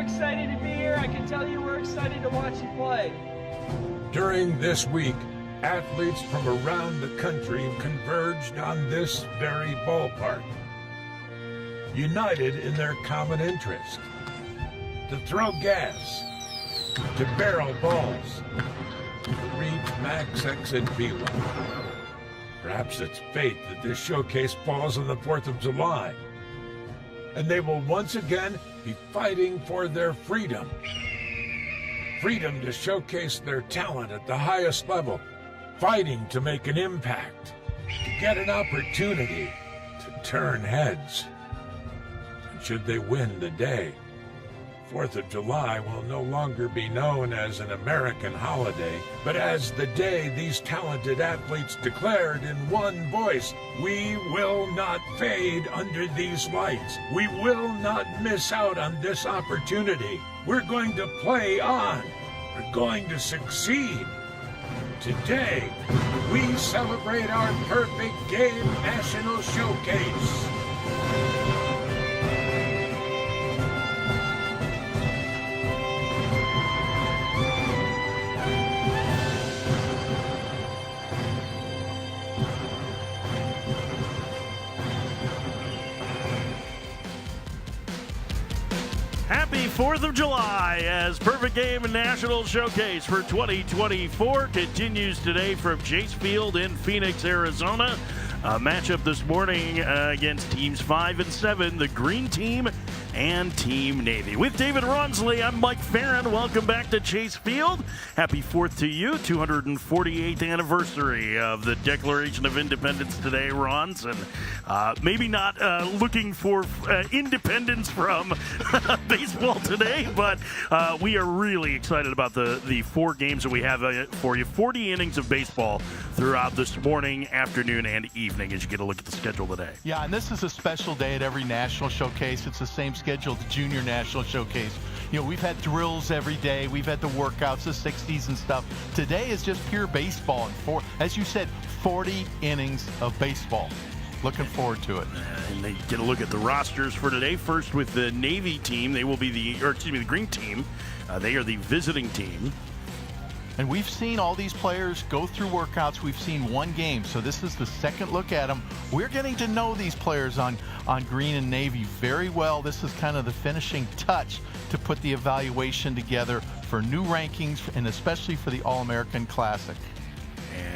excited to be here. I can tell you we're excited to watch you play. During this week, athletes from around the country converged on this very ballpark, united in their common interest: to throw gas, to barrel balls, to reach max exit velo. Perhaps it's fate that this showcase falls on the 4th of July, and they will once again be fighting for their freedom. Freedom to showcase their talent at the highest level, fighting to make an impact, to get an opportunity to turn heads. And should they win the day, 4th of July will no longer be known as an American holiday, but as the day these talented athletes declared in one voice: we will not fade under these lights. We will not miss out on this opportunity. We're going to play on. We're going to succeed. Today, we celebrate our perfect game national showcase. Happy 4th of July as Perfect Game National Showcase for 2024 continues today from Chase Field in Phoenix, Arizona. A matchup this morning against teams 5 and 7, the Green Team and Team Navy. With David Ronsley, I'm Mike Farron. Welcome back to Chase Field. Happy 4th to you. 248th anniversary of the Declaration of Independence today, Rons. And maybe not looking for independence from baseball today, but we are really excited about the 4 games that we have for you. 40 innings of baseball throughout this morning, afternoon, and evening as you get a look at the schedule today. Yeah, and this is a special day at every national showcase. It's the same schedule as the Junior National Showcase. You know, we've had drills every day. We've had the workouts, the 60s and stuff. Today is just pure baseball. And as you said, 40 innings of baseball. Looking forward to it. And they get a look at the rosters for today. First with the Navy team. They will be the Green Team. They are the visiting team. And we've seen all these players go through workouts. We've seen one game, so this is the second look at them. We're getting to know these players on Green and Navy very well. This is kind of the finishing touch to put the evaluation together for new rankings and especially for the All-American Classic.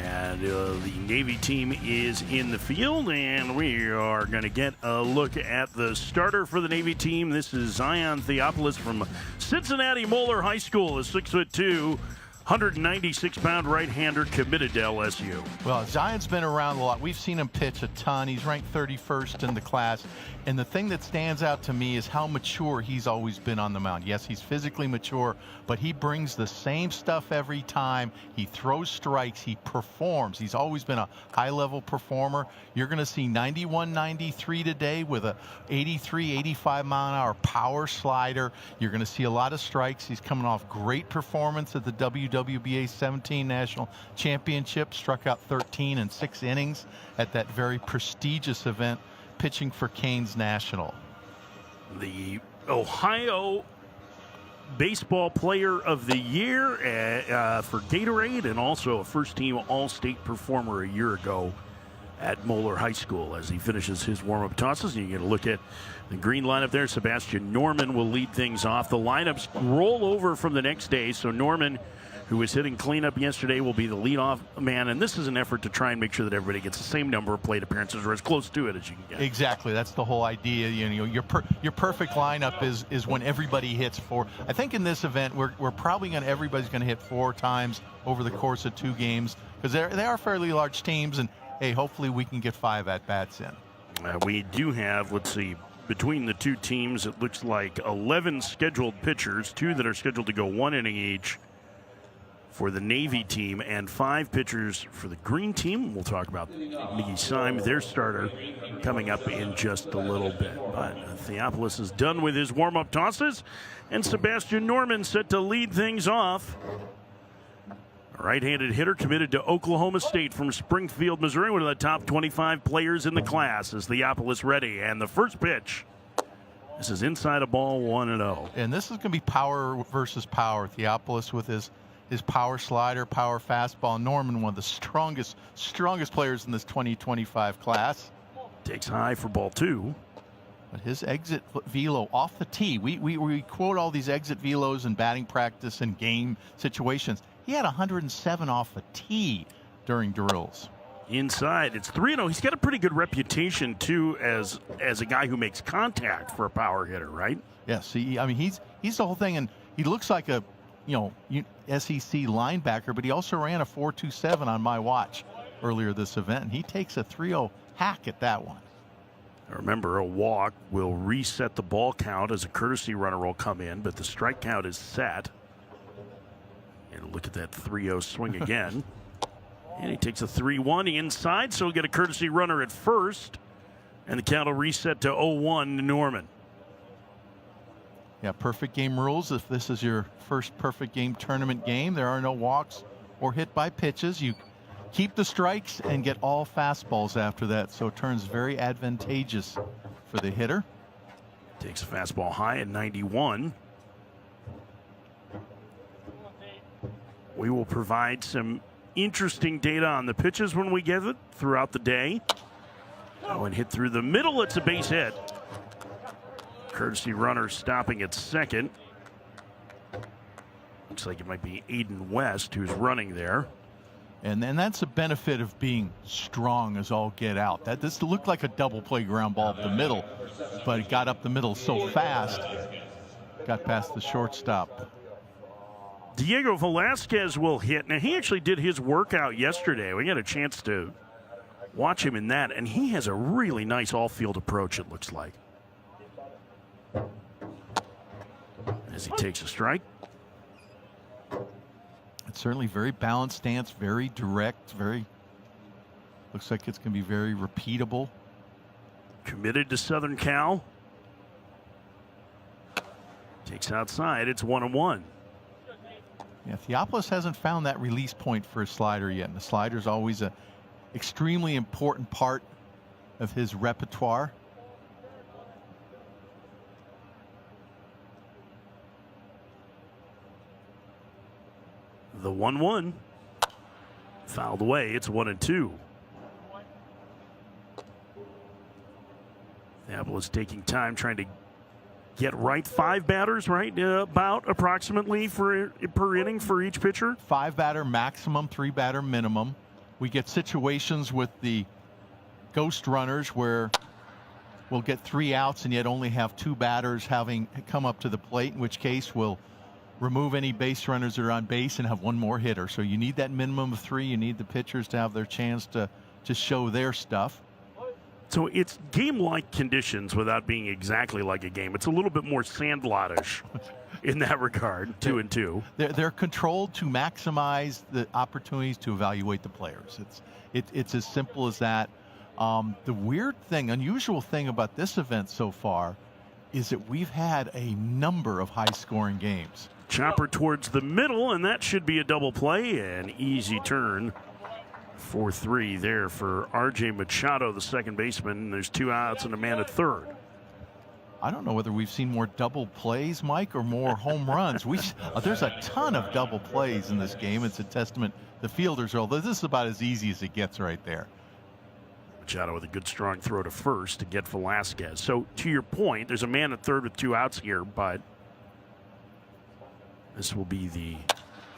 And the Navy team is in the field, and we are going to get a look at the starter for the Navy team. This is Zion Theopolis from Cincinnati Moeller High School, a 6'2", 196-pound right-hander committed to LSU. Well, Zion's been around a lot. We've seen him pitch a ton. He's ranked 31st in the class. And the thing that stands out to me is how mature he's always been on the mound. Yes, he's physically mature, but he brings the same stuff every time. He throws strikes. He performs. He's always been a high-level performer. You're going to see 91, 93 today with a 83, 85-mile-an-hour power slider. You're going to see a lot of strikes. He's coming off great performance at the WWBA 17 National Championship. Struck out 13 in 6 innings at that very prestigious event, pitching for Canes National. The Ohio Baseball Player of the Year for Gatorade, and also a first-team All-State performer a year ago at Moeller High School as he finishes his warm-up tosses. And you get a look at the Green lineup there. Sebastian Norman will lead things off. The lineups roll over from the next day, so Norman, who was hitting cleanup yesterday, will be the leadoff man. And this is an effort to try and make sure that everybody gets the same number of plate appearances or as close to it as you can get. Exactly. That's the whole idea. You know, your perfect lineup is when everybody hits 4. I think in this event, we're probably everybody's going to hit 4 times over the course of 2 games because they are fairly large teams. And, hey, hopefully we can get 5 at-bats in. We do have, let's see, between the 2 teams, it looks like 11 scheduled pitchers, 2 that are scheduled to go 1 inning each for the Navy team, and 5 pitchers for the Green team. We'll talk about Miggy Syme, their starter, coming up in just a little bit. But Theopolis is done with his warm-up tosses, and Sebastian Norman set to lead things off. A right-handed hitter committed to Oklahoma State from Springfield, Missouri, one of the top 25 players in the class. Is Theopolis ready? And the first pitch This is inside a ball, 1-0. And this is going to be power versus power. Theopolis with his power slider, power fastball. Norman, one of the strongest players in this 2025 class. Takes high for ball 2. But his exit velo off the tee, we quote all these exit velos in batting practice and game situations. He had 107 off the tee during drills. Inside, it's 3-0. He's got a pretty good reputation, too, as a guy who makes contact for a power hitter, right? Yes, he's the whole thing, and he looks like a SEC linebacker, but he also ran a 4.27 on my watch earlier this event, and he takes a 3-0 hack at that one. Remember, a walk will reset the ball count as a courtesy runner will come in, but the strike count is set. And look at that 3-0 swing again. And he takes a 3-1 inside, so he'll get a courtesy runner at first. And the count will reset to 0-1 to Norman. Yeah, perfect game rules. If this is your first perfect game tournament game, there are no walks or hit by pitches. You keep the strikes and get all fastballs after that, so it turns very advantageous for the hitter. Takes a fastball high at 91. We will provide some interesting data on the pitches when we get it throughout the day. Oh, and hit through the middle. It's a base hit. Courtesy runner stopping at second. Looks like it might be Aiden West who's running there. And that's a benefit of being strong as all get out. This looked like a double play ground ball up the middle, but it got up the middle so fast, got past the shortstop. Diego Velasquez will hit. Now, he actually did his workout yesterday. We got a chance to watch him in that, and he has a really nice all-field approach, it looks like. As he takes a strike. It's certainly very balanced stance, very direct, looks like it's going to be very repeatable. Committed to Southern Cal. Takes outside. It's 1-1. Yeah, Theopolis hasn't found that release point for a slider yet. And the slider is always an extremely important part of his repertoire. The 1-1. Fouled away. It's 1-2. Theopolis taking time trying to get right. 5 batters, right? About approximately per inning for each pitcher. 5 batter maximum, 3 batter minimum. We get situations with the ghost runners where we'll get 3 outs and yet only have 2 batters having come up to the plate, in which case we'll remove any base runners that are on base and have 1 more hitter. So you need that minimum of 3. You need the pitchers to have their chance to show their stuff. So it's game-like conditions without being exactly like a game. It's a little bit more Sandlot-ish in that regard, 2-2. They're controlled to maximize the opportunities to evaluate the players. It's as simple as that. The weird thing, unusual thing about this event so far is that we've had a number of high-scoring games. Chopper towards the middle, and that should be a double play. An easy turn. 4-3 there for R.J. Machado, the second baseman. There's 2 outs and a man at third. I don't know whether we've seen more double plays, Mike, or more home runs. There's a ton of double plays in this game. It's a testament the fielders are, although this is about as easy as it gets right there. Machado with a good strong throw to first to get Velasquez. So to your point, there's a man at third with 2 outs here, but this will be the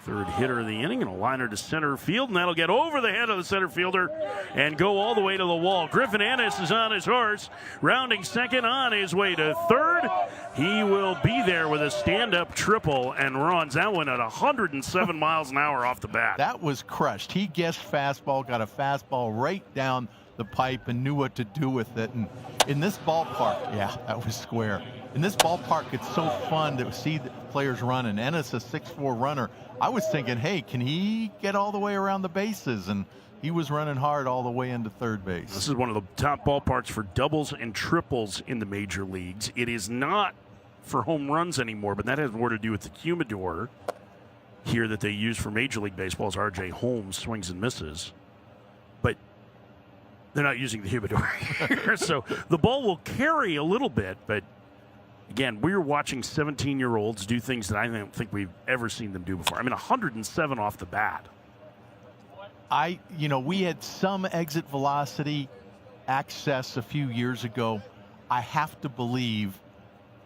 third hitter of the inning, and a liner to center field, and that'll get over the head of the center fielder and go all the way to the wall. Griffin Ennis is on his horse, rounding second, on his way to third. He will be there with a stand-up triple and runs that one at 107 miles an hour off the bat. That was crushed. He guessed fastball, got a fastball right down the pipe and knew what to do with it. And in this ballpark, yeah, that was square. In this ballpark, it's so fun to see the players run, and Ennis, a 6'4" runner. I was thinking, hey, can he get all the way around the bases? And he was running hard all the way into third base. This is one of the top ballparks for doubles and triples in the major leagues. It is not for home runs anymore, but that has more to do with the humidor here that they use for Major League Baseball as R.J. Holmes swings and misses. But they're not using the humidor here, so the ball will carry a little bit, but Again, we're watching 17-year-olds do things that I don't think we've ever seen them do before. I mean, 107 off the bat. We had some exit velocity access a few years ago. I have to believe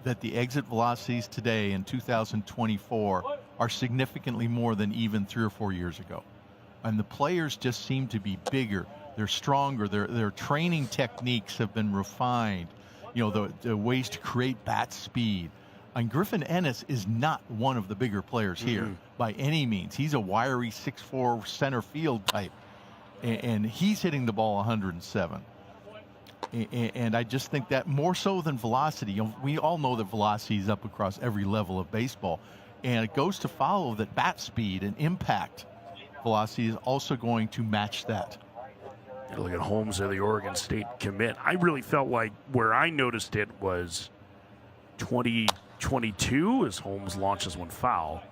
that the exit velocities today in 2024 are significantly more than even 3 or 4 years ago. And the players just seem to be bigger. They're stronger. Their training techniques have been refined. The ways to create bat speed. And Griffin Ennis is not one of the bigger players here by any means. He's a wiry 6'4" center field type. And he's hitting the ball 107. And I just think that more so than velocity, we all know that velocity is up across every level of baseball. And it goes to follow that bat speed and impact velocity is also going to match that. And look at Holmes of the Oregon State commit. I really felt like where I noticed it was 2022 as Holmes launches one foul.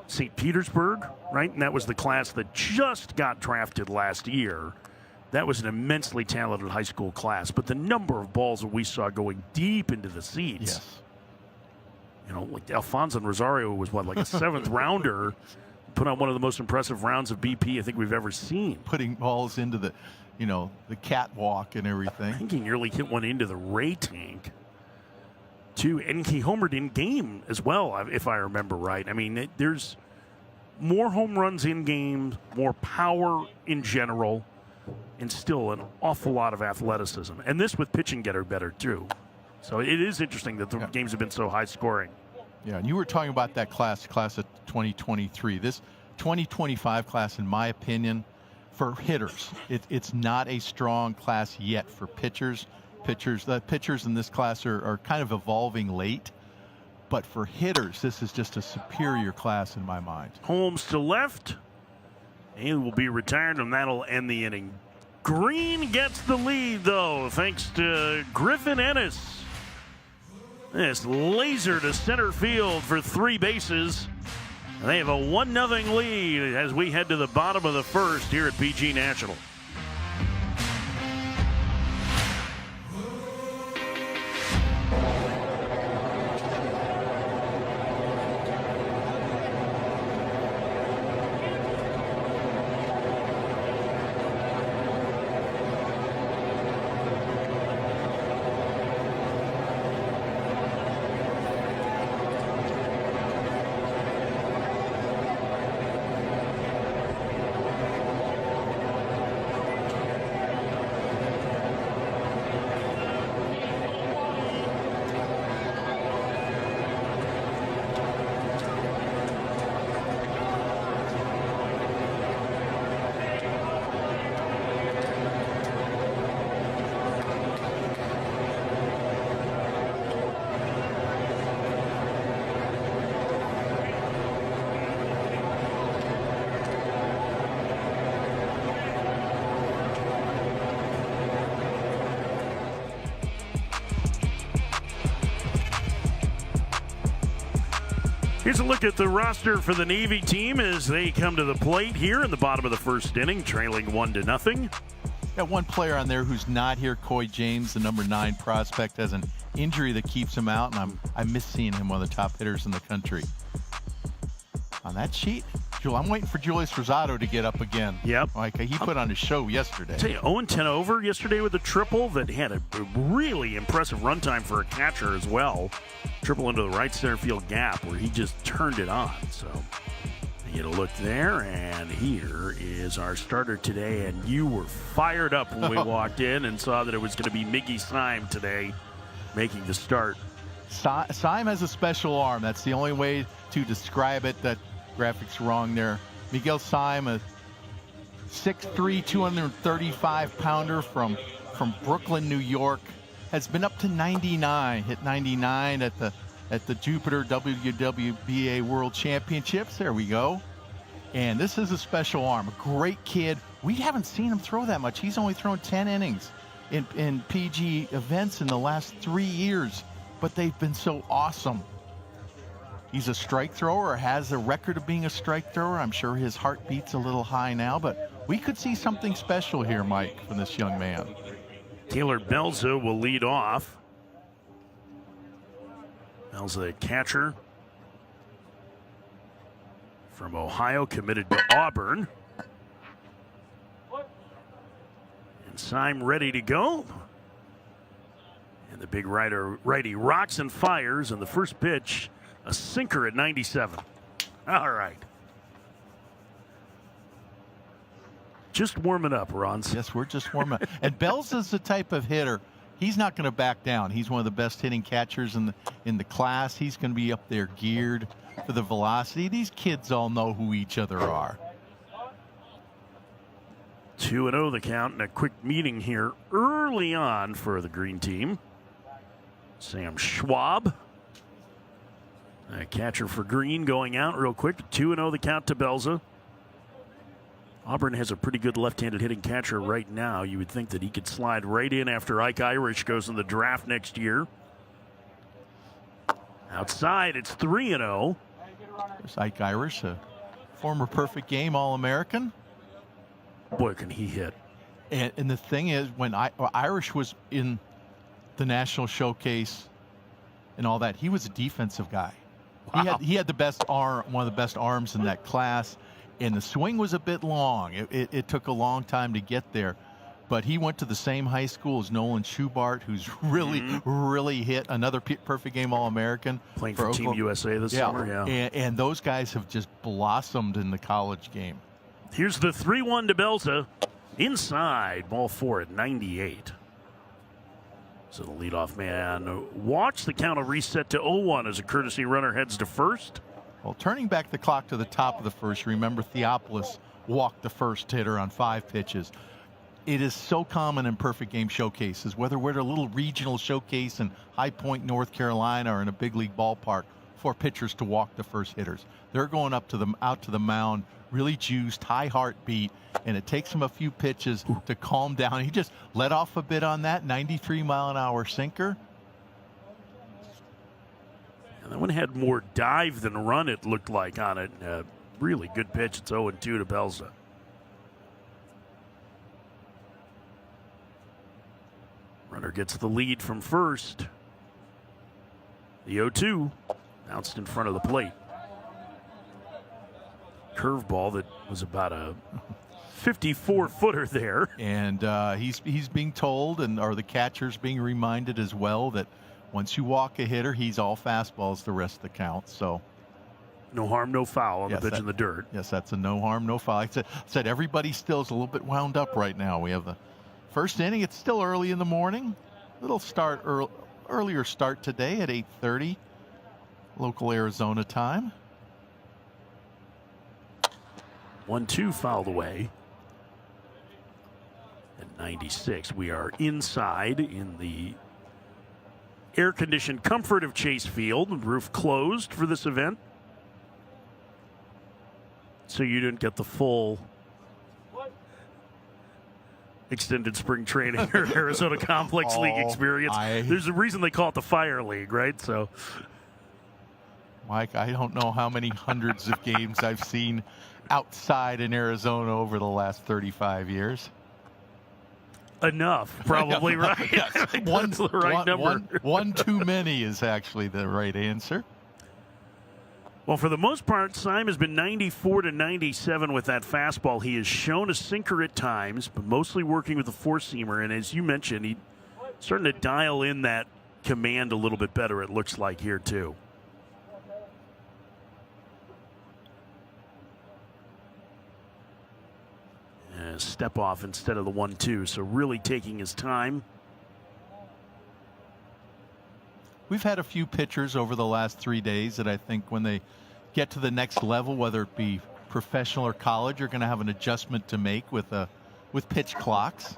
St. Petersburg, right? And that was the class that just got drafted last year. That was an immensely talented high school class. But the number of balls that we saw going deep into the seats. Yes. Like Alfonso Rosario was like a seventh rounder. Put on one of the most impressive rounds of BP I think we've ever seen. Putting balls into the catwalk and everything. I think he nearly hit one into the Ray tank, too. And he homered in game as well, if I remember right. I mean, there's more home runs in game, more power in general, and still an awful lot of athleticism. And this with pitching getter better, too. So it is interesting that the games have been so high scoring. Yeah, and you were talking about that class of 2023. This 2025 class, in my opinion, for hitters, it's not a strong class yet for pitchers. The pitchers in this class are kind of evolving late. But for hitters, this is just a superior class in my mind. Holmes to left. He will be retired, and that'll end the inning. Green gets the lead, though, thanks to Griffin Ennis. This laser to center field for 3 bases. And they have a 1-0 lead as we head to the bottom of the first here at PG National. Here's a look at the roster for the Navy team as they come to the plate here in the bottom of the first inning, trailing 1-0. Got one player on there who's not here, Coy James, the number 9 prospect, has an injury that keeps him out, and I miss seeing him, one of the top hitters in the country. On that sheet, I'm waiting for Julius Rosado to get up again. Yep. Like he put on a show yesterday. I'll tell you, 0-10 over yesterday with a triple that had a really impressive run time for a catcher as well. Triple into the right center field gap where he just turned it on. So you get a look there, and here is our starter today. And you were fired up when we walked in and saw that it was going to be Miggy Syme today making the start. Syme has a special arm. That's the only way to describe it. That graphic's wrong there. Miguel Syme, a 6'3", 235-pounder from Brooklyn, New York, has been up to 99. Hit 99 at the Jupiter WWBA World Championships. There we go. And this is a special arm. A great kid. We haven't seen him throw that much. He's only thrown 10 innings in PG events in the last 3 years, but they've been so awesome. He's a strike thrower, or has a record of being a strike thrower. I'm sure his heart beats a little high now, but we could see something special here, Mike, from this young man. Taylor Belza will lead off. How's the catcher from Ohio, committed to Auburn. And Syme ready to go. And the big righty rocks and fires, and the first pitch, a sinker at 97. All right. Just warming up, Ron. Yes, we're just warming up. And Bells is the type of hitter, he's not going to back down. He's one of the best hitting catchers in the class. He's going to be up there geared for the velocity. These kids all know who each other are. 2-0 the count, and a quick meeting here early on for the green team. Sam Schwab, a catcher for green, going out real quick. 2-0 the count to Belza. Auburn has a pretty good left-handed hitting catcher right now. You would think that he could slide right in after Ike Irish goes in the draft next year. Outside, it's 3-0. There's Ike Irish, a former perfect game All-American. Boy, can he hit. And the thing is, when Irish was in the national showcase and all that, he was a defensive guy. Wow. He had the best arm, one of the best arms in that class. And the swing was a bit long. It took a long time to get there. But he went to the same high school as Nolan Schubart, who's really hit. Another perfect game All-American. Playing for Team USA this summer, yeah. And those guys have just blossomed in the college game. Here's the 3-1 to Belza. Inside, ball 4 at 98. So the leadoff man walks. The count will reset to 0-1 as a courtesy runner heads to first. Well, turning back the clock to the top of the first, remember Theopolis walked the first hitter on 5 pitches. It is so common in perfect game showcases, whether we're at a little regional showcase in High Point, North Carolina, or in a big league ballpark, for pitchers to walk the first hitters. They're going out to the mound, really juiced, high heartbeat, and it takes him a few pitches to calm down. He just let off a bit on that 93-mile-an-hour sinker. And that one had more dive than run, it looked like, on it. Really good pitch. It's 0-2 to Belza. Runner gets the lead from first. The 0-2 bounced in front of the plate. Curveball that was about a 54-footer there. And he's being told, or the catcher's being reminded as well, that once you walk a hitter, he's all fastballs the rest of the count. So no harm, no foul on the pitch in the dirt. Yes, that's a no harm, no foul. I said everybody still is a little bit wound up right now. We have the first inning. It's still early in the morning. Little start earlier start today at 8:30 local Arizona time. 1-2 fouled away. At 96, we are inside in the air-conditioned comfort of Chase Field. The roof closed for this event, so you didn't get the full extended spring training or Arizona Complex League experience. There's a reason they call it the Fire League, right? So, Mike, I don't know how many hundreds of games I've seen outside in Arizona over the last 35 years. Enough, probably, right? Yes. That's the right number. One too many is actually the right answer. Well, for the most part, Syme has been 94 to 97 with that fastball. He has shown a sinker at times, but mostly working with a four-seamer. And as you mentioned, he's starting to dial in that command a little bit better, it looks like here, too. Step off instead of the 1-2, so really taking his time. We've had a few pitchers over the last 3 days that I think when they get to the next level, whether it be professional or college, are going to have an adjustment to make with pitch clocks.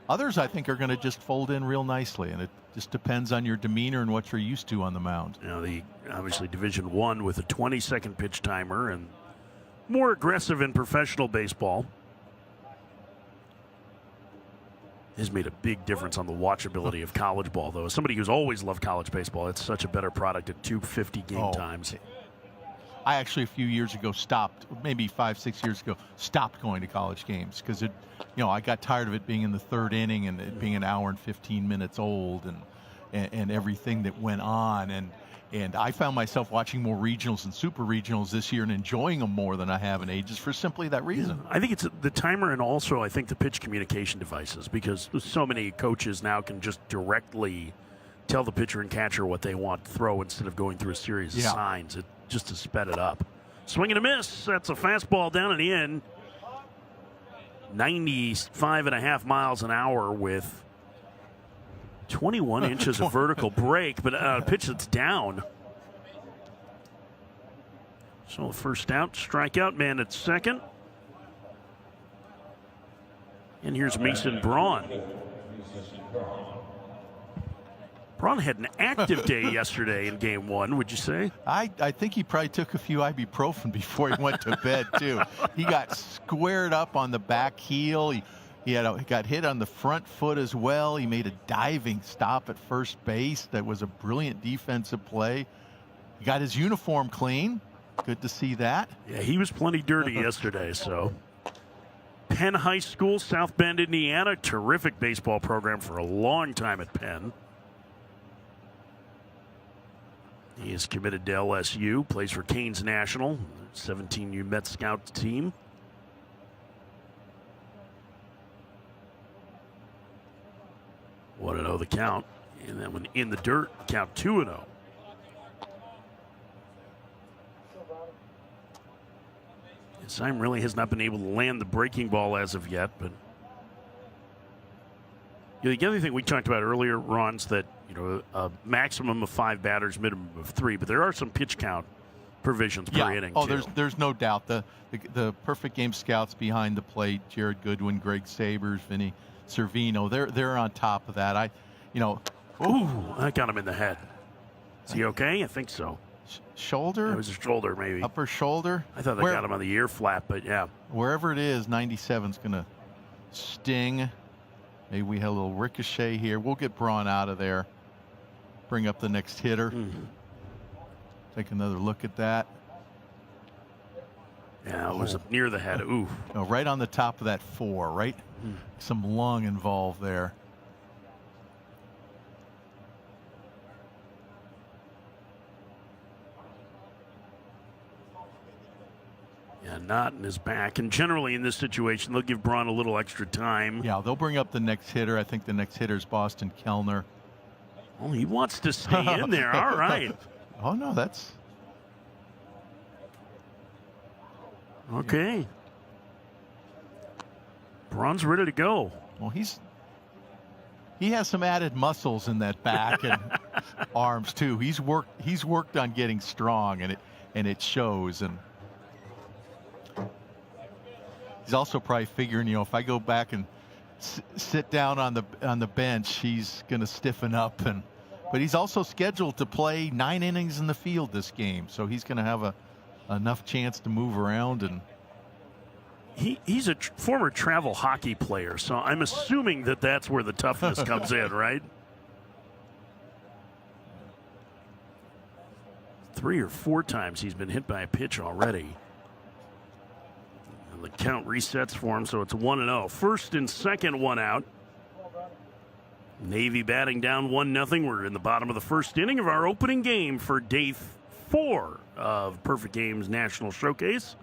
Others, I think, are going to just fold in real nicely, and it just depends on your demeanor and what you're used to on the mound. You know, obviously Division I with a 20-second pitch timer and more aggressive in professional baseball. Has made a big difference on the watchability of college ball, though. As somebody who's always loved college baseball, it's such a better product at 250 game times. I actually, a few years ago, stopped, maybe 5-6 years ago, stopped going to college games because I got tired of it being in the third inning and it being an hour and 15 minutes old and everything that went on. And I found myself watching more regionals and super regionals this year and enjoying them more than I have in ages for simply that reason. I think it's the timer and also I think the pitch communication devices, because so many coaches now can just directly tell the pitcher and catcher what they want to throw instead of going through a series of signs. It just to sped it up. Swing and a miss. That's a fastball down and in. 95.5 miles an hour with 21 inches of vertical break, but a pitch that's down. So first out, strikeout, man at second. And here's Mason Braun. Braun had an active day yesterday in game one, would you say? I think he probably took a few ibuprofen before he went to bed, too. He got squared up on the back heel. He got hit on the front foot as well. He made a diving stop at first base. That was a brilliant defensive play. He got his uniform clean. Good to see that. Yeah, he was plenty dirty yesterday, so. Penn High School, South Bend, Indiana. Terrific baseball program for a long time at Penn. He is committed to LSU, plays for Canes National, 17U Met Scout team. One and 0 the count, and then when in the dirt, count 2-0. Syme really has not been able to land the breaking ball as of yet, but the other thing we talked about earlier, Ron, is that a maximum of 5 batters, minimum of 3, but there are some pitch count provisions per inning. Oh, too. there's no doubt. The perfect game scouts behind the plate, Jared Goodwin, Greg Sabers, Vinny Servino, they're on top of that. Ooh, I got him in the head. Is he okay? I think so. Shoulder? It was his shoulder, maybe. Upper shoulder? I thought they got him on the ear flap, but yeah. Wherever it is, 97's going to sting. Maybe we have a little ricochet here. We'll get Braun out of there. Bring up the next hitter. Take another look at that. Yeah, it was up near the head. Ooh. No, right on the top of that 4, right? Some lung involved there. Yeah, not in his back. And generally in this situation, they'll give Braun a little extra time. Yeah, they'll bring up the next hitter. I think the next hitter is Boston Kellner. Oh, he wants to stay in there. All right. Oh, no, that's... Okay. Braun's ready to go. Well, he has some added muscles in that back and arms too. He's worked on getting strong, and it shows. And he's also probably figuring, if I go back and sit down on the bench, he's going to stiffen up. But he's also scheduled to play 9 innings in the field this game, so he's going to have enough chance to move around. And he's a former travel hockey player, so I'm assuming that's where the toughness comes in, right? 3 or 4 times he's been hit by a pitch already. And the count resets for him, so it's 1-0. First and second, 1 out. Navy batting down 1-0. We're in the bottom of the first inning of our opening game for day 4 of Perfect Games National Showcase.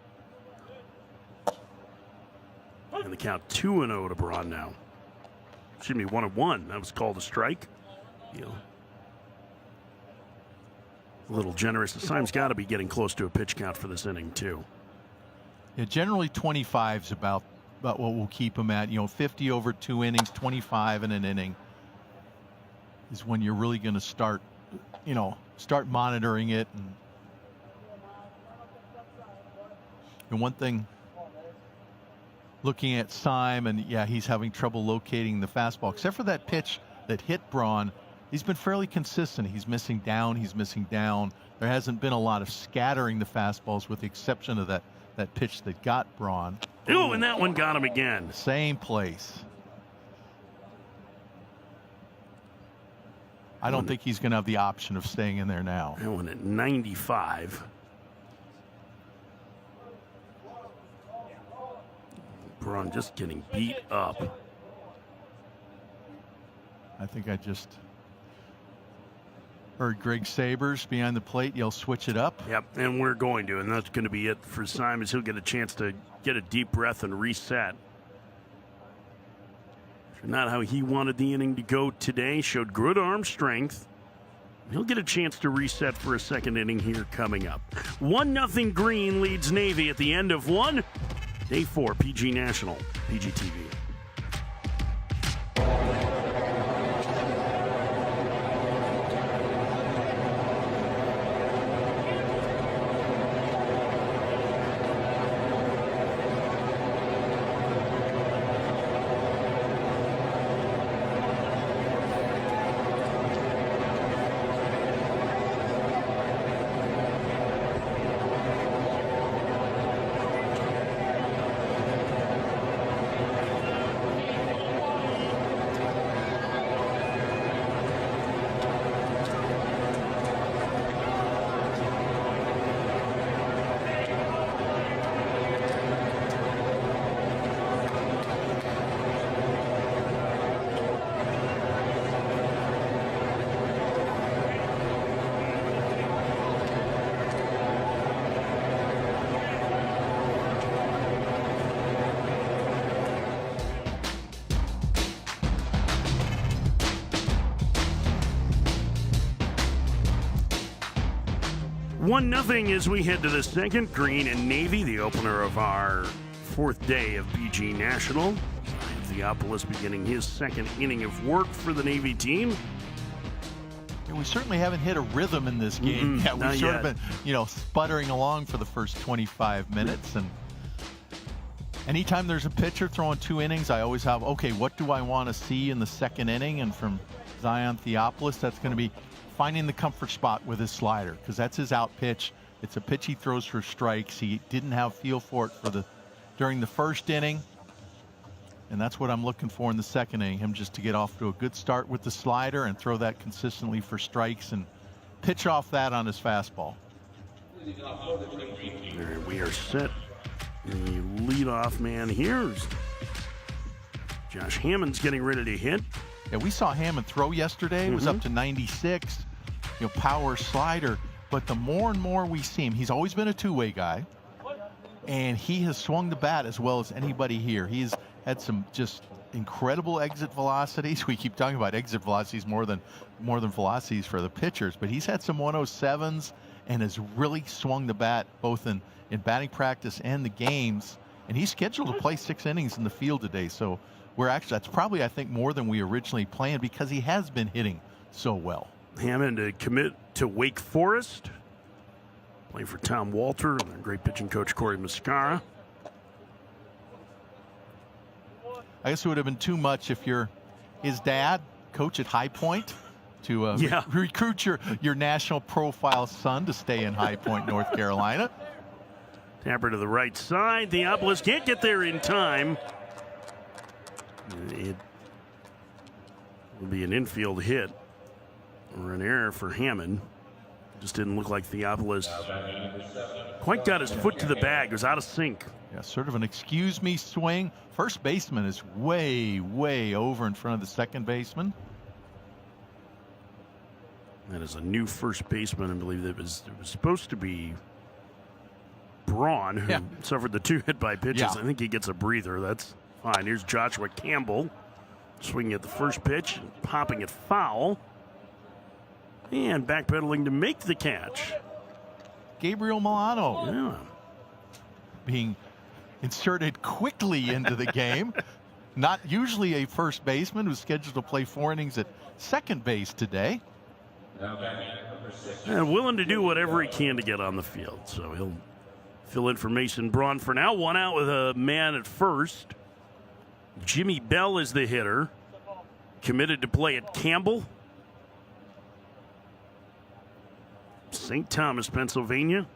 And the count 2-0 to Braun now. Excuse me, 1-1. That was called a strike. A little generous. Syme's got to be getting close to a pitch count for this inning, too. Yeah, generally 25 is about what we'll keep him at. 50 over 2 innings, 25 in an inning is when you're really going to start monitoring it. And one thing, looking at Syme, and he's having trouble locating the fastball. Except for that pitch that hit Braun, he's been fairly consistent. He's missing down. There hasn't been a lot of scattering the fastballs with the exception of that pitch that got Braun. Ooh, and that one got him again. Same place. I don't think he's going to have the option of staying in there now. That one at 95. Braun just getting beat up. I think I just Heard Greg Sabers behind the plate. You'll switch it up. Yep, and we're going to, and that's going to be it for Simons. He'll get a chance to get a deep breath and reset. Not how he wanted the inning to go today. Showed good arm strength. He'll get a chance to reset for a second inning here coming up. 1-0 Green leads Navy at the end of one. Day 4, PG National, PGTV. One nothing as we head to the second. Green and Navy, the opener of our fourth day of PG National. Theopolis beginning his second inning of work for the Navy team. Yeah, we certainly haven't hit a rhythm in this game. Yeah, we've sort of been, sputtering along for the first 25 minutes. And anytime there's a pitcher throwing 2 innings, I always have, okay, what do I want to see in the second inning? And from Zion Theopolis, that's going to be finding the comfort spot with his slider, because that's his out pitch. It's a pitch he throws for strikes. He didn't have feel for it during the first inning, and that's what I'm looking for in the second inning, him just to get off to a good start with the slider and throw that consistently for strikes and pitch off that on his fastball. There we are set. The leadoff man here is Josh Hammond's getting ready to hit. Yeah, we saw Hammond throw yesterday. It was up to 96. Power slider. But the more and more we see him, he's always been a two-way guy, and he has swung the bat as well as anybody here. He's had some just incredible exit velocities. We keep talking about exit velocities more than velocities for the pitchers, but he's had some 107s and has really swung the bat both in batting practice and the games. And he's scheduled to play 6 innings in the field today. So that's probably, I think, more than we originally planned, because he has been hitting so well. Hammond to commit to Wake Forest. Playing for Tom Walter and their great pitching coach Corey Muscara. I guess it would have been too much if you're his dad, coach at High Point, to recruit your national profile son to stay in High Point, North Carolina. Tapper to the right side. Theopolis can't get there in time. It will be an infield hit or an error for Hammond. Just didn't look like Theopolis quite got his foot to the bag. It was out of sync. Yeah, sort of an excuse me swing. First baseman is way, way over in front of the second baseman. That is a new first baseman. I believe it was supposed to be Braun, who suffered the 2 hit by pitches. I think he gets a breather. That's fine. Here's Joshua Campbell swinging at the first pitch and popping it foul. And backpedaling to make the catch. Gabriel Milano being inserted quickly into the game. Not usually a first baseman who's scheduled to play 4 innings at second base today. And willing to do whatever he can to get on the field. So he'll fill in for Mason Braun for now. 1 out with a man at first. Jimmy Bell is the hitter. Committed to play at Campbell. St. Thomas, Pennsylvania.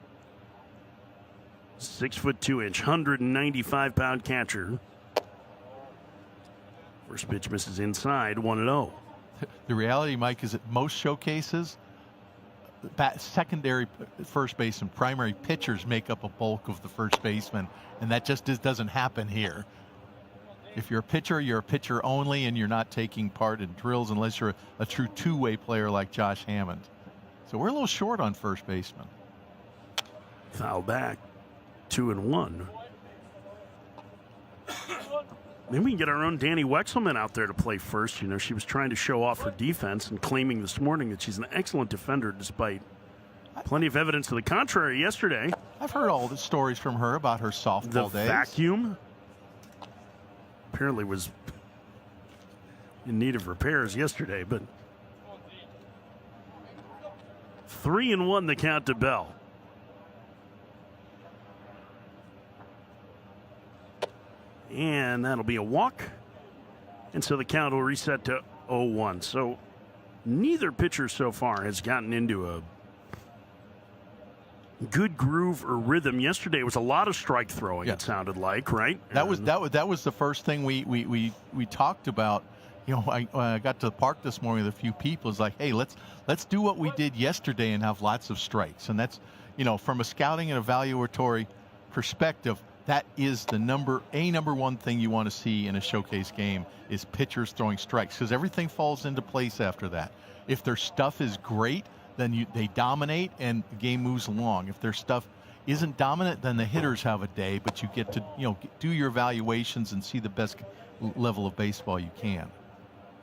6'2", 195-pound catcher. First pitch misses inside, 1-0. The reality, Mike, is that most showcases, secondary first base and primary pitchers make up a bulk of the first baseman, and that just doesn't happen here. If you're a pitcher only, and you're not taking part in drills unless you're a true two-way player like Josh Hammond. So we're a little short on first baseman. Foul back, 2-1. Maybe we can get our own Danny Wexelman out there to play first. You know, she was trying to show off her defense and claiming this morning that she's an excellent defender despite plenty of evidence to the contrary yesterday. I've heard all the stories from her about her softball The days. vacuum apparently was in need of repairs yesterday, but 3-1 the count to Bell. And that'll be a walk. And so the count will reset to 0-1. So neither pitcher so far has gotten into a good groove or rhythm. Yesterday was a lot of strike throwing, Yes. it sounded like, right? That was the first thing we talked about. You know, I got to the park this morning with a few people. It's like, hey, let's do what we did yesterday and have lots of strikes. And that's, you know, from a scouting and evaluatory perspective, that is the number one thing you want to see in a showcase game is pitchers throwing strikes, because everything falls into place after that. If their stuff is great, then they dominate and the game moves along. If their stuff isn't dominant, then the hitters have a day, but you get to, you know, do your evaluations and see the best level of baseball you can.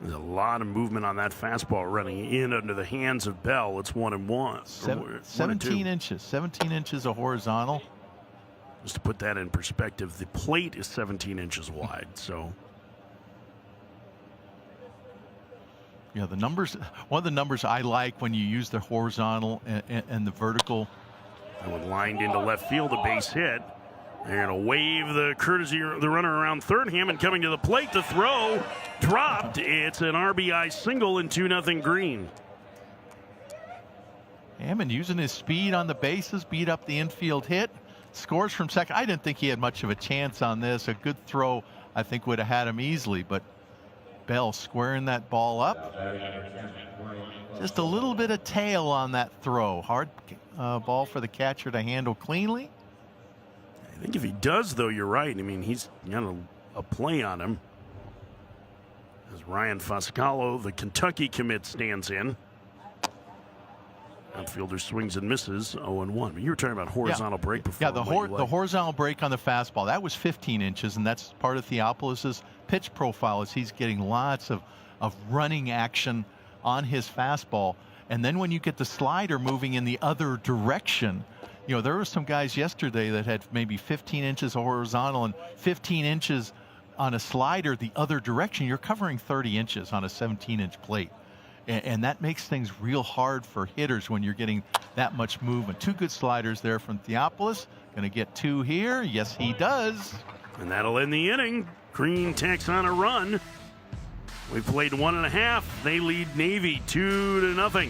There's a lot of movement on that fastball running in under the hands of Bell. It's 1-1. 17 inches. 17 inches of horizontal. Just to put that in perspective, the plate is 17 inches wide. So, yeah, the numbers. One of the numbers I like when you use the horizontal and the vertical. that one lined into left field, a base hit. They're going to wave the courtesy, the runner around third. Hammond coming to the plate. The throw dropped. It's an RBI single and 2-0 Green. Hammond using his speed on the bases, beat up the infield hit. Scores from second. I didn't think he had much of a chance on this. A good throw, I think, would have had him easily, but Bell squaring that ball up. Just a little bit of tail on that throw. Hard ball for the catcher to handle cleanly. I think if he does, though, you're right. I mean, he's got a play on him. As Ryan Foscalo, the Kentucky commit, stands in. Outfielder swings and misses, 0-1. But you were talking about horizontal break before. Yeah, the horizontal break on the fastball, that was 15 inches, and that's part of Theopolis's pitch profile, is he's getting lots of running action on his fastball. And then when you get the slider moving in the other direction, you know, there were some guys yesterday that had maybe 15 inches of horizontal and 15 inches on a slider the other direction. You're covering 30 inches on a 17-inch plate. And that makes things real hard for hitters when you're getting that much movement. Two good sliders there from Theopolis. Going to get two here. Yes, he does. And that'll end the inning. Green tacks on a run. We played 1.5. They lead Navy 2-0.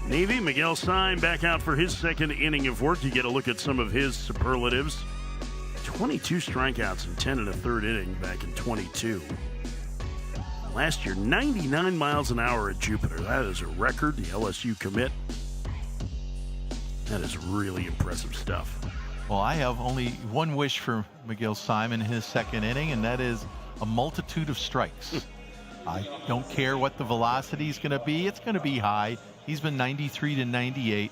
Navy. Miguel Syme back out for his second inning of work. You get a look at some of his superlatives. 22 strikeouts in 10 1/3 inning back in 22. Last year, 99 miles an hour at Jupiter. That is a record. The LSU commit That is really impressive stuff. Well, I have only one wish for Miguel Simon in his second inning, and that is a multitude of strikes. I don't care what the velocity is going to be. It's going to be high. He's been 93 to 98.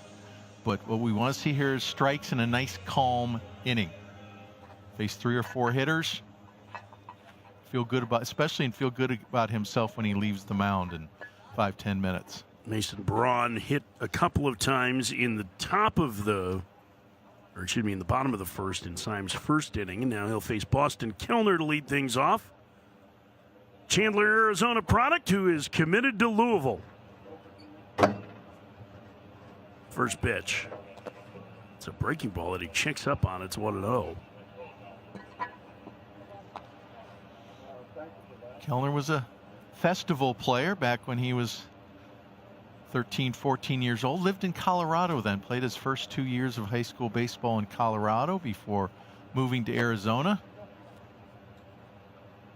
But what we want to see here is strikes in a nice, calm inning. Face 3 or 4 hitters. Feel good about, especially, and feel good about himself when he leaves the mound in 5-10 minutes. Mason Braun hit a couple of times in the in the bottom of the first in Syme's first inning, and now he'll face Boston Kellner to lead things off. Chandler, Arizona product, who is committed to Louisville. First pitch. It's a breaking ball that he checks up on. It's 1-0. Kellner was a festival player back when he was 13, 14 years old. Lived in Colorado then. Played his first 2 years of high school baseball in Colorado before moving to Arizona.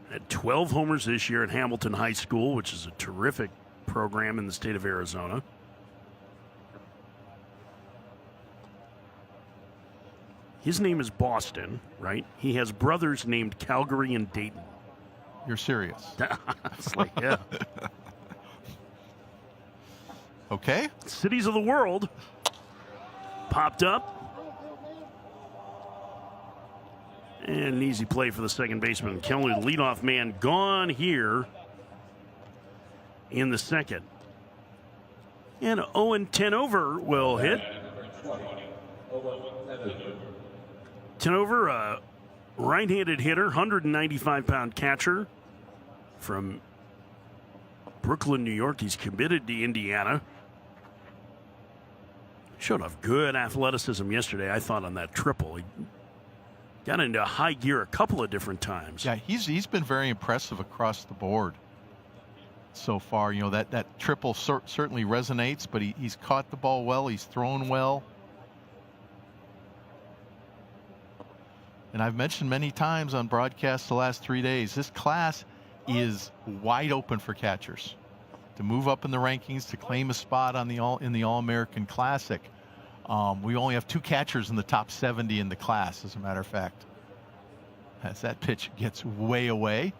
Had 12 homers this year at Hamilton High School, which is a terrific program in the state of Arizona. His name is Boston, right? He has brothers named Calgary and Dayton. You're serious? It's like, yeah. Okay. Cities of the world popped up. And an easy play for the second baseman. Kellner, the leadoff man, gone here in the second. And 0-10 over will hit. 10 over, a right-handed hitter, 195-pound catcher from Brooklyn, New York. He's committed to Indiana. Showed off good athleticism yesterday, I thought, on that triple. He got into high gear a couple of different times. Yeah, he's been very impressive across the board so far. You know, that triple certainly resonates, but he's caught the ball well. He's thrown well. And I've mentioned many times on broadcasts the last 3 days, this class is wide open for catchers to move up in the rankings, to claim a spot on in the All-American Classic. We only have 2 catchers in the top 70 in the class, as a matter of fact. As that pitch gets way away.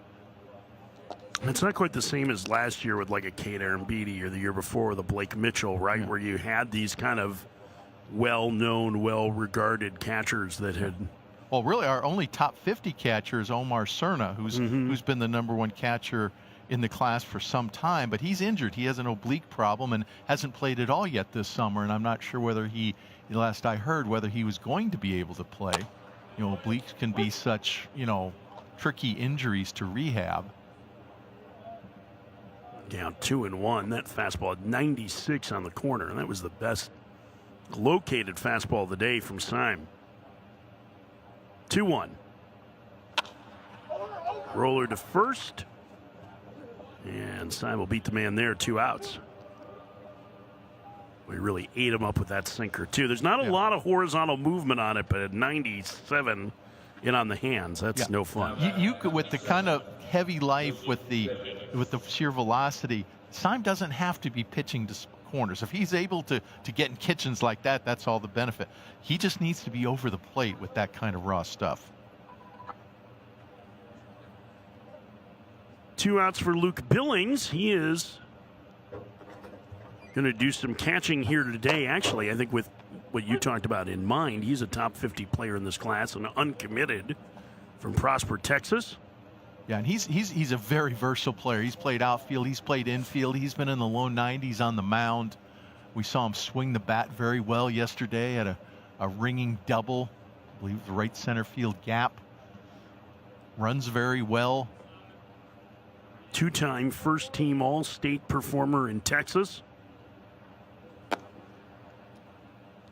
It's not quite the same as last year with like a Kate Arambidi or the year before with a Blake Mitchell, right? Yeah. Where you had these kind of well-known, well-regarded catchers that had... Well, really, our only top 50 catcher is Omar Cerna, who's been the #1 catcher in the class for some time, but he's injured. He has an oblique problem and hasn't played at all yet this summer, and I'm not sure whether last I heard, whether he was going to be able to play. You know, obliques can be such, tricky injuries to rehab. Down 2-1. That fastball at 96 on the corner, and that was the best located fastball of the day from Syme. 2-1. Roller to first. And Syme will beat the man there, 2 outs. We really ate him up with that sinker, too. There's not a lot of horizontal movement on it, but at 97 in on the hands, that's no fun. You could, with the kind of heavy life, with the sheer velocity, Syme doesn't have to be pitching to corners. If he's able to get in kitchens like that, that's all the benefit. He just needs to be over the plate with that kind of raw stuff. 2 outs for Luke Billings. He is going to do some catching here today, actually. I think with what you talked about in mind, he's a top 50 player in this class, and uncommitted from Prosper, Texas. Yeah, and he's a very versatile player. He's played outfield, he's played infield, he's been in the low 90s on the mound. We saw him swing the bat very well yesterday at a ringing double, I believe the right center field gap. Runs very well. 2-time first-team All-State performer in Texas.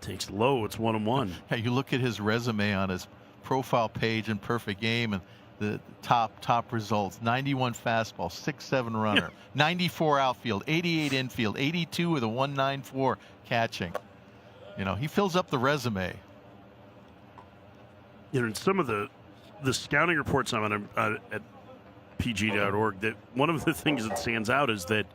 Takes low, it's 1-1. Yeah, you look at his resume on his profile page in Perfect Game, and the top results: 91 fastball, 6.7 runner, 94 outfield, 88 infield, 82 with a 1.94 catching. He fills up the resume. In some of the scouting reports I'm on at PG.org, that one of the things that stands out is that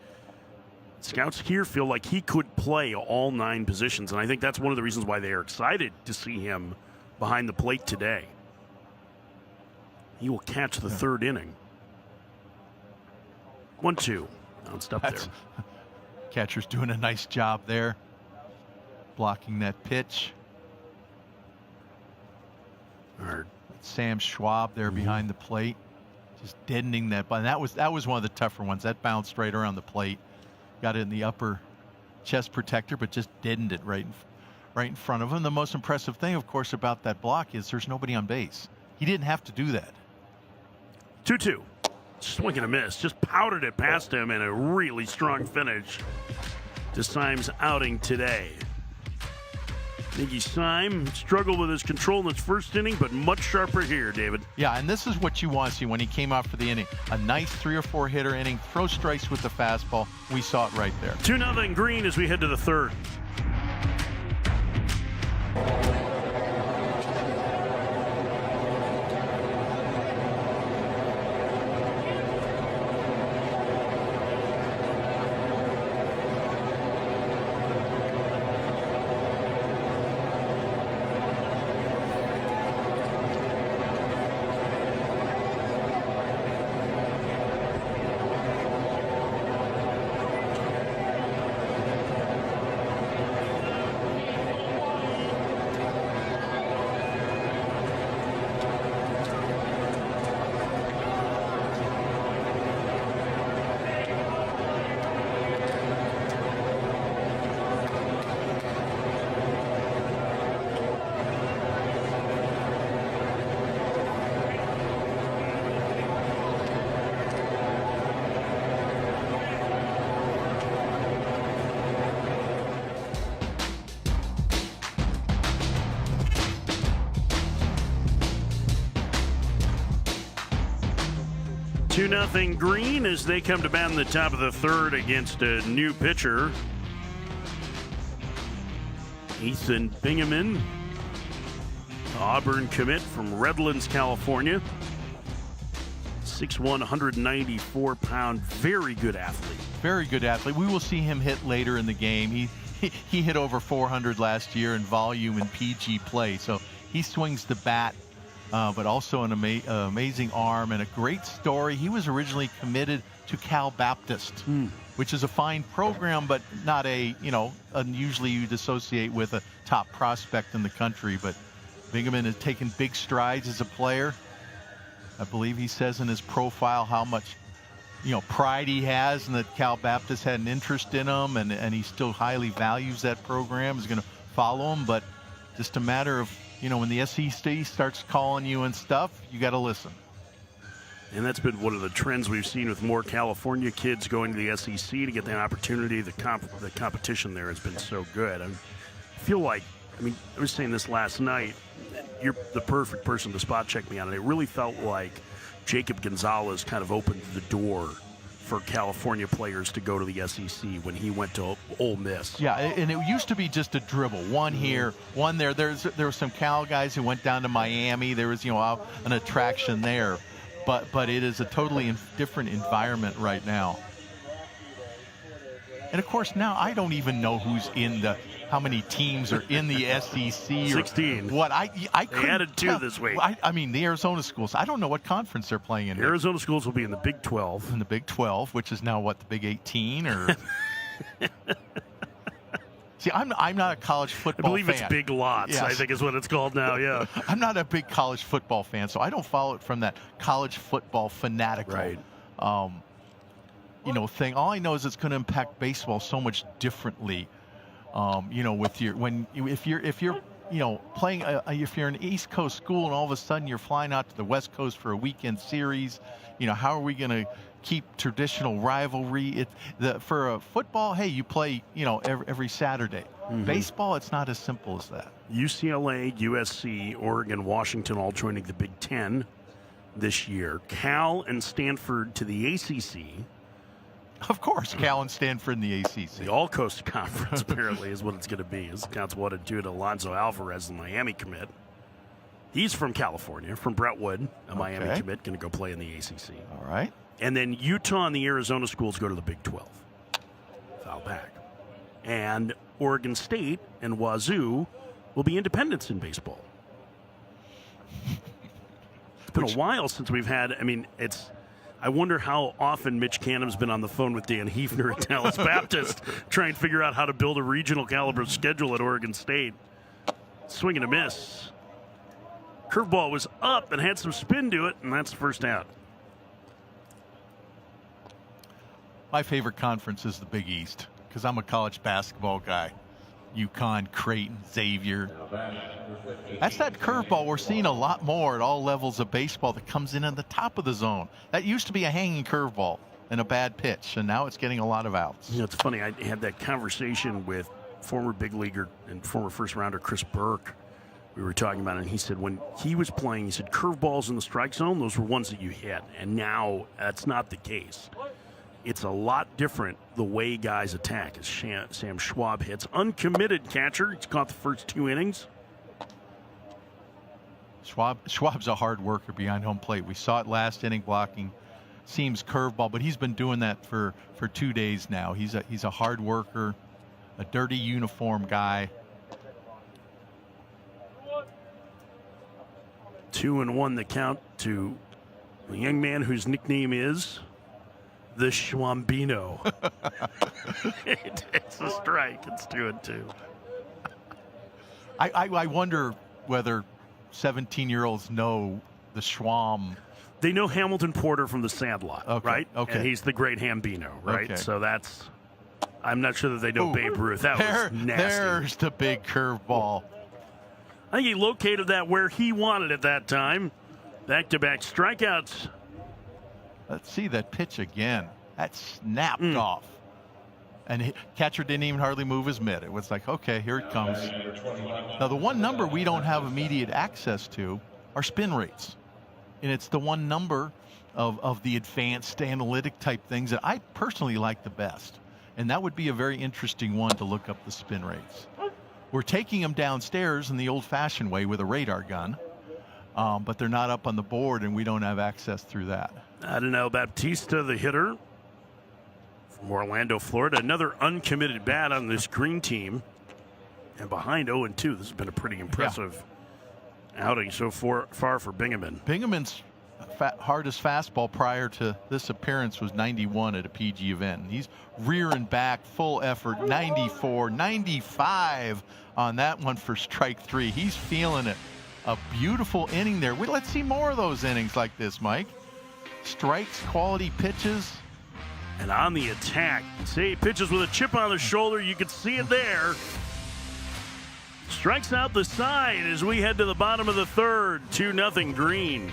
Scouts here feel like he could play all 9 positions, and I think that's one of the reasons why they are excited to see him behind the plate today. He will catch the 3rd inning. 1-2. Bounced up there. Catcher's doing a nice job there, blocking that pitch. Sam Schwab there behind the plate, just deadening that. But that was one of the tougher ones. That bounced right around the plate, got it in the upper chest protector, but just deadened it right in front of him. The most impressive thing, of course, about that block is there's nobody on base. He didn't have to do that. 2-2. Swing and a miss. Just powdered it past him, and a really strong finish to Syme's outing today. Miggy Syme struggled with his control in his first inning, but much sharper here, David. Yeah, and this is what you want to see when he came out for the inning. A nice 3 or 4 hitter inning, throw strikes with the fastball. We saw it right there. 2-0 Green as we head to the 3rd. Nothing Green as they come to bat in the top of the 3rd against a new pitcher. Ethan Bingaman, Auburn commit from Redlands, California. 6'1", 194-pound, very good athlete. Very good athlete. We will see him hit later in the game. He hit over 400 last year in volume in PG play, so he swings the bat. But also an amazing arm and a great story. He was originally committed to Cal Baptist, which is a fine program, but not usually you'd associate with a top prospect in the country. But Bingaman has taken big strides as a player. I believe he says in his profile how much, pride he has and that Cal Baptist had an interest in him, and he still highly values that program, is going to follow him. But just a matter of, when the SEC starts calling you and stuff, you got to listen. And that's been one of the trends we've seen with more California kids going to the SEC to get that opportunity. The competition there has been so good. I feel like, I was saying this last night, you're the perfect person to spot check me on it. It really felt like Jacob Gonzalez kind of opened the door for California players to go to the SEC when he went to Ole Miss. Yeah, and it used to be just a dribble. One here, one there. There were some Cal guys who went down to Miami. There was, an attraction there. But it is a totally different environment right now. And, of course, now I don't even know who's how many teams are in the SEC. 16. What I they added 2 this week. The Arizona schools. I don't know what conference they're playing in. Arizona schools will be in the Big 12. In the Big 12, which is now the Big 18 or. See, I'm not a college football fan. I believe it's Big Lots, yes. I think is what it's called now, yeah. I'm not a big college football fan, so I don't follow it from that college football fanatical thing. All I know is it's going to impact baseball so much differently. With if you're playing if you're an East Coast school and all of a sudden you're flying out to the West Coast for a weekend series, how are we going to keep traditional rivalry? For a football, hey, you play every Saturday. Mm-hmm. Baseball, it's not as simple as that. UCLA, USC, Oregon, Washington all joining the Big Ten this year. Cal and Stanford to the ACC. Of course, Cal and Stanford in the ACC. The All-Coast Conference, apparently, is what it's going to be. As Counts 1 and 2 to Alonzo Alvarez, the Miami commit. He's from California, from Brentwood, a Miami commit, going to go play in the ACC. All right. And then Utah and the Arizona schools go to the Big 12. while back. And Oregon State and Wazoo will be independents in baseball. It's been a while since we've had, I wonder how often Mitch Canham's been on the phone with Dan Hefner at Dallas Baptist trying to figure out how to build a regional caliber schedule at Oregon State. Swing and a miss. Curveball was up and had some spin to it, and that's the first out. My favorite conference is the Big East because I'm a college basketball guy. UConn, Creighton, Xavier. That's that curveball we're seeing a lot more at all levels of baseball that comes in at the top of the zone. That used to be a hanging curveball and a bad pitch, and now it's getting a lot of outs. It's funny. I had that conversation with former big leaguer and former first rounder Chris Burke. We were talking about it, and he said when he was playing, he said curveballs in the strike zone, those were ones that you hit, and now that's not the case. It's a lot different the way guys attack as Sam Schwab hits. Uncommitted catcher. He's caught the first 2 innings. Schwab's a hard worker behind home plate. We saw it last inning blocking Seams curveball, but he's been doing that for 2 days now. He's a hard worker, a dirty uniform guy. 2-1 the count to the young man whose nickname is the Schwambino. It's a strike. It's 2-2. I wonder whether 17-year-olds know the Schwam. They know Hamilton Porter from The Sandlot, okay, right? Okay. And he's the great Hambino, right? Okay. So that's, I'm not sure that they know Babe Ruth. That was nasty. There's the big curveball. I think he located that where he wanted at that time. Back-to-back strikeouts. Let's see that pitch again. That snapped off. And catcher didn't even hardly move his mitt. It was like, okay, here it comes. Now, the one number we don't have immediate access to are spin rates. And it's the one number of the advanced analytic type things that I personally like the best. And that would be a very interesting one to look up the spin rates. We're taking them downstairs in the old-fashioned way with a radar gun. But they're not up on the board, and we don't have access through that. Adenal Baptista, the hitter from Orlando, Florida. Another uncommitted bat on this green team. And behind 0-2, this has been a pretty impressive outing so far for Bingaman. Bingaman's hardest fastball prior to this appearance was 91 at a PG event. He's rearing back, full effort, 94, 95 on that one for strike 3. He's feeling it. A beautiful inning there. Let's see more of those innings like this, Mike. Strikes, quality pitches. And on the attack, see, pitches with a chip on the shoulder. You can see it there. Strikes out the side as we head to the bottom of the third. 2-0 Green.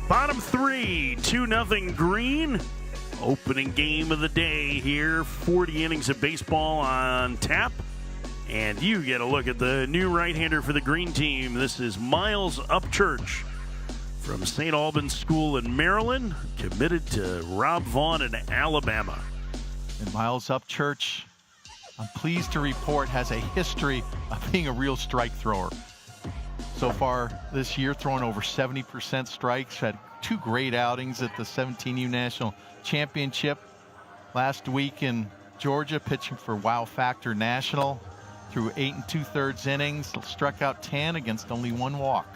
Bottom 3, 2-0 Green. Opening game of the day here. 40 innings of baseball on tap. And you get a look at the new right-hander for the Green team. This is Miles Upchurch from St. Albans School in Maryland, committed to Rob Vaughn in Alabama. And Miles Upchurch, I'm pleased to report, has a history of being a real strike thrower. So far this year, thrown over 70% strikes, had 2 great outings at the 17U National Championship. Last week in Georgia, pitching for Wow Factor National, through 8 2/3 innings, struck out 10 against only 1 walk.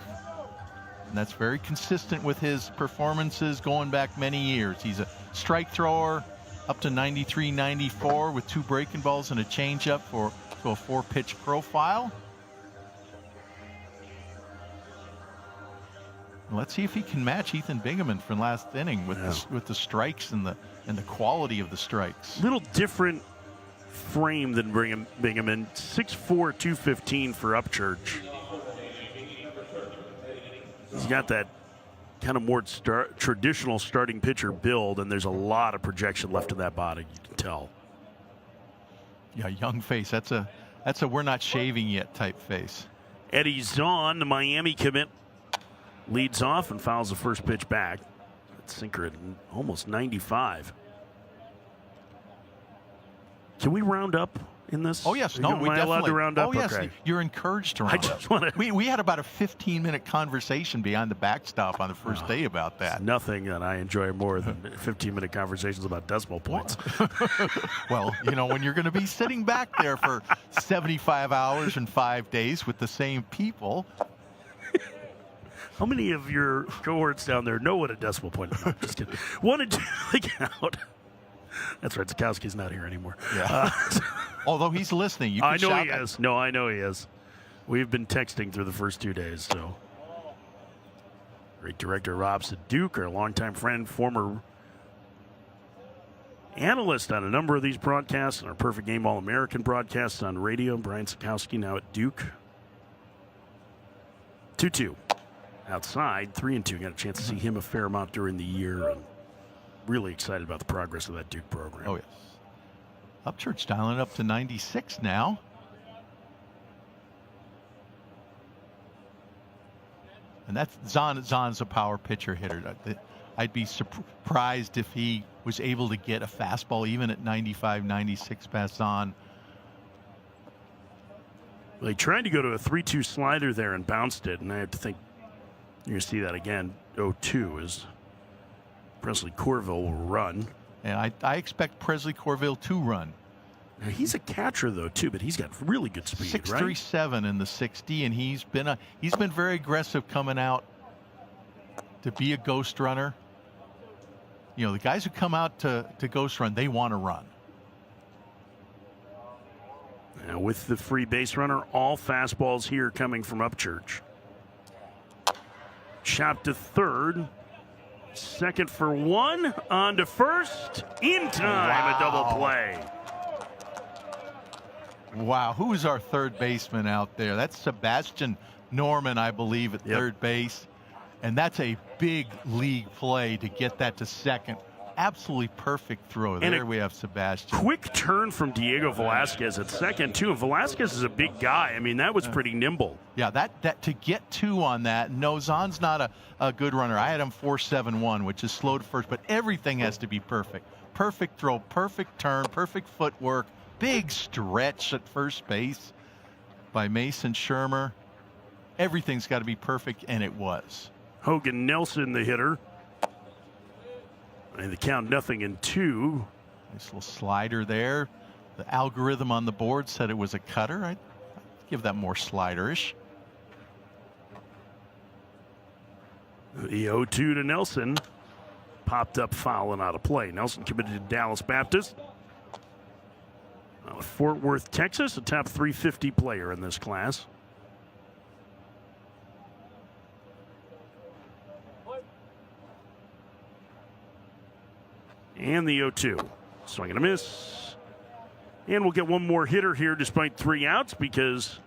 And that's very consistent with his performances going back many years. He's a strike thrower up to 93, 94 with 2 breaking balls and a changeup for a 4-pitch profile. And let's see if he can match Ethan Bingaman from last inning with the strikes and the quality of the strikes. Little different frame than Bingaman. 6'4", 215 for Upchurch. He's got that kind of more traditional starting pitcher build, and there's a lot of projection left in that body, you can tell. Yeah, young face. That's a we're not shaving yet type face. Eddie Zahn, the Miami commit, leads off and fouls the first pitch back. That sinker at almost 95. Can we round up in this? Oh yes, no, we definitely allowed to round up. Oh yes, okay. You're encouraged to round I just up. want to. We had about a 15-minute conversation behind the backstop on the first day about that. Nothing that I enjoy more than 15-minute conversations about decimal points. Well, you know, when you're going to be sitting back there for 75 hours and 5 days with the same people. How many of your cohorts down there know what a decimal point is? No, just kidding. 1 and 2 count. That's right. Zukowski's not here anymore. Yeah. Although he's listening. You can I know shout he at- is. No, I know he is. We've been texting through the first 2 days. So, great director Rob Duke, our longtime friend, former analyst on a number of these broadcasts, and our Perfect Game All-American broadcasts on radio. Brian Zukowski now at Duke. 2-2. Outside, 3-2. Got a chance to see him a fair amount during the year, and really excited about the progress of that Duke program. Oh yes. Upchurch dialing up to 96 now. And that's Zahn's a power pitcher hitter. I'd be surprised if he was able to get a fastball even at 95, 96 past Zahn. Well, he tried to go to a 3-2 slider there and bounced it, and I have to think you're going to see that again. 0-2 as Presley Corville will run. And I expect Presley Corville to run. Now, he's a catcher, though, too, but he's got really good speed, 6.37 in the 60, and he's been very aggressive coming out to be a ghost runner. You know, the guys who come out to ghost run, they want to run. Now, with the free base runner, all fastballs here coming from Upchurch. Shot to third. Second for 1. On to first. In time, Wow. a double play. Wow, who is our third baseman out there? That's Sebastian Norman, I believe, at third base. And that's a big league play to get that to second. Absolutely perfect throw. And there we have Sebastian. Quick turn from Diego Velasquez at second, too. And Velasquez is a big guy. I mean, that was pretty nimble. Yeah, that to get 2 on that. No, Zahn's not a good runner. I had him 4.71, which is slow to first, but everything has to be perfect. Perfect throw, perfect turn, perfect footwork, big stretch at first base by Mason Shermer. Everything's got to be perfect, and it was. Hogan Nelson, the hitter. And the count 0-2. Nice little slider there. The algorithm on the board said it was a cutter. I'd give that more sliderish. The 0-2 to Nelson. Popped up foul and out of play. Nelson committed to Dallas Baptist. Out of Fort Worth, Texas, a top 350 player in this class. And the 0-2. Swing and a miss. And we'll get one more hitter here despite 3 outs because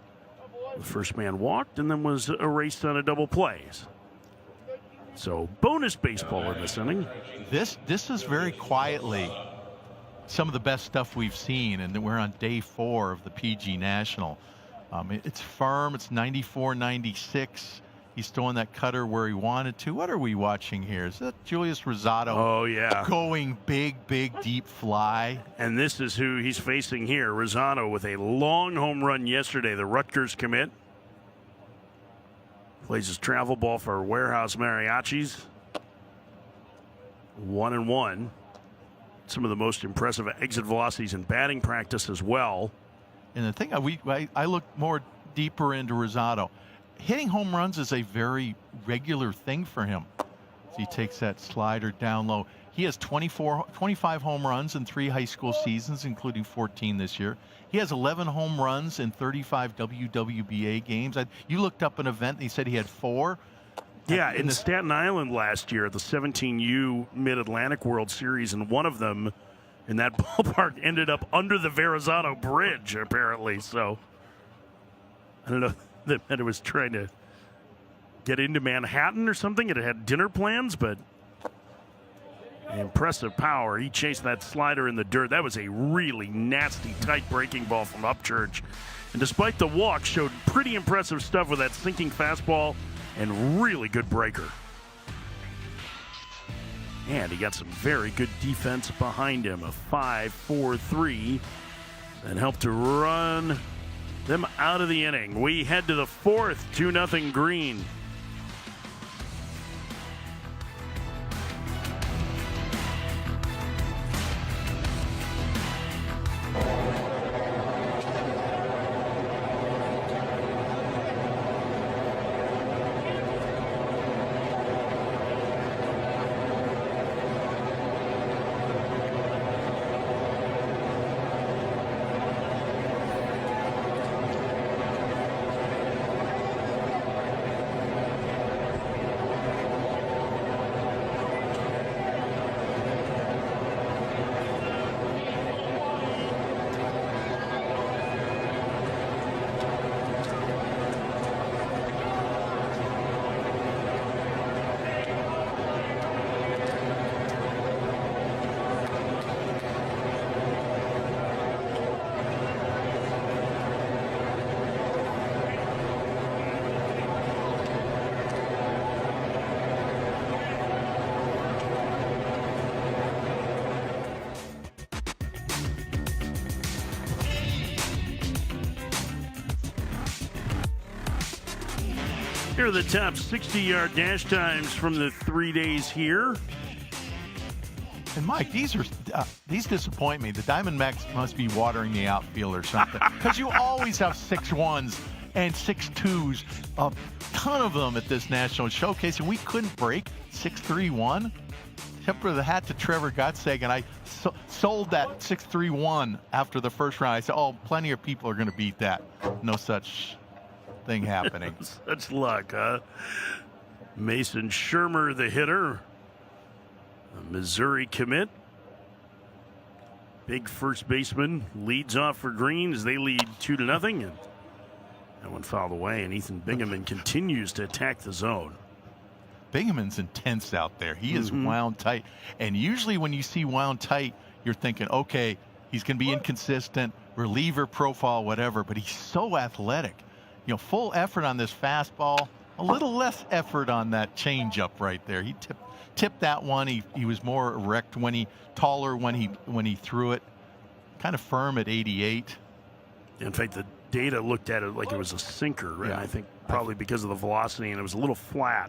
the first man walked and then was erased on a double play. So bonus baseball in this inning. This is very quietly some of the best stuff we've seen, and we're on day 4 of the PG National. It's firm. It's 94, 96. He's throwing that cutter where he wanted to. What are we watching here? Is that Julius Rosado? Oh, yeah. Going big, deep fly. And this is who he's facing here. Rosado with a long home run yesterday. The Rutgers commit. Plays his travel ball for Warehouse Mariachis. 1-1. Some of the most impressive exit velocities in batting practice as well. And the thing I look more deeper into Rosado. hitting home runs is a very regular thing for him. So he takes that slider down low. He has 25 home runs in 3 high school seasons, including 14 this year. He has 11 home runs in 35 WWBA games. You looked up an event, and he said he had 4. Yeah, in Staten Island last year at the 17U Mid-Atlantic World Series, and one of them in that ballpark ended up under the Verrazano Bridge, apparently. So I don't know that it was trying to get into Manhattan or something. It had dinner plans, but impressive power. He chased that slider in the dirt. That was a really nasty, tight breaking ball from Upchurch. And despite the walk, showed pretty impressive stuff with that sinking fastball and really good breaker. And he got some very good defense behind him. A 5-4-3 that helped to run them out of the inning. We head to the 4th, 2-0 Green. Here are the top 60-yard dash times from the 3 days here. And Mike, these disappoint me. The Diamondbacks must be watering the outfield or something, because you always have 6-1s and 6-2s, a ton of them at this national showcase, and we couldn't break 6-3-1. Tip of the hat to Trevor Gottseg, and I sold that 6-3-1 after the first round. I said, oh, plenty of people are going to beat that. No such thing happening. Such luck, huh? Mason Shermer, the hitter, a Missouri commit. Big first baseman leads off for Green as they lead 2-0, and that one fouled away. And Ethan Bingaman continues to attack the zone. Bingaman's intense out there. He is wound tight, and usually when you see wound tight, you're thinking, okay, he's going to be inconsistent, reliever profile, whatever. But he's so athletic. You know, full effort on this fastball, a little less effort on that changeup right there. He tipped that one. He was more erect taller when he threw it. Kind of firm at 88. In fact, the data looked at it like it was a sinker, right? Yeah. I think probably because of the velocity, and it was a little flat.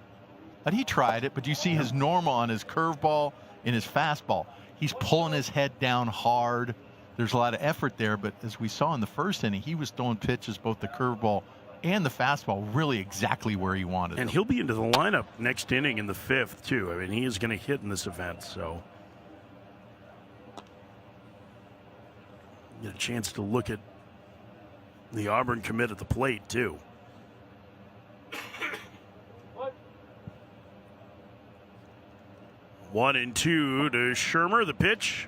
But he tried it. But you see his normal on his curveball and his fastball. He's pulling his head down hard. There's a lot of effort there. But as we saw in the first inning, he was throwing pitches, both the curveball and the fastball, really exactly where he wanted and them. He'll be into the lineup next inning in the 5th, too. I mean, he is going to hit in this event, so get a chance to look at the Auburn commit at the plate, too. One and two to Shermer. The pitch.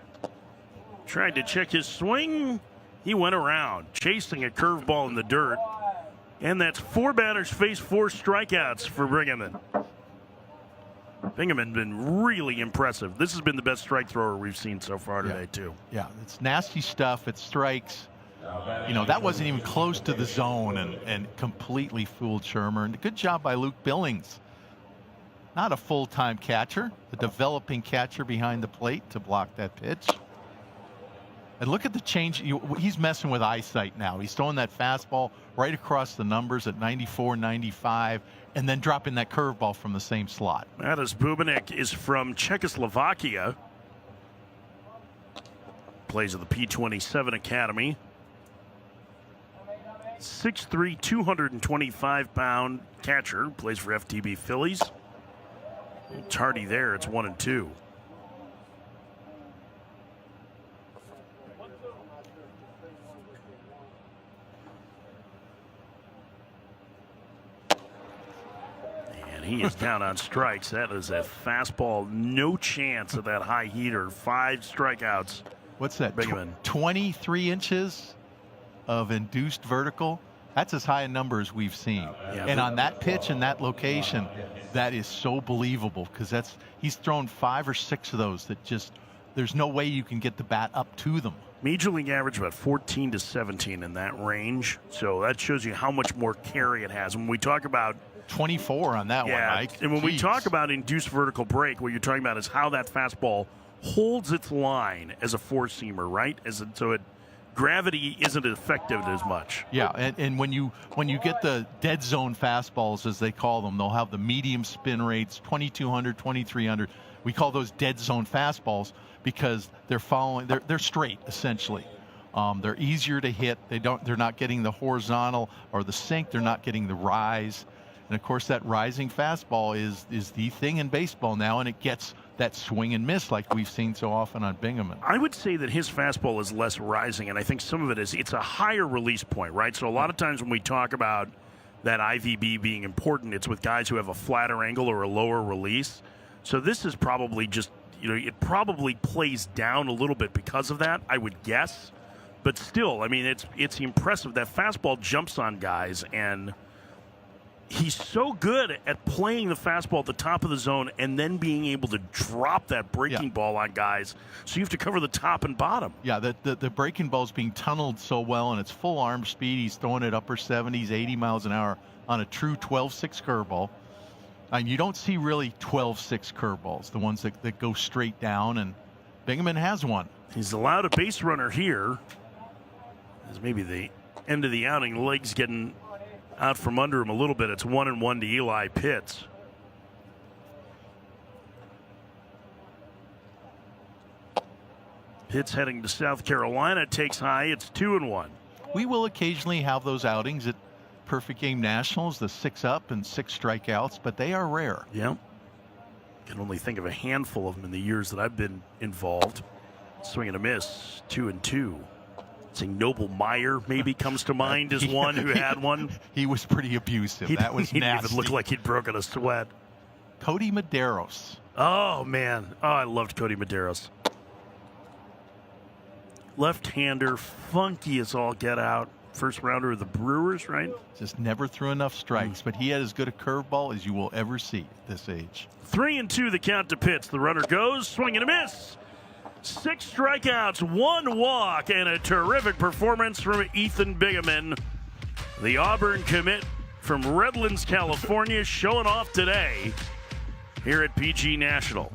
Tried to check his swing. He went around, chasing a curveball in the dirt. And that's 4 batters face 4 strikeouts for Bingaman. Bingaman been really impressive. This has been the best strike thrower we've seen so far today, too. Yeah, it's nasty stuff. It strikes. You know, that wasn't even close to the zone and completely fooled Shermer. And good job by Luke Billings. Not a full-time catcher, a developing catcher behind the plate to block that pitch. And look at the change. He's messing with eyesight now. He's throwing that fastball right across the numbers at 94, 95, and then dropping that curveball from the same slot. Mateusz Bubinek is from Czechoslovakia. Plays at the P27 Academy. 6'3", 225-pound catcher, plays for FTB Phillies. Tardy there, it's 1-2. He is down on strikes. That is a fastball. No chance of that high heater. 5 strikeouts. What's that? Bingaman. 23 inches of induced vertical. That's as high a number as we've seen. Yeah, and on that pitch and that location, that is so believable because he's thrown 5 or 6 of those that just there's no way you can get the bat up to them. Major league average about 14 to 17 in that range. So that shows you how much more carry it has. When we talk about 24 on that one, Mike. And when we Jeez. talk about induced vertical break, what you're talking about is how that fastball holds its line as a four-seamer, right? Gravity isn't effective as much. Yeah, and when you get the dead zone fastballs, as they call them, they'll have the medium spin rates, 2,200, 2,300. We call those dead zone fastballs because they're straight essentially. They're easier to hit. They're not getting the horizontal or the sink. They're not getting the rise. And of course, that rising fastball is the thing in baseball now, and it gets that swing and miss like we've seen so often on Bingaman. I would say that his fastball is less rising, and I think some of it is it's a higher release point, right? So a lot of times when we talk about that IVB being important, it's with guys who have a flatter angle or a lower release. So this is probably just, it probably plays down a little bit because of that, I would guess. But still, I mean, it's impressive. That fastball jumps on guys, and he's so good at playing the fastball at the top of the zone and then being able to drop that breaking ball on guys. So you have to cover the top and bottom. Yeah, the breaking ball's being tunneled so well, and it's full arm speed. He's throwing it upper 70s, 80 miles an hour on a true 12-6 curveball. And you don't see really 12-6 curveballs, the ones that go straight down, and Bingaman has one. He's allowed a base runner here. As maybe the end of the outing, the legs getting out from under him a little bit. It's 1-1 to Eli Pitts. Pitts heading to South Carolina, takes high. It's 2-1. We will occasionally have those outings at Perfect Game Nationals, the 6 up and 6 strikeouts, but they are rare. Yep. Can only think of a handful of them in the years that I've been involved. Swing and a miss, 2-2. Seeing Noble Meyer maybe comes to mind as one who had one. He was pretty abusive. That was he nasty. didn't even look like he'd broken a sweat. Cody Medeiros. Oh, man. Oh, I loved Cody Medeiros. Left-hander, funky as all get out. First rounder of the Brewers, right? Just never threw enough strikes, but he had as good a curveball as you will ever see at this age. 3-2 the count to Pitts. The runner goes, swing and a miss. 6 strikeouts, 1 walk, and a terrific performance from Ethan Bingaman. The Auburn commit from Redlands, California, showing off today here at PG National.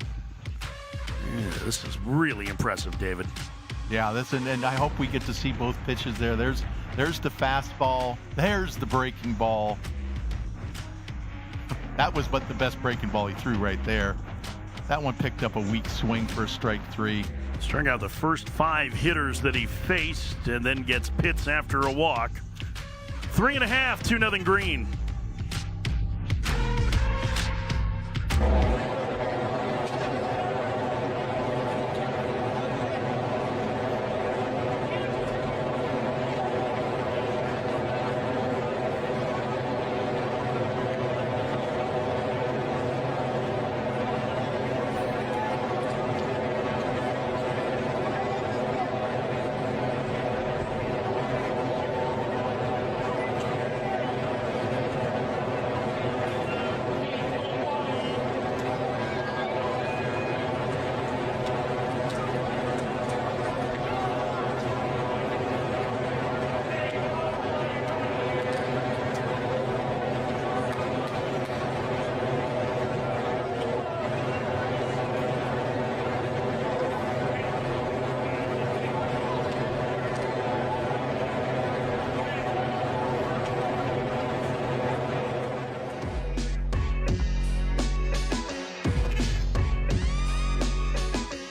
Yeah, this is really impressive, David. Yeah, and I hope we get to see both pitches there. There's the fastball. There's the breaking ball. That was the best breaking ball he threw right there. That one picked up a weak swing for a strike 3. Struck out the first 5 hitters that he faced and then gets Pitts after a walk. 3.5, 2-0 Green.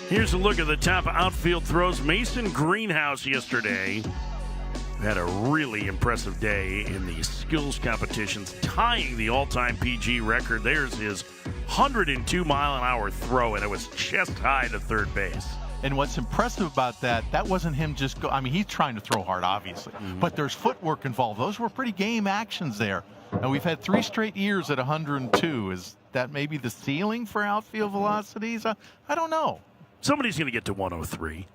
Here's a look at the top outfield throws. Mason Greenhouse yesterday had a really impressive day in the skills competitions, tying the all-time PG record. There's his 102-mile-an-hour throw, and it was chest high to third base. And what's impressive about that wasn't him just I mean, he's trying to throw hard, obviously, but there's footwork involved. Those were pretty game actions there. And we've had 3 straight years at 102. Is that maybe the ceiling for outfield velocities? I don't know. Somebody's going to get to 103.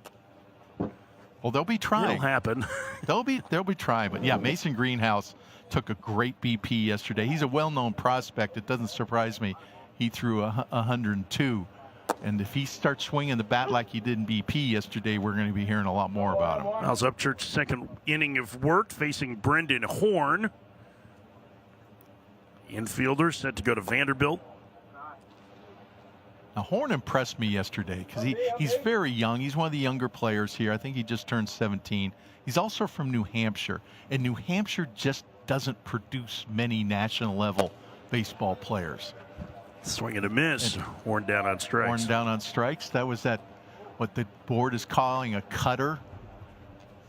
Well, they'll be trying. It'll happen. They'll be trying. But yeah, Mason Greenhouse took a great BP yesterday. He's a well-known prospect. It doesn't surprise me. He threw 102. And if he starts swinging the bat like he did in BP yesterday, we're going to be hearing a lot more about him. Miles Upchurch, second inning of work, facing Brendan Horn. Infielder set to go to Vanderbilt. Now, Horn impressed me yesterday because he's very young. He's one of the younger players here. I think he just turned 17. He's also from New Hampshire, and New Hampshire just doesn't produce many national-level baseball players. Swing and a miss. Horn down on strikes. Horn down on strikes. That was what the board is calling a cutter.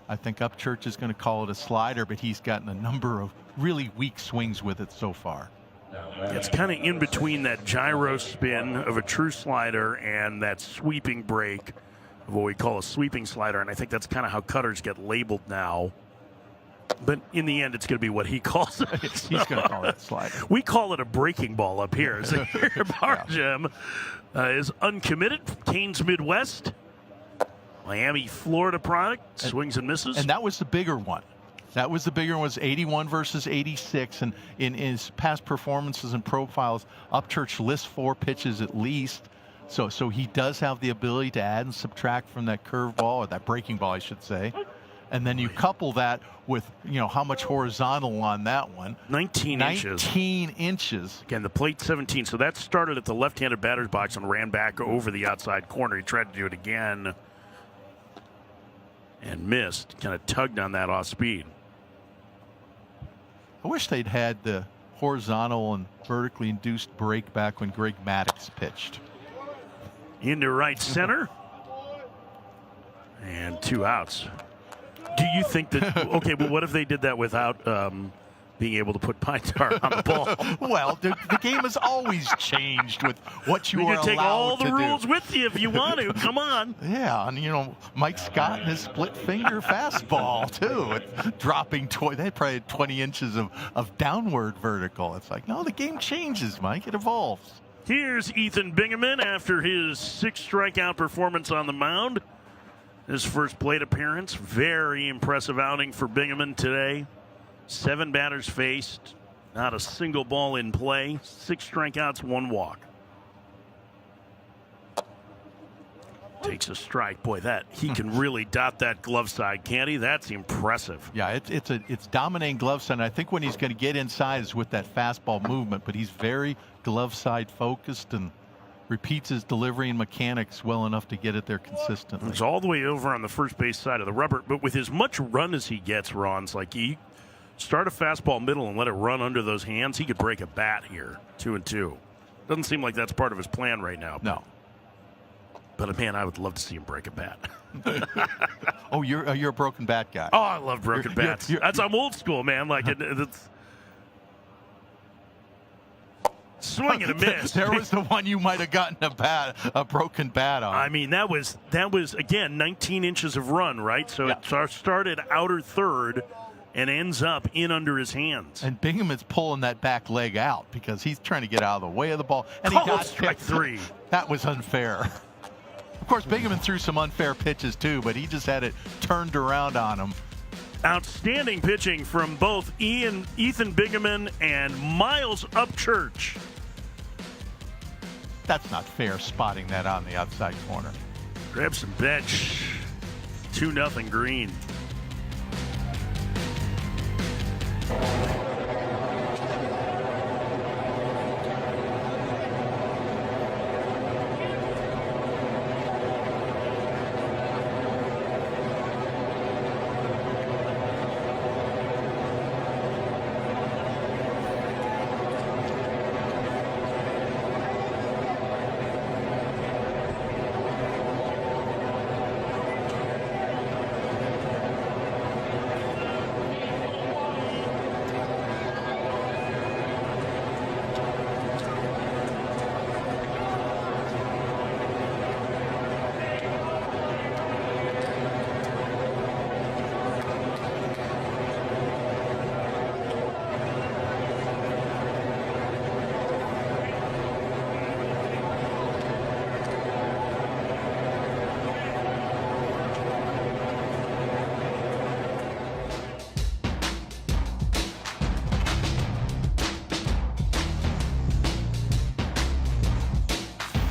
I think Upchurch is going to call it a slider, but he's gotten a number of really weak swings with it so far. It's kind of in between that gyro spin of a true slider and that sweeping break of what we call a sweeping slider, and I think that's kind of how cutters get labeled now. But in the end, it's going to be what he calls it. He's going to call it a slider. We call it a breaking ball up here. So Barjam is uncommitted. Canes Midwest. Miami, Florida product. Swings and misses. And that was the bigger one. That was the bigger one. Was 81 versus 86. And in his past performances and profiles, Upchurch lists 4 pitches at least. So he does have the ability to add and subtract from that curveball, or that breaking ball, I should say. And then you couple that with, how much horizontal on that one. 19 inches. 19 inches. Again, the plate 17. So that started at the left-handed batter's box and ran back over the outside corner. He tried to do it again and missed. Kind of tugged on that off speed. I wish they'd had the horizontal and vertically induced break back when Greg Maddux pitched. Into right center. And 2 outs. Do you think that, okay, but what if they did that without being able to put pine tar on the ball? Well, the game has always changed with what you are allowed to do. You can take all the rules with you if you want to. Come on. Yeah, and Mike Scott and his split finger fastball too, dropping they probably had 20 inches of downward vertical. It's like, no, the game changes, Mike. It evolves. Here's Ethan Bingaman after his 6 strikeout performance on the mound. His first plate appearance. Very impressive outing for Bingaman today. 7 batters faced. Not a single ball in play. 6 strikeouts, 1 walk. Takes a strike. Boy, he can really dot that glove side, can't he? That's impressive. Yeah, it's dominating glove side. I think when he's going to get inside is with that fastball movement, but he's very glove side focused and repeats his delivery and mechanics well enough to get it there consistently. It's all the way over on the first base side of the rubber, but with as much run as he gets, Ron, it's like he start a fastball middle and let it run under those hands. He could break a bat here, 2-2. Doesn't seem like that's part of his plan right now. No. But man, I would love to see him break a bat. Oh, you're a broken bat guy. Oh, I love broken bats. I'm old school, man. Like it's. Swing and a miss. There was the one you might have gotten a broken bat on. I mean, that was again 19 inches of run, right? So It started outer third and ends up in under his hands. And Bingham's pulling that back leg out because he's trying to get out of the way of the ball. And he got strike 3. That was unfair. Of course, Bingham threw some unfair pitches too, but he just had it turned around on him. Outstanding pitching from both Ethan Bingaman and Miles Upchurch. That's not fair, spotting that on the outside corner. Grab some bench. 2-0 Green.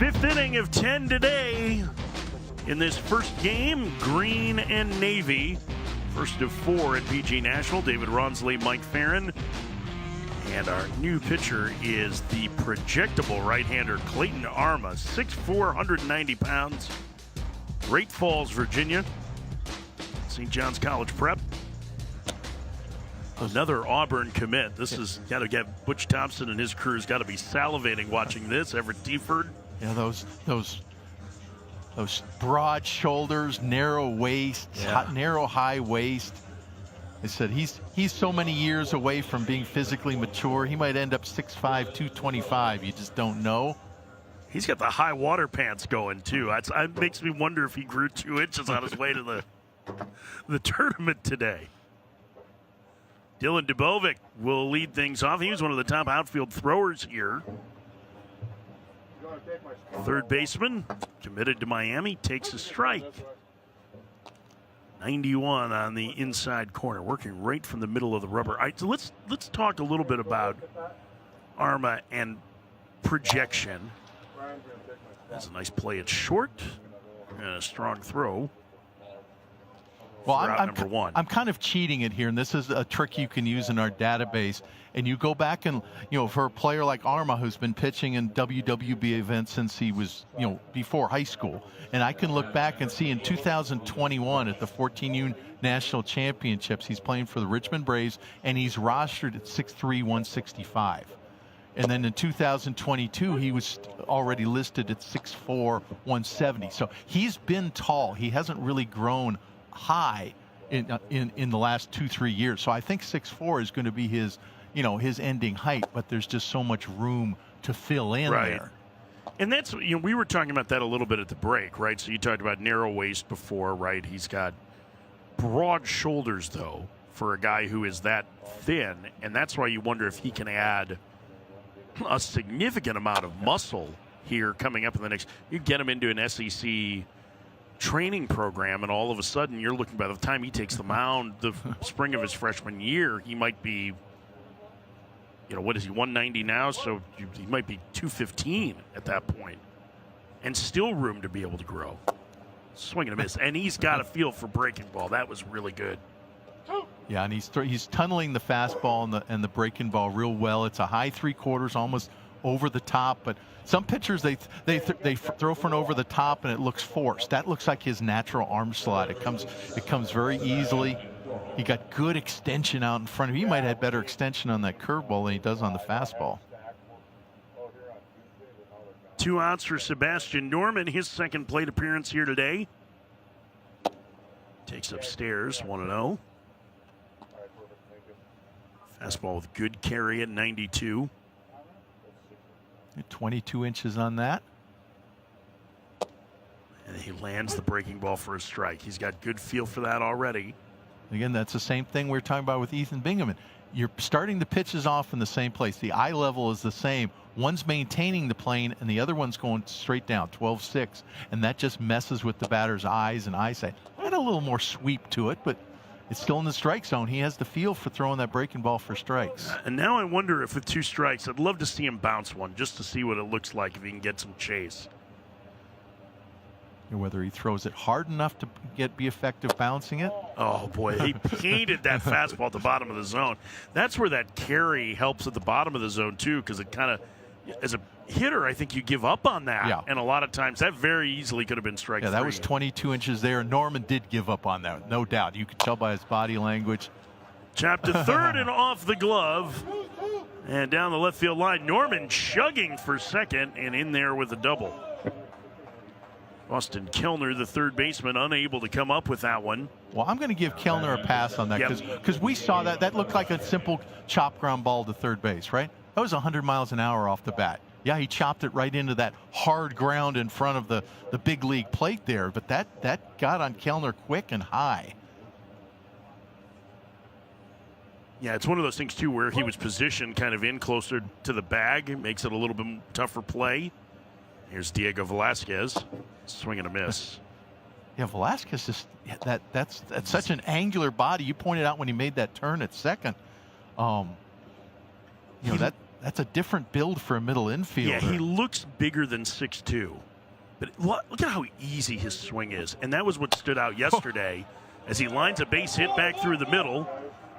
Fifth inning of 10 today. In this first game, Green and Navy. First of 4 at PG National. David Ronsley, Mike Farron. And our new pitcher is the projectable right-hander Clayton Arma, 6'4", 190 pounds. Great Falls, Virginia. St. John's College Prep. Another Auburn commit. This has got to get Butch Thompson and his crew's got to be salivating watching this. Everett Tiford. Yeah, those broad shoulders, narrow waist, narrow high waist. They said he's so many years away from being physically mature. He might end up 6'5", 225. You just don't know. He's got the high water pants going too. That makes me wonder if he grew 2 inches on his way to the tournament today. Dylan Dubovic will lead things off. He was one of the top outfield throwers here. Third baseman, committed to Miami, takes a strike. 91 on the inside corner, working right from the middle of the rubber. All right, so let's talk a little bit about Arma and projection. That's a nice play at short and a strong throw. Well, I'm kind of cheating it here, and this is a trick you can use in our database. And you go back and, for a player like Arma, who's been pitching in WWB events since he was, before high school. And I can look back and see in 2021 at the 14U National Championships, he's playing for the Richmond Braves, and he's rostered at 6'3", 165. And then in 2022, he was already listed at 6'4", 170. So he's been tall. He hasn't really grown high in the last 2-3 years. So I think 6'4" is going to be his ending height, but there's just so much room to fill in there. And that's, we were talking about that a little bit at the break, right? So you talked about narrow waist before, right? He's got broad shoulders, though, for a guy who is that thin, and that's why you wonder if he can add a significant amount of muscle here coming up in the next. You get him into an SEC training program, and all of a sudden you're looking, by the time he takes the mound the spring of his freshman year, he might be, what is he, 190 now? So he might be 215 at that point, and still room to be able to grow. Swing and a miss, and he's got a feel for breaking ball. That was really good. Yeah, and he's tunneling the fastball and the breaking ball real well. It's a high 3/4, almost over the top, but some pitchers they throw for an over the top and it looks forced. That looks like his natural arm slot. It comes very easily. He got good extension out in front of him. He might have better extension on that curveball than he does on the fastball. 2 outs for Sebastian Norman, his second plate appearance here today. Takes upstairs, 1-0. Fastball with good carry at 92. 22 inches on that. And he lands the breaking ball for a strike. He's got good feel for that already. Again, that's the same thing we were talking about with Ethan Bingaman. You're starting the pitches off in the same place. The eye level is the same. One's maintaining the plane, and the other one's going straight down, 12-6. And that just messes with the batter's eyes and eyesight. Had a little more sweep to it, but it's still in the strike zone. He has the feel for throwing that breaking ball for strikes. And now I wonder if with 2 strikes, I'd love to see him bounce one just to see what it looks like if he can get some chase. Whether he throws it hard enough to be effective bouncing it. Oh, boy, he painted that fastball at the bottom of the zone. That's where that carry helps at the bottom of the zone, too, because it kind of, as a hitter, I think you give up on that. Yeah. And a lot of times that very easily could have been strike 3. Yeah, that was 22 inches there. Norman did give up on that, no doubt. You could tell by his body language. Chopped to third and off the glove. And down the left field line, Norman chugging for second and in there with a double. Austin Kellner, the third baseman, unable to come up with that one. Well, I'm going to give Kellner a pass on that because we saw that. That looked like a simple chop ground ball to third base, right? That was 100 miles an hour off the bat. Yeah, he chopped it right into that hard ground in front of the big league plate there, but that got on Kellner quick and high. Yeah, it's one of those things, too, where he was positioned kind of in closer to the bag. It makes it a little bit tougher play. Here's Diego Velasquez. Swing and a miss. Yeah, Velasquez just that's such an angular body. You pointed out when he made that turn at second. That That's a different build for a middle infielder. Yeah, he looks bigger than 6'2". But look at how easy his swing is. And that was what stood out yesterday as he lines a base hit back through the middle.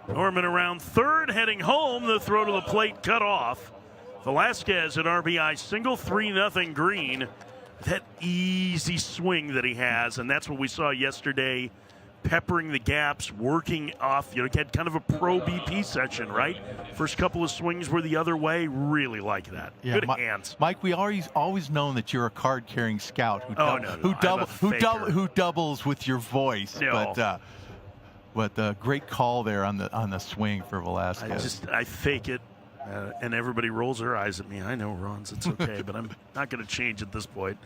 Norman around third, heading home. The throw to the plate cut off. Velasquez an RBI single, 3-0 Green. That easy swing that he has, and that's what we saw yesterday, peppering the gaps, working off. He had kind of a pro BP session, right? First couple of swings were the other way. Really like that. Yeah, Good hands. Mike, we always known that you're a card-carrying scout who doubles with your voice. No. But great call there on the swing for Velasquez. I fake it. And everybody rolls their eyes at me. I know, Ron's. It's okay, but I'm not going to change at this point.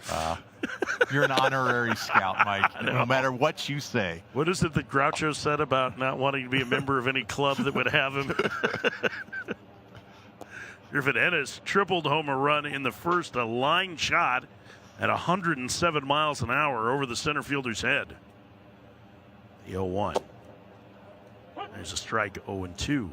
You're an honorary scout, Mike, no matter what you say. What is it that Groucho said about not wanting to be a member of any club that would have him? Griffin Ennis tripled home a run in the first, a line shot at 107 miles an hour over the center fielder's head. The 0-1. There's a strike, 0-2.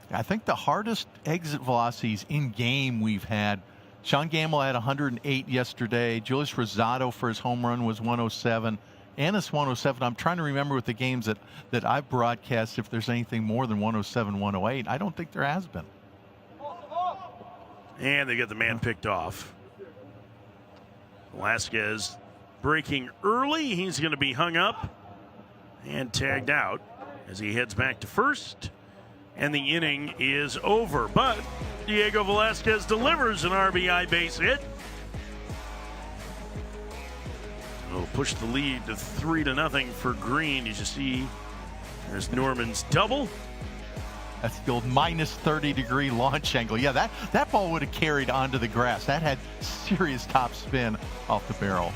I think the hardest exit velocities in game we've had. Sean Gamble had 108 yesterday. Julius Rosado for his home run was 107. Ennis 107. I'm trying to remember with the games that I've broadcast if there's anything more than 107, 108. I don't think there has been. And they get the man picked off. Velasquez breaking early. He's going to be hung up and tagged out as he heads back to first. And the inning is over. But Diego Velasquez delivers an RBI base hit. It'll push the lead to 3-0 for Green. As you see, there's Norman's double. That's the old minus 30-degree launch angle. Yeah, that ball would have carried onto the grass. That had serious top spin off the barrel.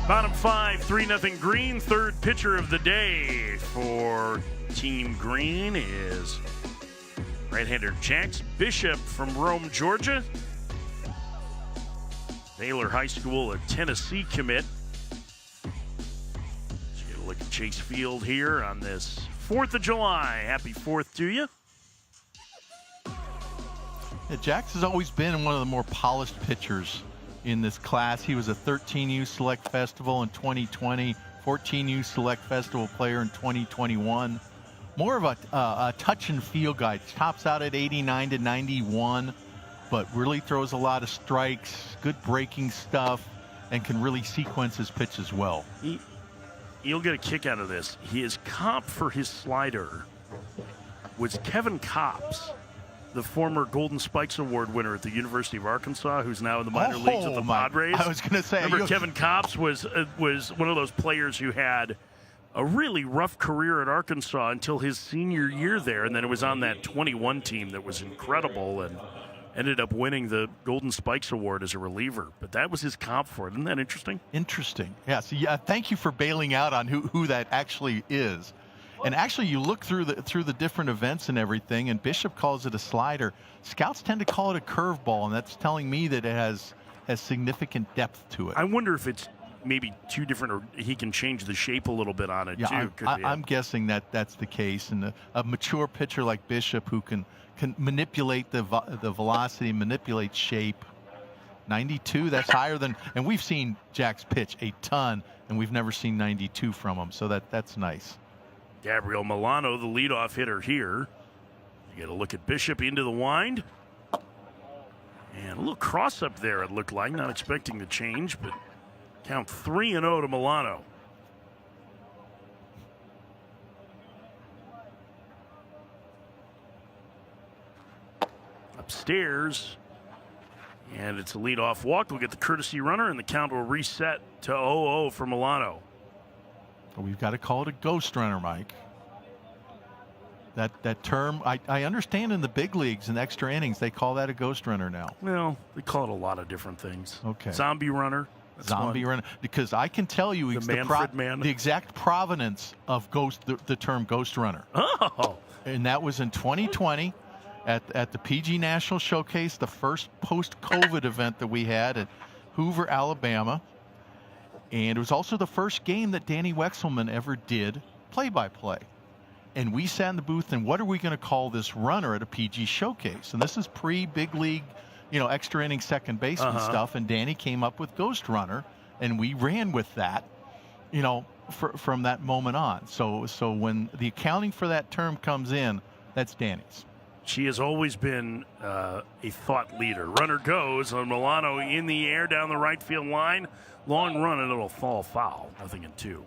Bottom five, 3-0 Green. Third pitcher of the day for Team Green is right-hander Jax Bishop from Rome, Georgia. Baylor High School, a Tennessee commit. Let's get a look at Chase Field here on this 4th of July. Happy 4th to you. Yeah, Jax has always been one of the more polished pitchers in this class. He was a 13U Select Festival in 2020, 14U Select Festival player in 2021. More of a touch and feel guy. Tops out at 89 to 91, but really throws a lot of strikes, good breaking stuff, and can really sequence his pitch as well. You'll get a kick out of this. His comp for his slider was Kevin Kopps, the former Golden Spikes Award winner at the University of Arkansas, who's now in the minor leagues with the Padres. I was going to say. Remember, Kevin Kopps was one of those players who had a really rough career at Arkansas until his senior year there, and then it was on that 21 team that was incredible and ended up winning the Golden Spikes Award as a reliever. But that was his comp for it. Isn't that interesting? Interesting. Yeah. So yeah, thank you for bailing out on who that actually is. And actually, you look through the different events and everything, and Bishop calls it a slider. Scouts tend to call it a curveball, and that's telling me that it has significant depth to it. I wonder if it's maybe two different, or he can change the shape a little bit on it too. I'm guessing that's the case. And a mature pitcher like Bishop who can manipulate the velocity, manipulate shape, 92, that's higher than, and we've seen Jack's pitch a ton, and we've never seen 92 from him, so that's nice. Gabriel Milano, the leadoff hitter here. You get a look at Bishop into the wind. And a little cross up there, it looked like. Not expecting the change, but count 3-0 to Milano. Upstairs. And it's a leadoff walk. We'll get the courtesy runner, and the count will reset to 0-0 for Milano. We've got to call it a ghost runner, Mike. That term, I understand in the big leagues and extra innings, they call that a ghost runner now. Well, they call it a lot of different things. Okay. Zombie runner. Zombie runner. Because I can tell you the exact provenance of the term ghost runner. Oh. And that was in 2020 at the PG National Showcase, the first post-COVID event that we had at Hoover, Alabama. And it was also the first game that Danny Wexelman ever did play-by-play. And we sat in the booth, and what are we going to call this runner at a PG Showcase? And this is pre-big league, extra inning second baseman stuff. And Danny came up with ghost runner, and we ran with that, from that moment on. So when the accounting for that term comes in, that's Danny's. She has always been a thought leader. Runner goes on Milano in the air down the right field line. Long run, and it'll fall foul. 0-2.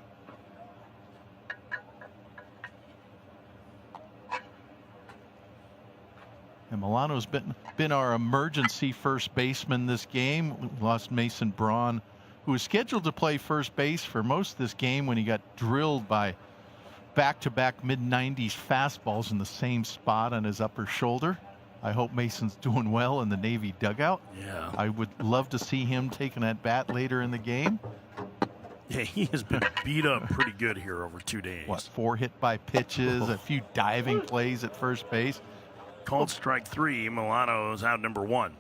And Milano's been our emergency first baseman this game. We lost Mason Braun, who was scheduled to play first base for most of this game when he got drilled by back-to-back mid-90s fastballs in the same spot on his upper shoulder. I hope Mason's doing well in the Navy dugout. Yeah. I would love to see him taking that bat later in the game. Yeah, he has been beat up pretty good here over 2 days. 4 hit by pitches, a few diving plays at first base. Called strike 3. Milano's out number 1.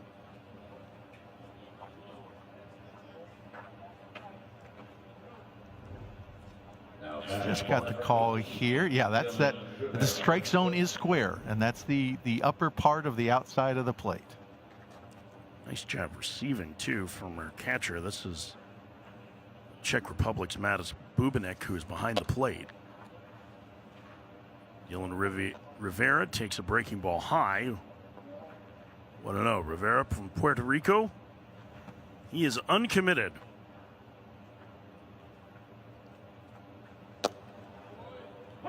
Just got the call here. Yeah, that's that. The strike zone is square, and that's the upper part of the outside of the plate. Nice job receiving, too, from our catcher. This is Czech Republic's Matis Bubinek, who is behind the plate. Dylan Rivera takes a breaking ball high. 1-0. Rivera from Puerto Rico. He is uncommitted.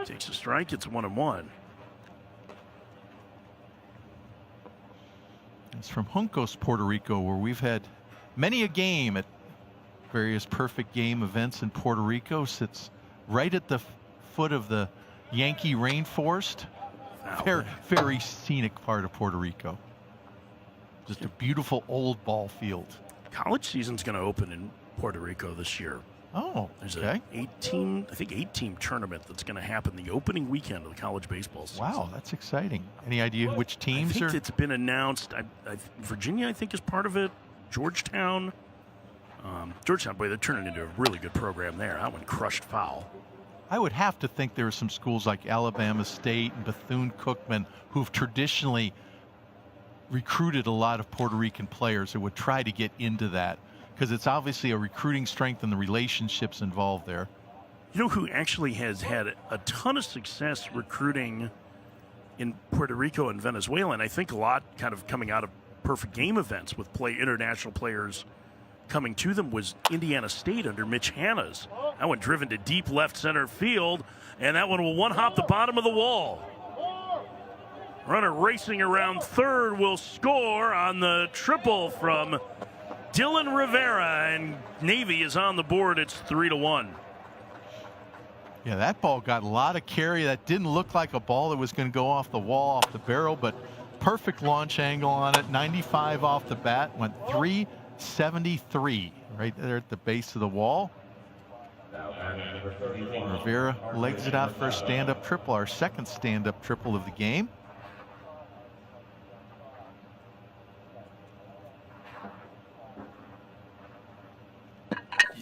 Takes a strike. It's 1-1. It's from Juncos, Puerto Rico, where we've had many a game at various perfect game events in Puerto Rico. Sits right at the foot of the Yankee rainforest. Very scenic part of Puerto Rico. Just a beautiful old ball field. College season's going to open in Puerto Rico this year. Oh, there's okay. an 8-team tournament that's going to happen the opening weekend of the college baseball season. Wow, that's exciting. Any idea which teams I think it's been announced. Virginia, I think, is part of it. Georgetown. Georgetown, boy, they're turning into a really good program there. That one crushed foul. I would have to think there are some schools like Alabama State and Bethune-Cookman who've traditionally recruited a lot of Puerto Rican players who would try to get into that, because it's obviously a recruiting strength and the relationships involved there. You know who actually has had a ton of success recruiting in Puerto Rico and Venezuela, and I think a lot kind of coming out of perfect game events with international players coming to them, was Indiana State under Mitch Hannas. That one driven to deep left center field, and that one will one-hop the bottom of the wall. Runner racing around third will score on the triple from Dylan Rivera, and Navy is on the board. It's 3-1. Yeah, that ball got a lot of carry. That didn't look like a ball that was going to go off the wall, off the barrel, but perfect launch angle on it. 95 off the bat, went 373 right there at the base of the wall. Rivera legs it out for a stand-up triple, our second stand-up triple of the game.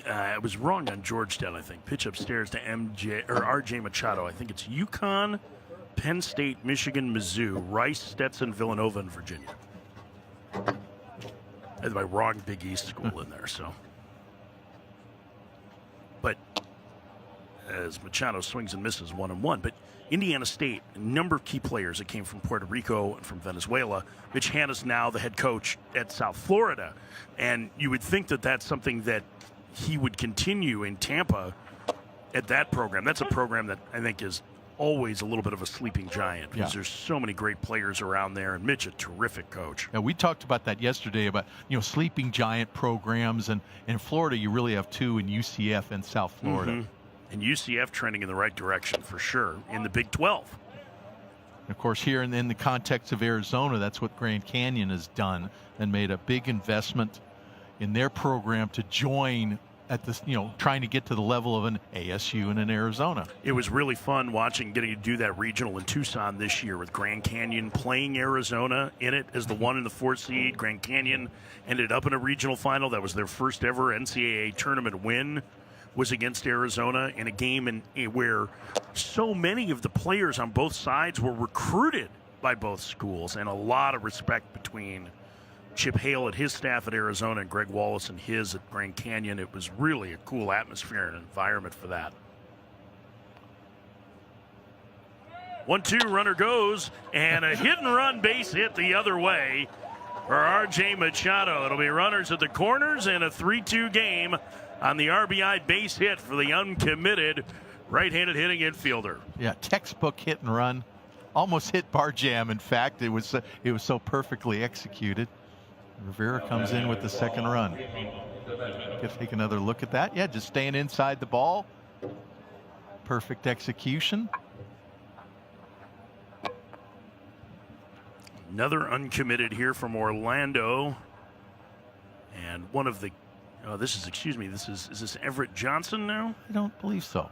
I was wrong on Georgetown, I think. Pitch upstairs to RJ Machado. I think it's UConn, Penn State, Michigan, Mizzou, Rice, Stetson, Villanova, and Virginia. had my wrong Big East school in there. So, but as Machado swings and misses 1-1, but Indiana State, a number of key players that came from Puerto Rico and from Venezuela. Mitch Hanna's now the head coach at South Florida, and you would think that that's something that he would continue in Tampa at that program. That's a program that I think is always a little bit of a sleeping giant because there's so many great players around there, and Mitch, a terrific coach. Yeah, we talked about that yesterday about, sleeping giant programs, and in Florida you really have two in UCF and South Florida. Mm-hmm. And UCF trending in the right direction for sure in the Big 12. And of course, here in the context of Arizona, that's what Grand Canyon has done and made a big investment in their program to join at this, trying to get to the level of an ASU and an Arizona. It was really fun getting to do that regional in Tucson this year with Grand Canyon playing Arizona in it as the 1 and the 4 seed. Grand Canyon ended up in a regional final. That was their first ever NCAA tournament win, was against Arizona in a game where so many of the players on both sides were recruited by both schools, and a lot of respect between Chip Hale and his staff at Arizona and Greg Wallace and his at Grand Canyon. It was really a cool atmosphere and environment for that. 1-2, runner goes, and a hit and run base hit the other way for R.J. Machado. It'll be runners at the corners and a 3-2 game on the RBI base hit for the uncommitted right-handed hitting infielder. Yeah, textbook hit and run. Almost hit bar jam, in fact. It was so perfectly executed. Rivera comes in with the second run. Let's take another look at that. Yeah, just staying inside the ball. Perfect execution. Another uncommitted here from Orlando. And one of the this is Everett Johnson now? I don't believe so.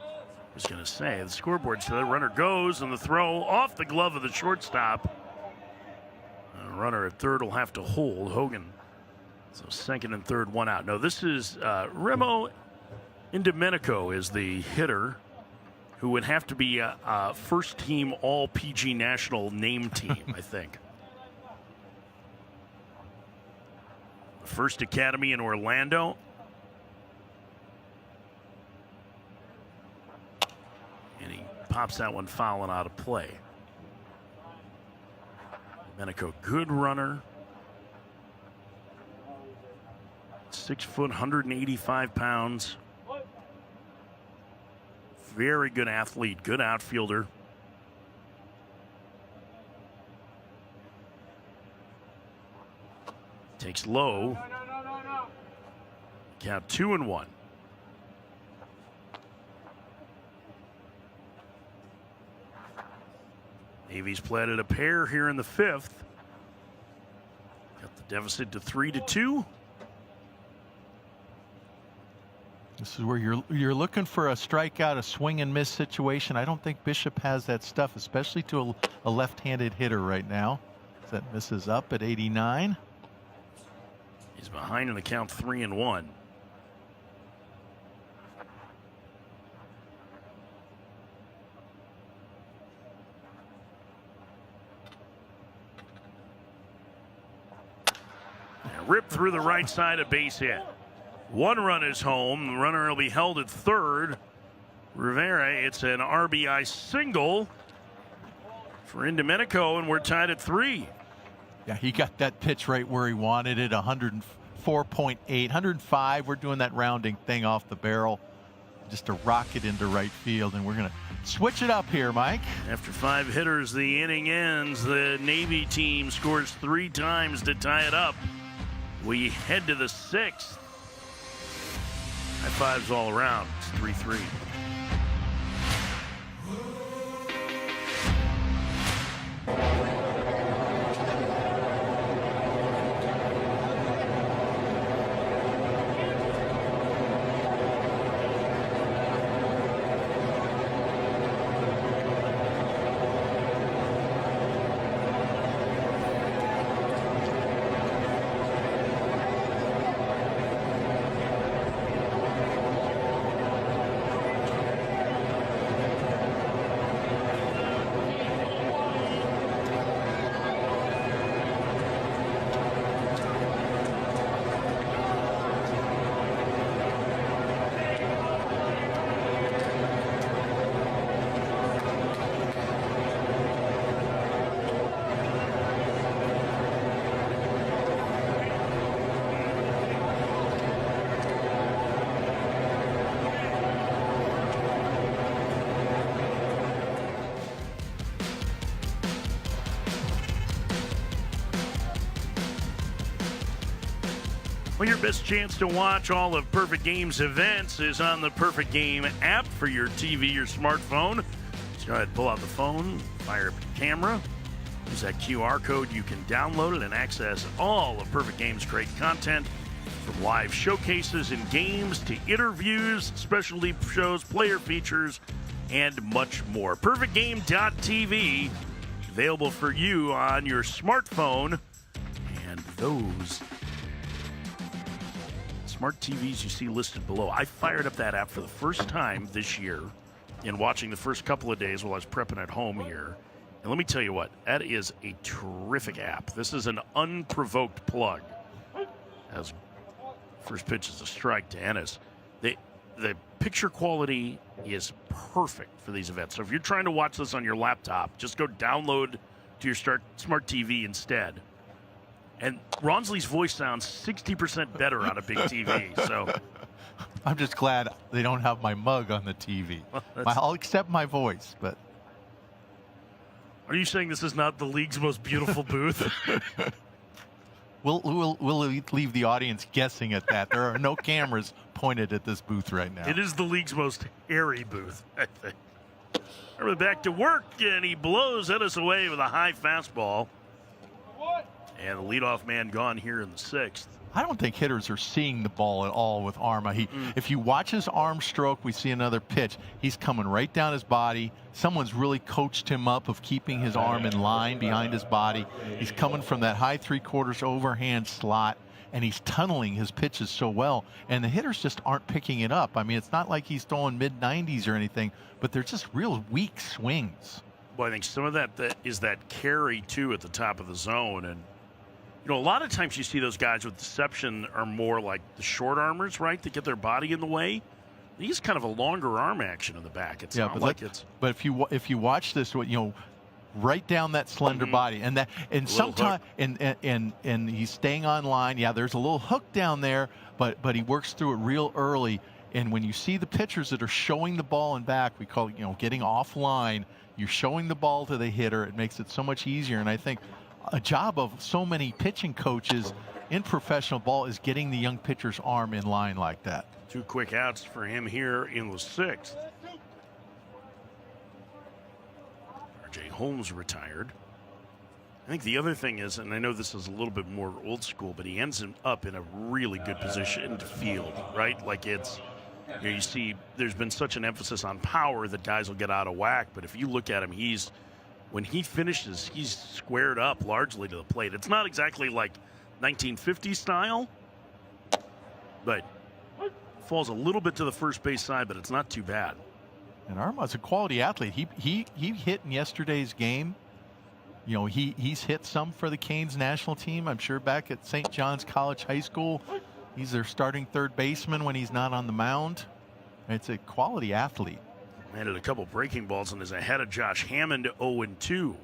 I was going to say, the scoreboard said the runner goes, and the throw off the glove of the shortstop. Runner at third will have to hold. Hogan. So second and third, one out. No, this is Remo Indomenico is the hitter, who would have to be a first-team All-PG National name team, I think. First Academy in Orlando. And he pops that one foul and out of play. Domenico, good runner. 6 foot, 185 pounds. Very good athlete, good outfielder. Takes low. Count 2-1. Navy's planted a pair here in the 5th. Got the deficit to 3-2. This is where you're looking for a strikeout, a swing and miss situation. I don't think Bishop has that stuff, especially to a left-handed hitter right now. That misses up at 89. He's behind in the count 3-1. Ripped through the right side, a base hit. One run is home. The runner will be held at third. Rivera, it's an RBI single for Indomenico, and we're tied at 3. Yeah, he got that pitch right where he wanted it, 104.8, 105. We're doing that rounding thing off the barrel. Just a rocket into right field, and we're going to switch it up here, Mike. After 5 hitters, the inning ends. The Navy team scores 3 times to tie it up. We head to the 6th. High fives all around. It's 3-3. Well, your best chance to watch all of Perfect Game's events is on the Perfect Game app for your TV or smartphone. So go ahead, pull out the phone, fire up your camera, use that QR code. You can download it and access all of Perfect Game's great content, from live showcases and games to interviews, specialty shows, player features, and much more. PerfectGame.tv, available for you on your smartphone. And those smart TVs you see listed below. I fired up that app for the first time this year in watching the first couple of days while I was prepping at home here. And let me tell you what, that is a terrific app. This is an unprovoked plug. As first pitch is a strike to Ennis. The picture quality is perfect for these events. So if you're trying to watch this on your laptop, just go download to your smart TV instead. And Ronsley's voice sounds 60% better on a big TV. So I'm just glad they don't have my mug on the TV. I'll accept my voice, but. Are you saying this is not the league's most beautiful booth? We'll leave the audience guessing at that. There are no cameras pointed at this booth right now. It is the league's most hairy booth, I think. We're back to work, and he blows Ennis away with a high fastball. And the leadoff man gone here in the sixth. I don't think hitters are seeing the ball at all with Arma. If you watch his arm stroke, we see another pitch. He's coming right down his body. Someone's really coached him up of keeping his arm in line behind his body. He's coming from that high three-quarters overhand slot, and he's tunneling his pitches so well. And the hitters just aren't picking it up. I mean, it's not like he's throwing mid-90s or anything, but they're just real weak swings. Well, I think some of that is that carry, too, at the top of the zone. And you know, a lot of times you see those guys with deception are more like the short armers, right? That get their body in the way. He's kind of a longer arm action in the back. It's not like it's. But if you watch this, right down that slender body, and sometimes and he's staying on line. Yeah, there's a little hook down there, but he works through it real early. And when you see the pitchers that are showing the ball and back, we call it getting offline. You're showing the ball to the hitter. It makes it so much easier. And I think a job of so many pitching coaches in professional ball is getting the young pitcher's arm in line like that. 2 quick outs for him here in the sixth. R.J. Holmes retired. I think the other thing is, and I know this is a little bit more old school, but he ends up in a really good position to field, right? Like you see there's been such an emphasis on power that guys will get out of whack, but if you look at him, when he finishes, he's squared up largely to the plate. It's not exactly like 1950 style, but falls a little bit to the first base side, but it's not too bad. And Arma's a quality athlete. He hit in yesterday's game. He's hit some for the Canes national team. I'm sure back at St. John's College High School. He's their starting third baseman when he's not on the mound. It's a quality athlete. Landed a couple breaking balls and is ahead of Josh Hammond, 0-2. The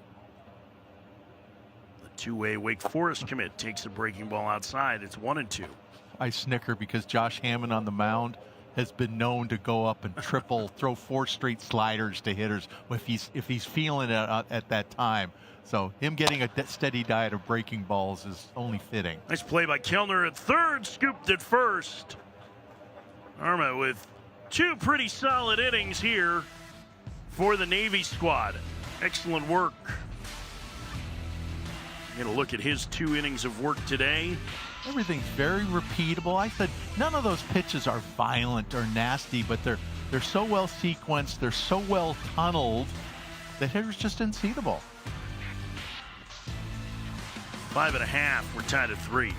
two-way Wake Forest commit takes a breaking ball outside. It's 1-2. I snicker because Josh Hammond on the mound has been known to go up and throw 4 straight sliders to hitters if he's feeling it at that time. So him getting a steady diet of breaking balls is only fitting. Nice play by Kellner at third, scooped at first. Arma with 2 pretty solid innings here for the Navy squad. Excellent work. Going to look at his 2 innings of work today. Everything's very repeatable. I said none of those pitches are violent or nasty, but they're so well sequenced, they're so well tunneled that hitters just didn't see the ball. 5.5. We're tied at 3.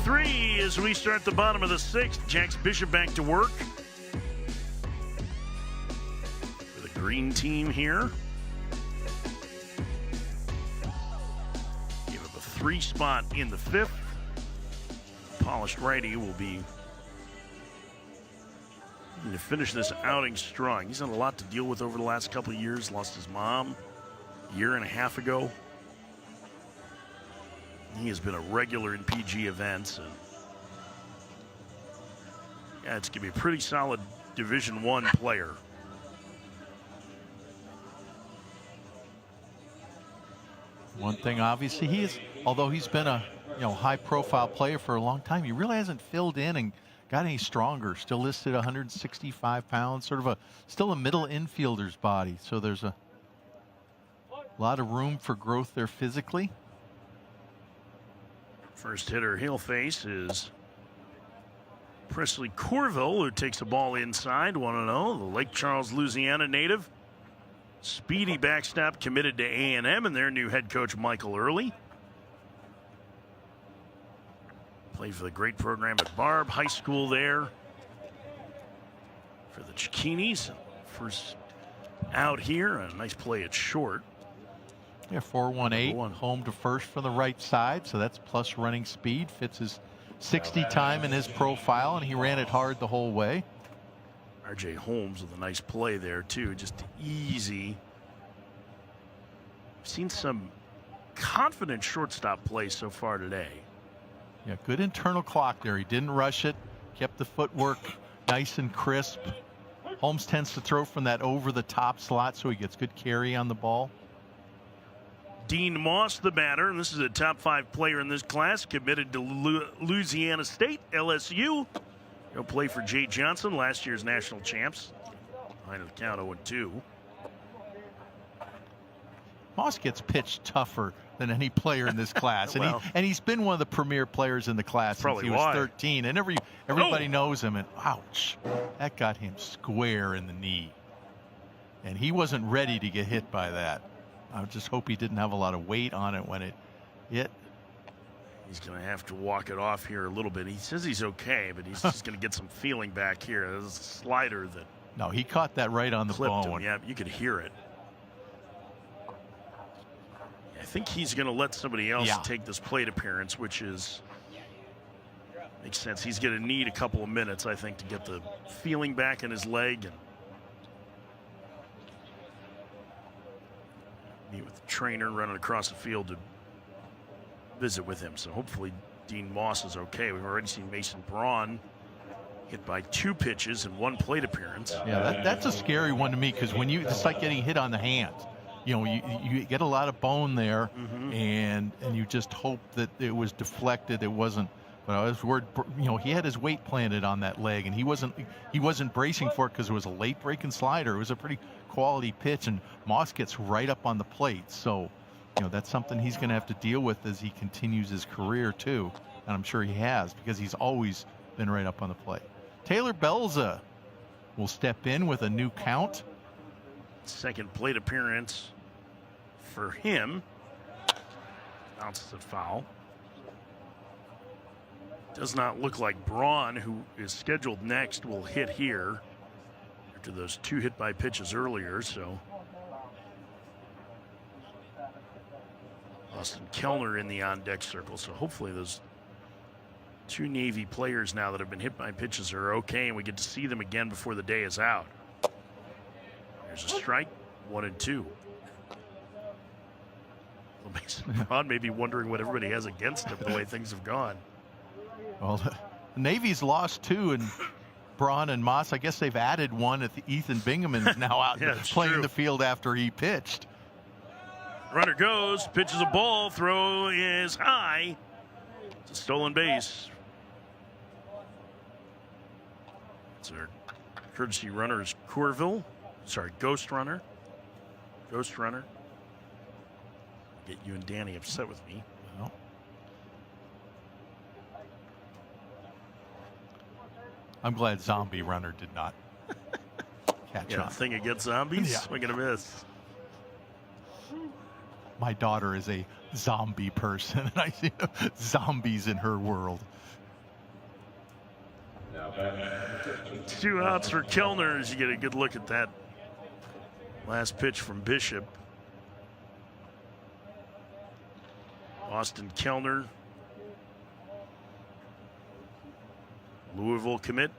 3 as we start the bottom of the 6th. Jax Bishop back to work for the green team here. Give up a 3 spot in the 5th. Polished righty will be to finish this outing strong. He's had a lot to deal with over the last couple of years. Lost his mom a year and a half ago. He has been a regular in PG events. And yeah, it's going to be a pretty solid Division I player. One thing, obviously, although he's been a high-profile player for a long time, he really hasn't filled in and got any stronger. Still listed 165 pounds, sort of still a middle infielder's body. So there's a lot of room for growth there physically. First hitter he'll face is Presley Corville, who takes the ball inside, 1-0. The Lake Charles, Louisiana native. Speedy backstop committed to A&M and their new head coach, Michael Early. Played for the great program at Barb High School there for the Chiquinis. First out here, a nice play at short. Yeah, 4-1-8, home to first from the right side, so that's plus running speed. Fits his 60 time in his profile, and he ran it hard the whole way. R.J. Holmes with a nice play there, too. Just easy. Seen some confident shortstop play so far today. Yeah, good internal clock there. He didn't rush it, kept the footwork nice and crisp. Holmes tends to throw from that over-the-top slot, so he gets good carry on the ball. Dean Moss, the batter, and this is a top 5 player in this class, committed to Louisiana State, LSU. He'll play for Jay Johnson, last year's national champs. Behind the count 0-2. Moss gets pitched tougher than any player in this class, and he's been one of the premier players in the class since he was 13. And everybody knows him. And ouch, that got him square in the knee, and he wasn't ready to get hit by that. I just hope he didn't have a lot of weight on it when it hit. He's going to have to walk it off here a little bit. He says he's okay, but he's just going to get some feeling back here. There's a slider that. No, he caught that right on the bone. Yeah, you could hear it. I think he's going to let somebody else take this plate appearance, which makes sense. He's going to need a couple of minutes, I think, to get the feeling back in his leg and meet with the trainer running across the field to visit with him. So hopefully Dean Moss is okay. We've already seen Mason Braun hit by 2 pitches and 1 plate appearance. Yeah, that's a scary one to me, because when it's like getting hit on the hands. You get a lot of bone there, and you just hope that it was deflected. It wasn't. But I was worried. He had his weight planted on that leg, and he wasn't bracing for it because it was a late breaking slider. It was a pretty quality pitch, and Moss gets right up on the plate. So, that's something he's going to have to deal with as he continues his career too, and I'm sure he has, because he's always been right up on the plate. Taylor Belza will step in with a new count. Second plate appearance for him. Bounces it foul. Does not look like Braun, who is scheduled next, will hit here after those 2 hit by pitches earlier. So Austin Kellner in the on-deck circle. So hopefully those 2 Navy players now that have been hit by pitches are okay, and we get to see them again before the day is out. There's a strike, 1-2. Well, Mason Braun may be wondering what everybody has against him the way things have gone. Well, the Navy's lost 2, and Braun and Moss, I guess they've added 1 at Ethan Bingaman's now out playing the field after he pitched. Runner goes, pitches a ball, throw is high. It's a stolen base. It's our courtesy runner is Corville. Sorry, Ghost Runner. Ghost Runner. Get you and Danny upset with me. Well, I'm glad Zombie Runner did not catch on. Thing against zombies? Yeah. Swing and a miss. My daughter is a zombie person, and I see zombies in her world. 2 outs for Kellner as you get a good look at that last pitch from Bishop. Austin Kellner, Louisville commit.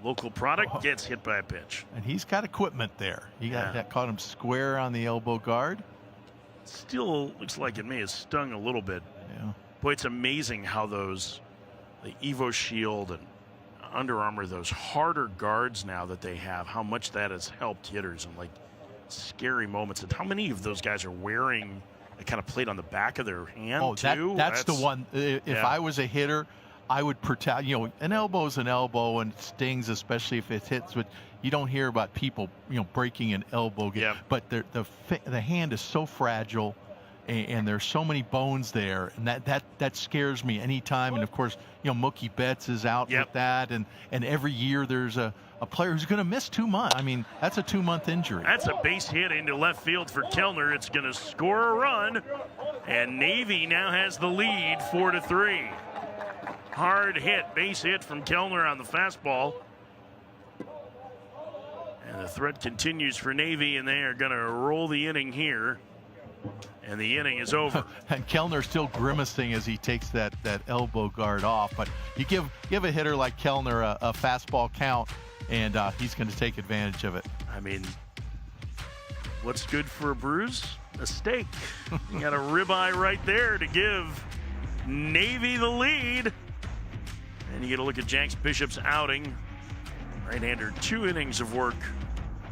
Local product gets hit by a pitch. And he's got equipment there. He got that, caught him square on the elbow guard. Still looks like it may have stung a little bit. Yeah. Boy, it's amazing how the Evo Shield and Under Armour, those harder guards now that they have, how much that has helped hitters in like scary moments. And how many of those guys are wearing a kind of plate on the back of their hand too? That's the one. If I was a hitter, I would protect. You know, an elbow is an elbow and it stings, especially if it hits. But you don't hear about people, breaking an elbow. But the hand is so fragile, and there's so many bones there, and that scares me anytime. And of course, Mookie Betts is out with that, and every year there's a player who's going to miss 2 months. I mean, that's a 2-month injury. That's a base hit into left field for Kellner. It's going to score a run, and Navy now has the lead 4-3. Hard hit, base hit from Kellner on the fastball. And the threat continues for Navy, and they are going to roll the inning here. And the inning is over. And Kellner's still grimacing as he takes that elbow guard off. But you give a hitter like Kellner a fastball count, and he's going to take advantage of it. I mean, what's good for a bruise? A steak. You got a ribeye right there to give Navy the lead. And you get a look at Jax Bishop's outing. Right-hander, 2 innings of work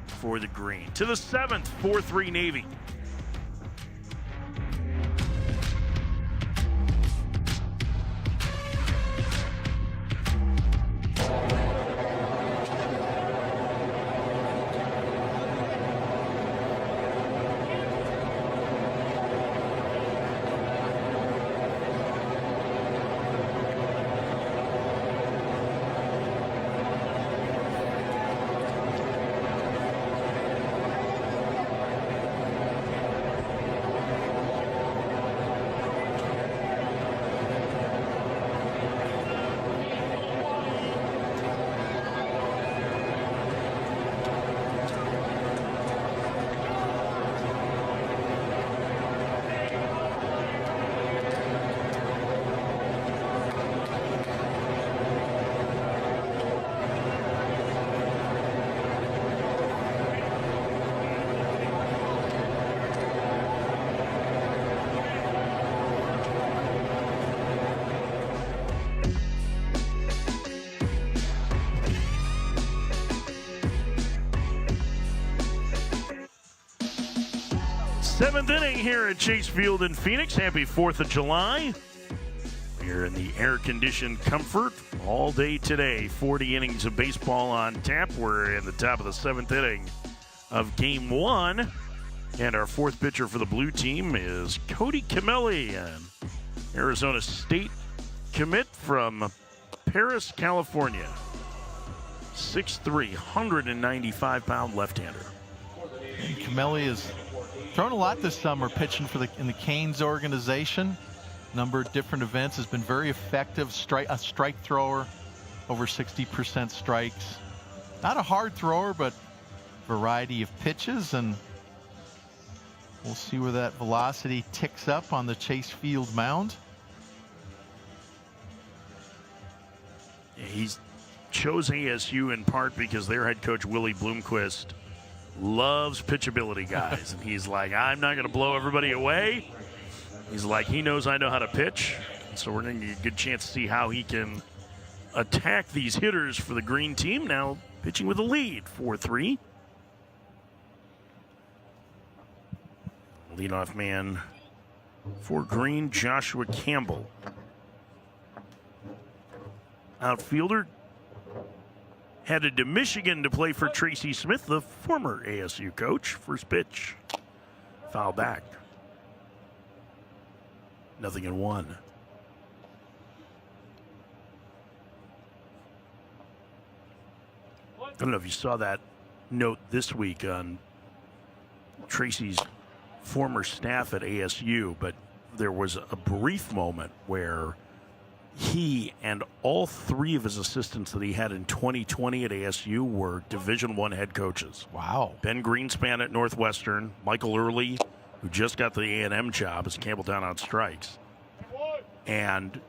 for the Green. To the 7th, 4-3 Navy. Seventh inning here at Chase Field in Phoenix. Happy 4th of July. We're in the air-conditioned comfort all day today. 40 innings of baseball on tap. We're in the top of the 7th inning of Game 1. And our 4th pitcher for the blue team is Cody Camelli, an Arizona State commit from Paris, California. 6'3", 195-pound left-hander. And Camelli has thrown a lot this summer, pitching in the Canes organization. Number of different events, has been very effective. A strike thrower, over 60% strikes. Not a hard thrower, but variety of pitches, and we'll see where that velocity ticks up on the Chase Field mound. He chose ASU in part because their head coach, Willie Bloomquist, loves pitchability guys. And he's like, I'm not going to blow everybody away. He's like, he knows I know how to pitch. So we're going to get a good chance to see how he can attack these hitters for the Green team. Now pitching with a lead, 4-3. Leadoff man for Green, Joshua Campbell. Outfielder headed to Michigan to play for Tracy Smith, the former ASU coach. First pitch, foul back. 0-1. I don't know if you saw that note this week on Tracy's former staff at ASU, but there was a brief moment where he and all three of his assistants that he had in 2020 at ASU were Division I head coaches. Wow. Ben Greenspan at Northwestern, Michael Early, who just got the A&M job as Campbelltown on strikes, and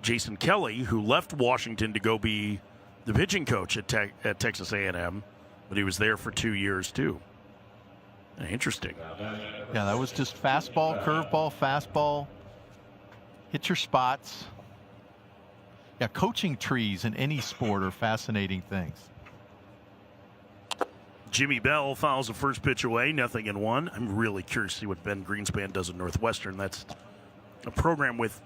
Jason Kelly, who left Washington to go be the pitching coach at Texas A&M, but he was there for 2 years too. Interesting. Yeah, that was just fastball, curveball, fastball. Hit your spots. Yeah, coaching trees in any sport are fascinating things. Jimmy Bell fouls the first pitch away, 0-1. I'm really curious to see what Ben Greenspan does at Northwestern. That's a program with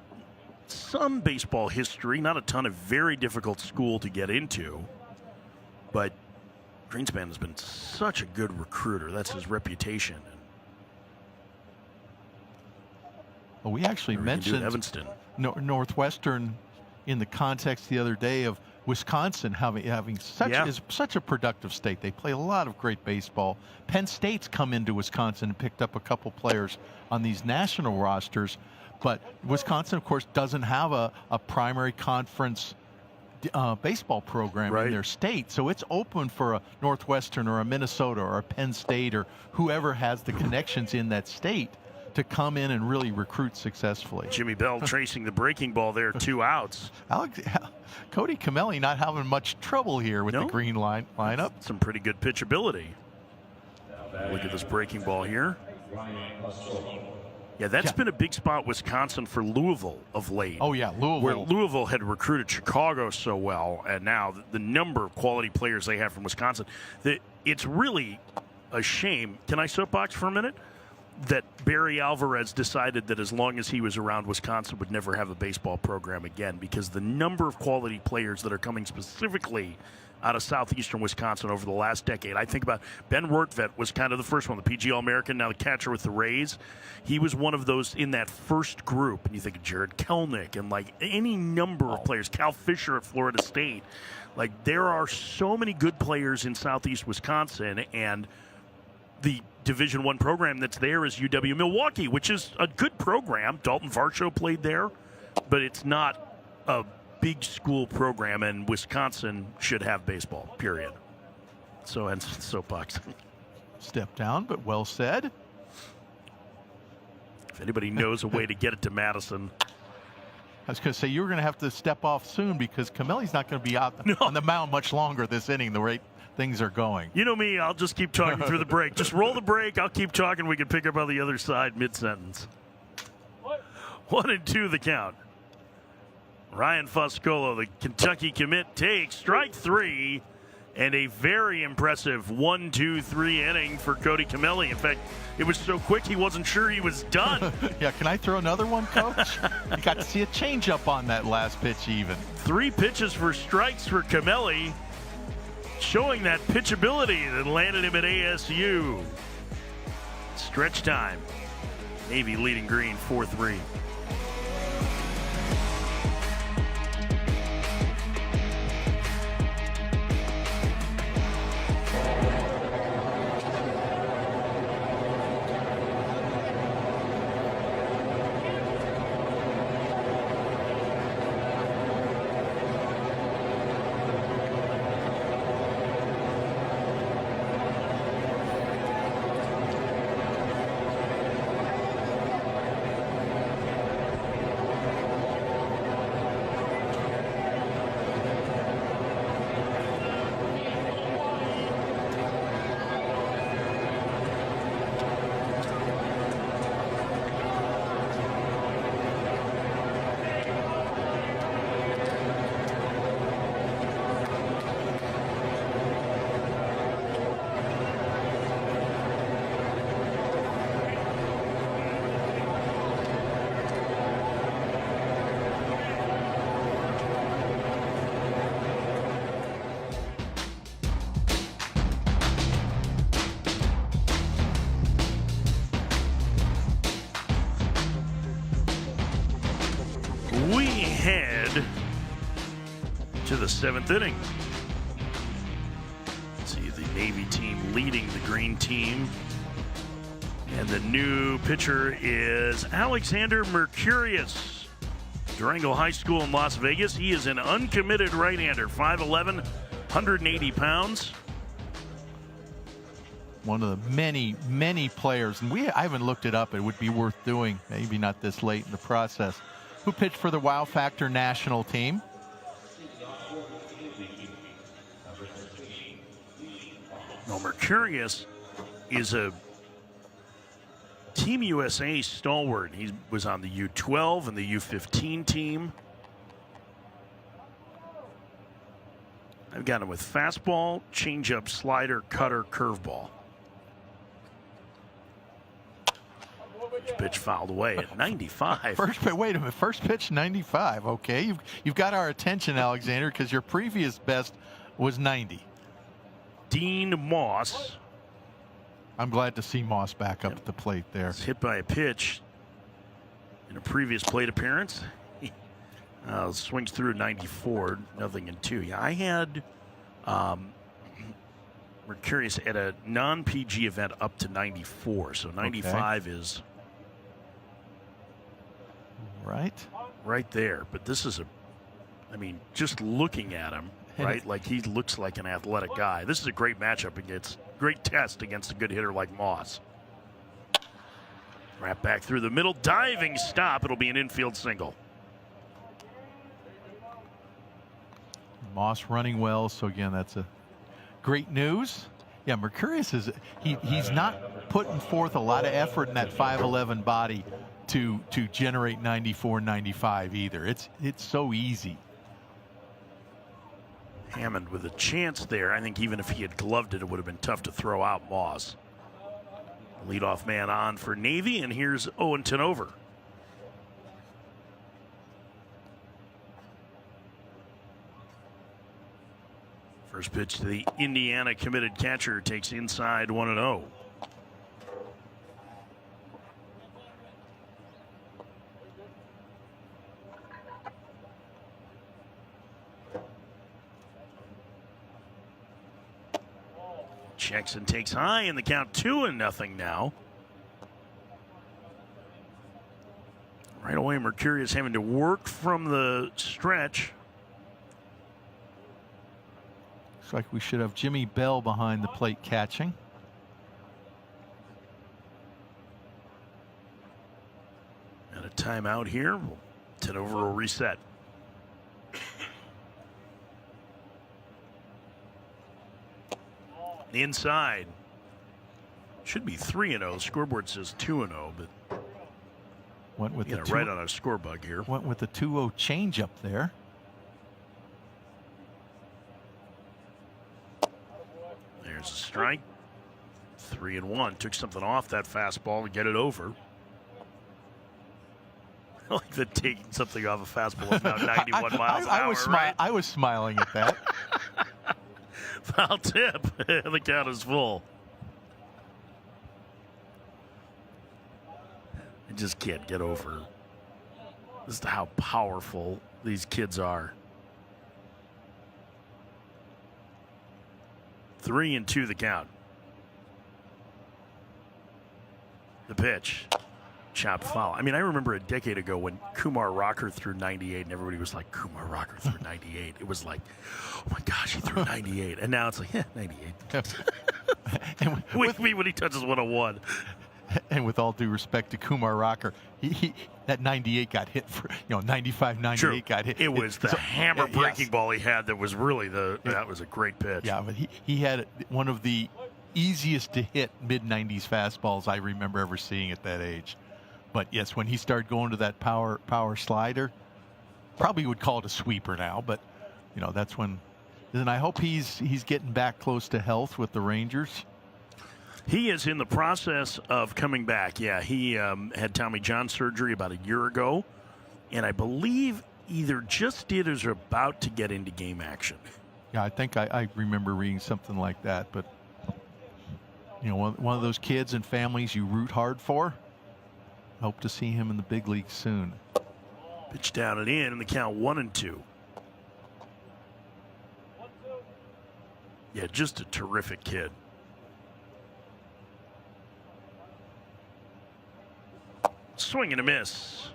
some baseball history, not a ton, of very difficult school to get into. But Greenspan has been such a good recruiter. That's his reputation. Well, we actually mentioned Evanston. Northwestern in the context the other day of Wisconsin having such a productive state. They play a lot of great baseball. Penn State's come into Wisconsin and picked up a couple players on these national rosters, but Wisconsin, of course, doesn't have a primary conference baseball program in their state, so it's open for a Northwestern or a Minnesota or a Penn State or whoever has the connections in that state to come in and really recruit successfully. Jimmy Bell tracing the breaking ball there, 2 outs. Cody Camelli not having much trouble here with the green lineup. Some pretty good pitchability. Look at this breaking ball here. Yeah, that's been a big spot, Wisconsin, for Louisville of late. Oh, yeah, Louisville. Where Louisville had recruited Chicago so well, and now the number of quality players they have from Wisconsin, that it's really a shame. Can I soapbox for a minute? That Barry Alvarez decided that as long as he was around, Wisconsin would never have a baseball program again, because the number of quality players that are coming specifically out of southeastern Wisconsin over the last decade. I think about Ben Rortvedt was kind of the first one, the PG All-American, now the catcher with the Rays. He was one of those in that first group. And you think of Jared Kelnick and like any number of players, Cal Fisher at Florida State. Like, there are so many good players in southeast Wisconsin, and the Division I program that's there is UW-Milwaukee, which is a good program. Dalton Varsho played there, but it's not a big school program, and Wisconsin should have baseball, period. So ends soapbox. Step down, but well said. If anybody knows a way to get it to Madison. I was going to say, you were going to have to step off soon, because Camelli's not going to be out on the mound much longer this inning, the rate things are going. You know me, I'll just keep talking through the break. Just roll the break, I'll keep talking. We can pick up on the other side mid-sentence. 1-2 the count. Ryan Foscolo, the Kentucky commit, takes strike 3, and a very impressive 1-2-3 inning for Cody Camelli. In fact, it was so quick he wasn't sure he was done. Yeah, can I throw another one, Coach? You got to see a changeup on that last pitch even. 3 pitches for strikes for Camelli, showing that pitchability that landed him at ASU. Stretch time. Navy leading Green 4-3. We head to the 7th inning. See the Navy team leading the Green team. And the new pitcher is Alexander Mercurius. Durango High School in Las Vegas. He is an uncommitted right-hander, 5'11", 180 pounds. One of the many, many players, and I haven't looked it up. It would be worth doing, maybe not this late in the process. Who pitched for the Wow Factor national team? Well, Mercurius is a Team USA stalwart. He was on the U12 and the U15 team. I've got him with fastball, changeup, slider, cutter, curveball. Pitch fouled away at 95. Wait a minute. First pitch 95. Okay, you've got our attention, Alexander, because your previous best was 90. Dean Moss. I'm glad to see Moss back up at the plate there. Was hit by a pitch in a previous plate appearance. Swings through 94, nothing in 2. Yeah, I had Mercurius at a non-PG event up to 94, so 95 is right there. But this is just looking at him, right? Like he looks like an athletic guy. This is a great matchup against, great test against a good hitter like Moss. Wrap back through the middle, diving stop. It'll be an infield single. Moss running well, so again, that's a great news. Yeah, Mercurius he's not putting forth a lot of effort in that 5'11" body to generate 94, 95 either. It's so easy. Hammond with a chance there. I think even if he had gloved it, it would have been tough to throw out Moss. Leadoff man on for Navy, and here's Owen Tanover. First pitch to the Indiana committed catcher, takes inside 1-0. Checks and takes high in the count, 2-0 now. Right away, Mercurius having to work from the stretch. Looks like we should have Jimmy Bell behind the plate catching. And a timeout here. Tanover will reset. Inside. Should be 3-0. Scoreboard says 2-0, but went with the right on our score bug here. Went with the 2-0 change up there. There's a strike. 3-1. Took something off that fastball to get it over. I like that taking something off a fastball is now 91 miles an hour. Right? I was smiling at that. Foul tip. The count is full. I just can't get over just how powerful these kids are. 3-2 the count. The pitch. Chopped foul. I mean, I remember a decade ago when Kumar Rocker threw 98 and everybody was like, Kumar Rocker threw 98. It was like, oh my gosh, he threw 98. And now it's like, 98. With me when he touches 101. And with all due respect to Kumar Rocker, that 98 got hit for, 95, 98 True. got hit. It was the hammer breaking ball he had that was really that was a great pitch. Yeah, but he had one of the easiest to hit mid-90s fastballs I remember ever seeing at that age. But yes, when he started going to that power slider, probably would call it a sweeper now, but that's when. And I hope he's getting back close to health with the Rangers. He is in the process of coming back. Yeah, he had Tommy John surgery about a year ago, and I believe either just did or is about to get into game action. Yeah, I think I remember reading something like that. But one of those kids and families you root hard for. Hope to see him in the big leagues soon. Pitch down and in the count 1-2. Yeah, just a terrific kid. Swing and a miss.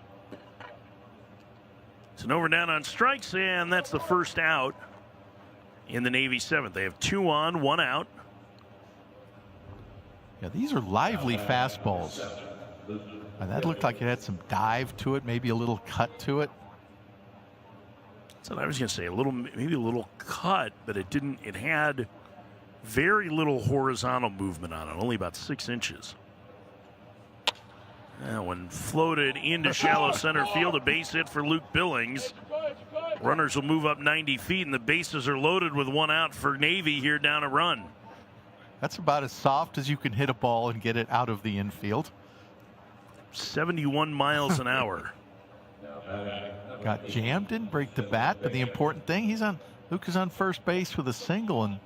It's an over down on strikes, and that's the first out in the Navy 7th. They have 2 on, 1 out. Yeah, these are lively fastballs. And that looked like it had some dive to it, maybe a little cut to it. That's what I was going to say. Maybe a little cut, but it didn't. It had very little horizontal movement on it, only about 6 inches. When floated into shallow center field, a base hit for Luke Billings. Runners will move up 90 feet, and the bases are loaded with 1 out for Navy here down a run. That's about as soft as you can hit a ball and get it out of the infield. 71 miles an hour. Got jammed, didn't break the bat, but the important thing, Luke is on first base with a single, and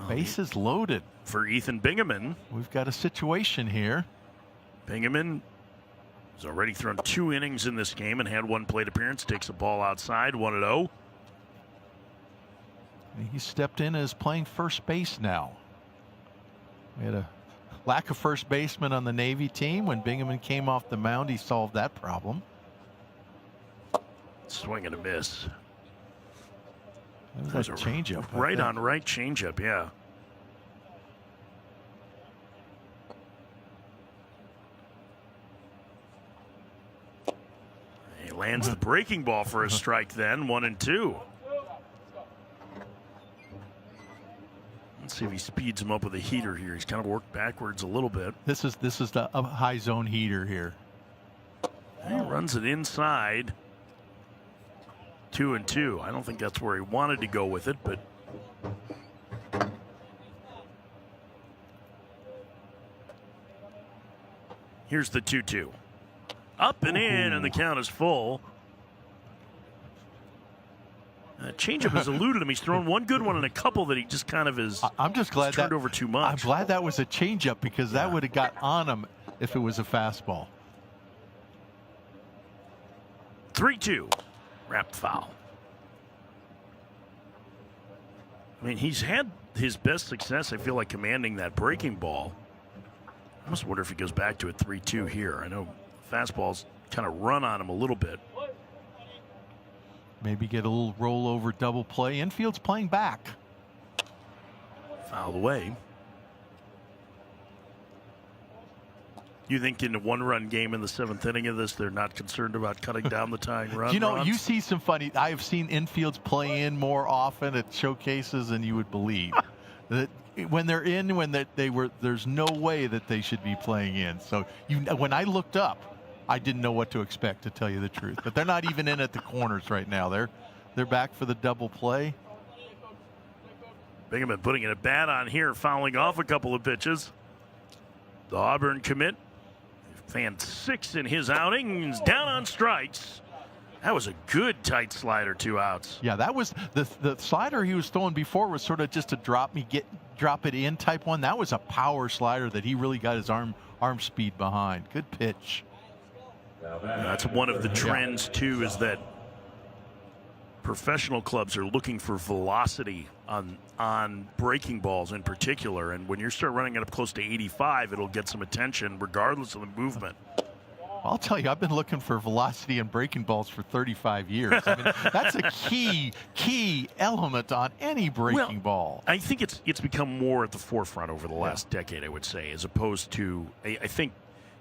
bases loaded. For Ethan Bingaman. We've got a situation here. Bingaman has already thrown 2 innings in this game and had 1 plate appearance. Takes a ball outside, 1-0. He stepped in as playing first base now. We had a lack of first baseman on the Navy team. When Bingaman came off the mound, he solved that problem. Swing and a miss. That was a changeup. Right on right changeup, yeah. He lands the breaking ball for a strike then, 1-2. Let's see if he speeds him up with a heater here. He's kind of worked backwards a little bit. This is a high zone heater here. He runs it inside. 2-2. I don't think that's where he wanted to go with it, but here's the 2-2. Up and in, and the count is full. Changeup has eluded him. He's thrown 1 good one and a couple that he just kind of is. I'm just glad turned over too much. I'm glad that was a changeup, because that would have got on him if it was a fastball. 3-2. Wrapped foul. I mean, he's had his best success, I feel like, commanding that breaking ball. I almost wonder if he goes back to a 3-2 here. I know fastballs kind of run on him a little bit. Maybe get a little rollover double play. Infield's playing back. Fouled away. You think in a 1-run game in the 7th inning of this, they're not concerned about cutting down the tying run? You know, runs? you see some funny. I have seen infields play in more often at showcases than you would believe. That when they're in, there's no way that they should be playing in. So when I looked up, I didn't know what to expect, to tell you the truth. But they're not even in at the corners right now. They're back for the double play. Bingaman putting in a bat on here, fouling off a couple of pitches. The Auburn commit, fan 6 in his outings, down on strikes. That was a good tight slider, 2 outs. Yeah, that was the slider he was throwing before was sort of just a drop it in type one. That was a power slider that he really got his arm speed behind. Good pitch. That's one of the trends, too, is that professional clubs are looking for velocity on breaking balls in particular. And when you start running it up close to 85, it'll get some attention regardless of the movement. I'll tell you, I've been looking for velocity in breaking balls for 35 years. I mean, that's a key element on any breaking ball. I think it's become more at the forefront over the last decade, I would say, as opposed to, I think,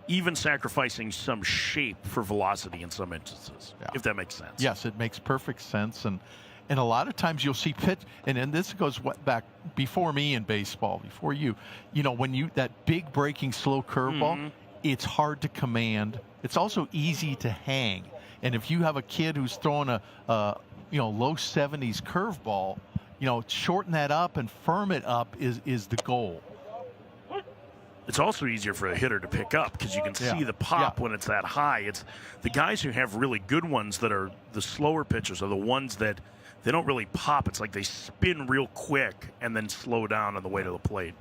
even sacrificing some shape for velocity in some instances, if that makes sense. Yes, it makes perfect sense. And a lot of times you'll see pitch, and this goes back before me in baseball, before you. You know, when that big breaking slow curveball, it's hard to command. It's also easy to hang. And if you have a kid who's throwing a low 70s curveball, shorten that up and firm it up is the goal. It's also easier for a hitter to pick up because you can see the pop when it's that high. It's the guys who have really good ones that are the slower pitchers are the ones that they don't really pop. It's like they spin real quick and then slow down on the way to the plate.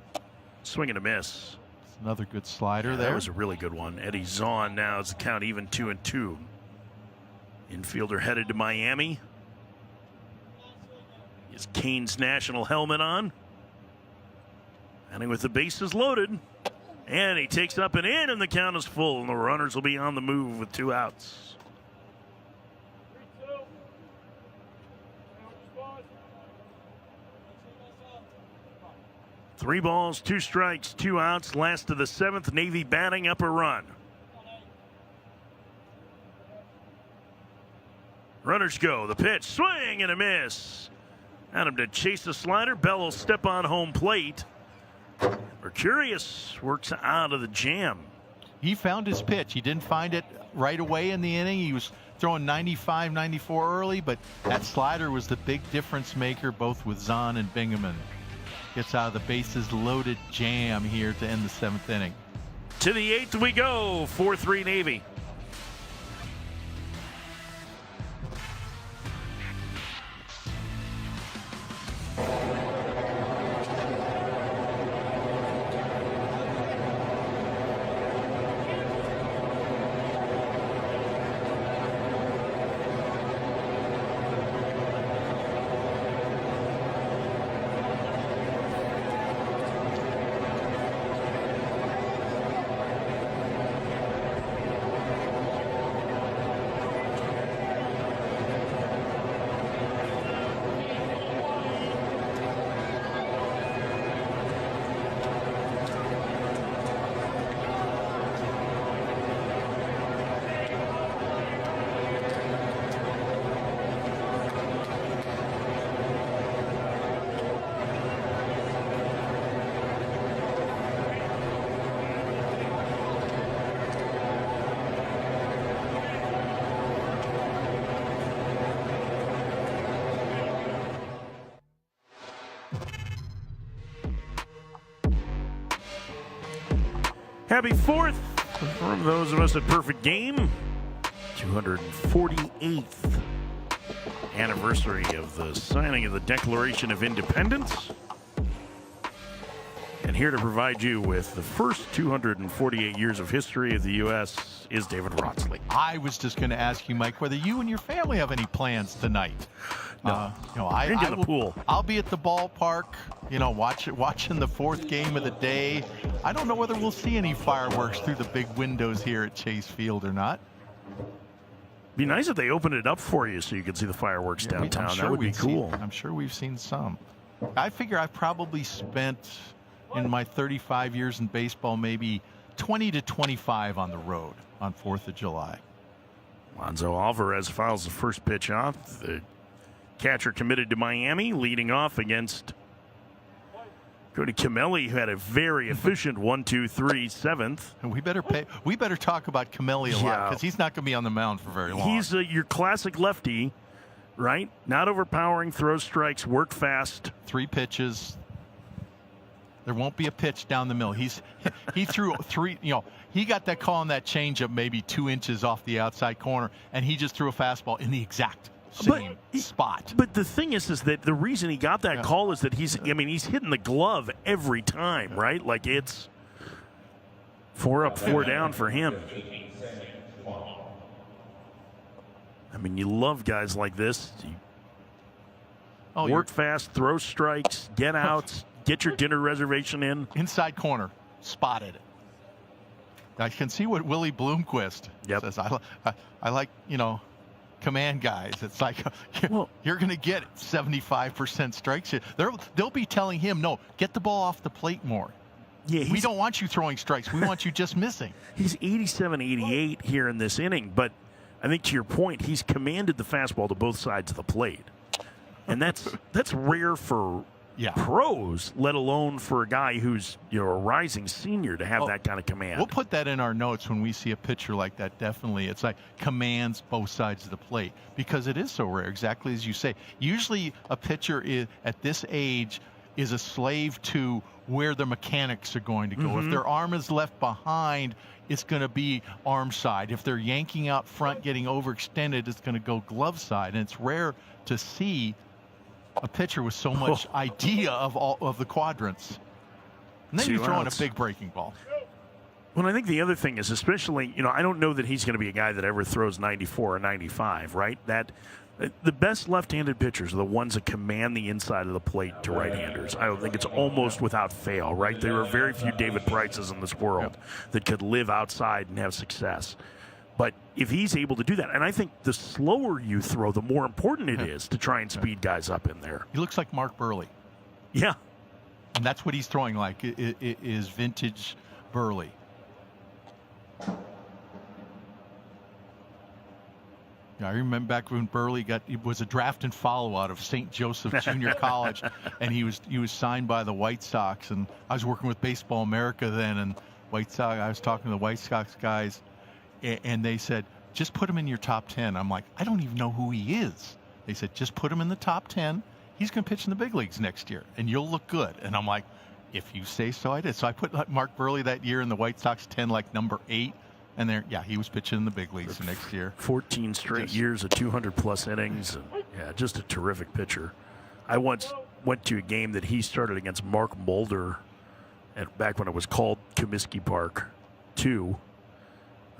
Swing and a miss. It's another good slider there. That was a really good one. Eddie Zahn now is the count even 2-2. Infielder headed to Miami. His Canes national helmet on. And with the bases loaded. And he takes up and in, and the count is full, and the runners will be on the move with 2 outs. Three balls, 2 strikes, 2 outs. Last of the 7th. Navy batting up a run. Runners go. The pitch, swing and a miss. Adam to chase the slider. Bell will step on home plate. Mercurius works out of the jam. He found his pitch. He didn't find it right away in the inning. He was throwing 95, 94 early, but that slider was the big difference maker, both with Zahn and Bingaman. Gets out of the bases loaded jam here to end the 7th inning. To the 8th we go. 4-3 Navy. Happy 4th from those of us at Perfect Game. 248th anniversary of the signing of the Declaration of Independence. And here to provide you with the first 248 years of history of the U.S. is David Rotsley. I was just going to ask you, Mike, whether you and your family have any plans tonight. No. Into the pool. I'll be at the ballpark, watching the 4th game of the day. I don't know whether we'll see any fireworks through the big windows here at Chase Field or not. Be nice if they opened it up for you so you could see the fireworks downtown. That would be cool. I'm sure we've seen some. I figure I've probably spent in my 35 years in baseball maybe 20 to 25 on the road on 4th of July. Lonzo Alvarez fouls the first pitch off. The catcher committed to Miami, leading off against Cody Camelli, who had a very efficient 1-2-3 7th. And we better talk about Camelli a lot because he's not going to be on the mound for very long. He's your classic lefty, right? Not overpowering, throws strikes, work fast. 3 pitches. There won't be a pitch down the middle. He threw 3. He got that call on that changeup maybe 2 inches off the outside corner, and he just threw a fastball in the exact same spot. But the thing is that the reason he got that call is that he's hitting the glove every time, right? Like it's 4 up, 4 down for him. I mean, you love guys like this. Work fast, throw strikes, get outs, get your dinner reservation in. Inside corner, spotted. I can see what Willie Bloomquist says. I like, command guys. It's like, you're going to get 75% strikes here. They'll be telling him, no, get the ball off the plate more. Yeah, we don't want you throwing strikes. We want you just missing. He's 87-88 here in this inning, but I think to your point, he's commanded the fastball to both sides of the plate. And that's rare for pros, let alone for a guy who's a rising senior to have that kind of command. We'll put that in our notes when we see a pitcher like that. Definitely, it's like commands both sides of the plate because it is so rare. Exactly as you say. Usually, a pitcher at this age is a slave to where the mechanics are going to go. Mm-hmm. If their arm is left behind, it's going to be arm side. If they're yanking out front, getting overextended, it's going to go glove side. And it's rare to see a pitcher with so much idea of all of the quadrants. And then you're throwing a big breaking ball. Well, I think the other thing is, especially, I don't know that he's going to be a guy that ever throws 94 or 95, right? That the best left-handed pitchers are the ones that command the inside of the plate to right-handers. I don't think it's almost without fail, right? There are very few David Prices in this world that could live outside and have success. But if he's able to do that, and I think the slower you throw, the more important it is to try and speed guys up in there. He looks like Mark Burley. Yeah. And that's what he's throwing like, is vintage Burley. Yeah, I remember back when Burley was a draft and follow out of St. Joseph Junior College, and he was signed by the White Sox. And I was working with Baseball America then, and I was talking to the White Sox guys, and they said, just put him in your top 10. I'm like, I don't even know who he is. They said, just put him in the top 10. He's going to pitch in the big leagues next year, and you'll look good. And I'm like, if you say so, I did. So I put Mark Burley that year in the White Sox 10, like number 8. And he was pitching in the big leagues the next year. 14 straight years of 200-plus innings. And, just a terrific pitcher. I once went to a game that he started against Mark Mulder back when it was called Comiskey Park 2.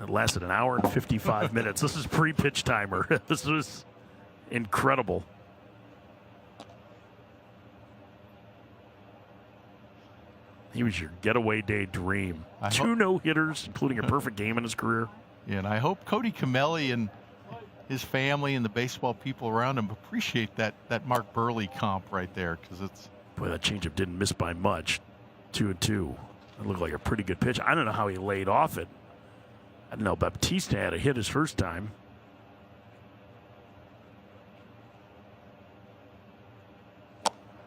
It lasted an hour and 55 minutes. This is pre-pitch timer. This was incredible. He was your getaway day dream. 2 no-hitters, including a perfect game in his career. Yeah, and I hope Cody Camelli and his family and the baseball people around him appreciate that Mark Burley comp right there, because it's... Boy, that changeup didn't miss by much. 2-2. It looked like a pretty good pitch. I don't know how he laid off it. I don't know. Baptista had a hit his first time.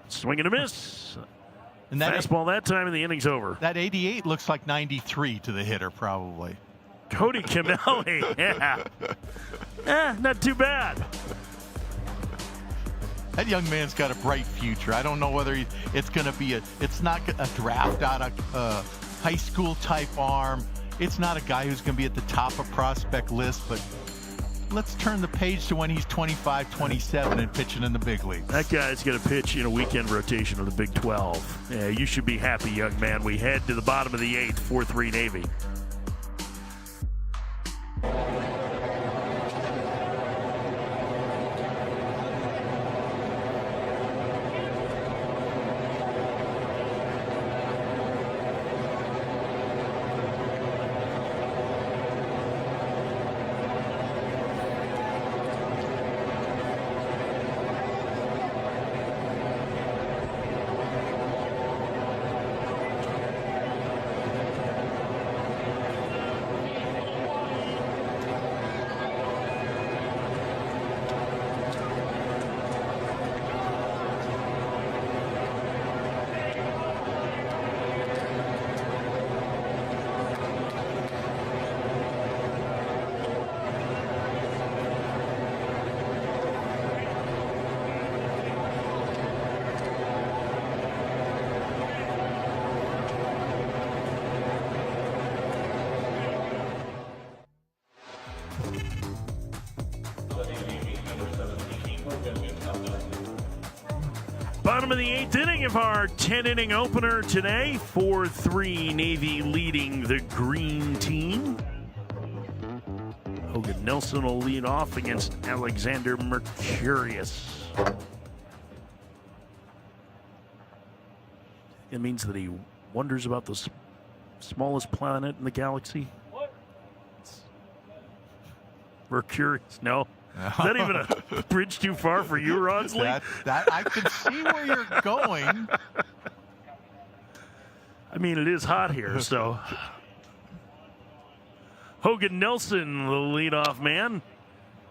Swing and a miss. And that fastball that time, and the inning's over. That 88 looks like 93 to the hitter, probably. Cody Camelli, yeah. Not too bad. That young man's got a bright future. I don't know whether it's going to be it's not a draft out of high school type arm. It's not a guy who's going to be at the top of prospect list, but let's turn the page to when he's 25, 27 and pitching in the big leagues. That guy's going to pitch in a weekend rotation of the Big 12. Yeah, you should be happy, young man. We head to the bottom of the 8th, 4-3 Navy. Bottom of the 8th inning of our 10-inning opener today. 4-3 Navy leading the green team. Hogan Nelson will lead off against Alexander Mercurius. It means that he wonders about the smallest planet in the galaxy. What? Mercurius, no. Is that even a bridge too far for you, Ronsley? That I can see where you're going. I mean, it is hot here, so. Hogan Nelson, the leadoff man,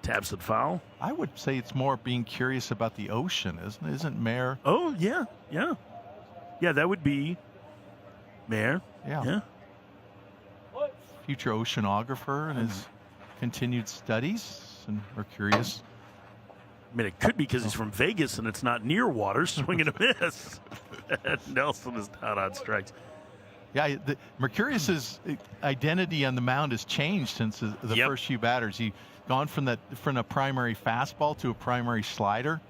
taps it foul. I would say it's more being curious about the ocean, isn't it? Isn't Mayer? Oh, yeah. Yeah, that would be Mayer. Yeah. Future oceanographer in his continued studies. And Mercurius. I mean, it could be because he's from Vegas and it's not near water. Swing and a miss. Nelson is not on strikes. Yeah, Mercurius's identity on the mound has changed since the first few batters. He gone from a primary fastball to a primary slider.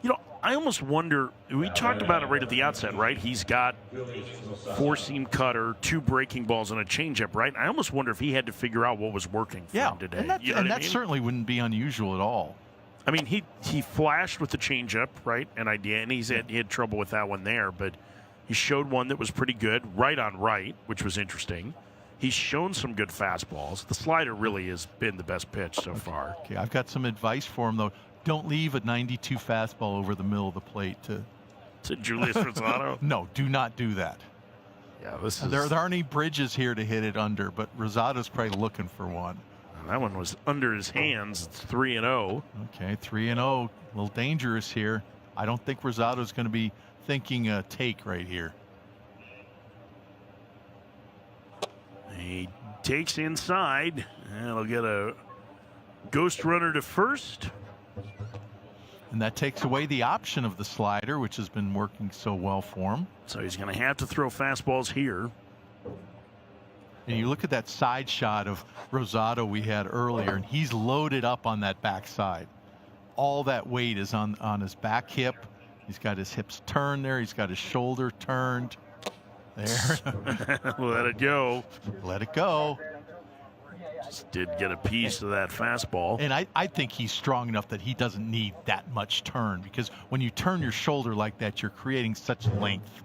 You know, I almost wonder, we talked about it right at the outset, right? He's got 4-seam cutter, 2 breaking balls, and a changeup, right? I almost wonder if he had to figure out what was working for him today. And that certainly wouldn't be unusual at all. I mean, he flashed with the changeup, right? And he had trouble with that one there, but he showed one that was pretty good, right on right, which was interesting. He's shown some good fastballs. The slider really has been the best pitch so far. Okay, I've got some advice for him, though. Don't leave a 92 fastball over the middle of the plate to Julius Rosado. No, do not do that. Yeah, this is. There aren't any bridges here to hit it under, but Rosado's probably looking for one. That one was under his hands. It's 3-0. Okay, 3-0. A little dangerous here. I don't think Rosado's going to be thinking a take right here. He takes inside, and he'll get a ghost runner to first. And that takes away the option of the slider, which has been working so well for him. So he's going to have to throw fastballs here. And you look at that side shot of Rosado we had earlier, and he's loaded up on that backside. All that weight is on his back hip. He's got his hips turned there. He's got his shoulder turned. There. Let it go. Let it go. Just did get a piece of that fastball. And I think he's strong enough that he doesn't need that much turn, because when you turn your shoulder like that, you're creating such length,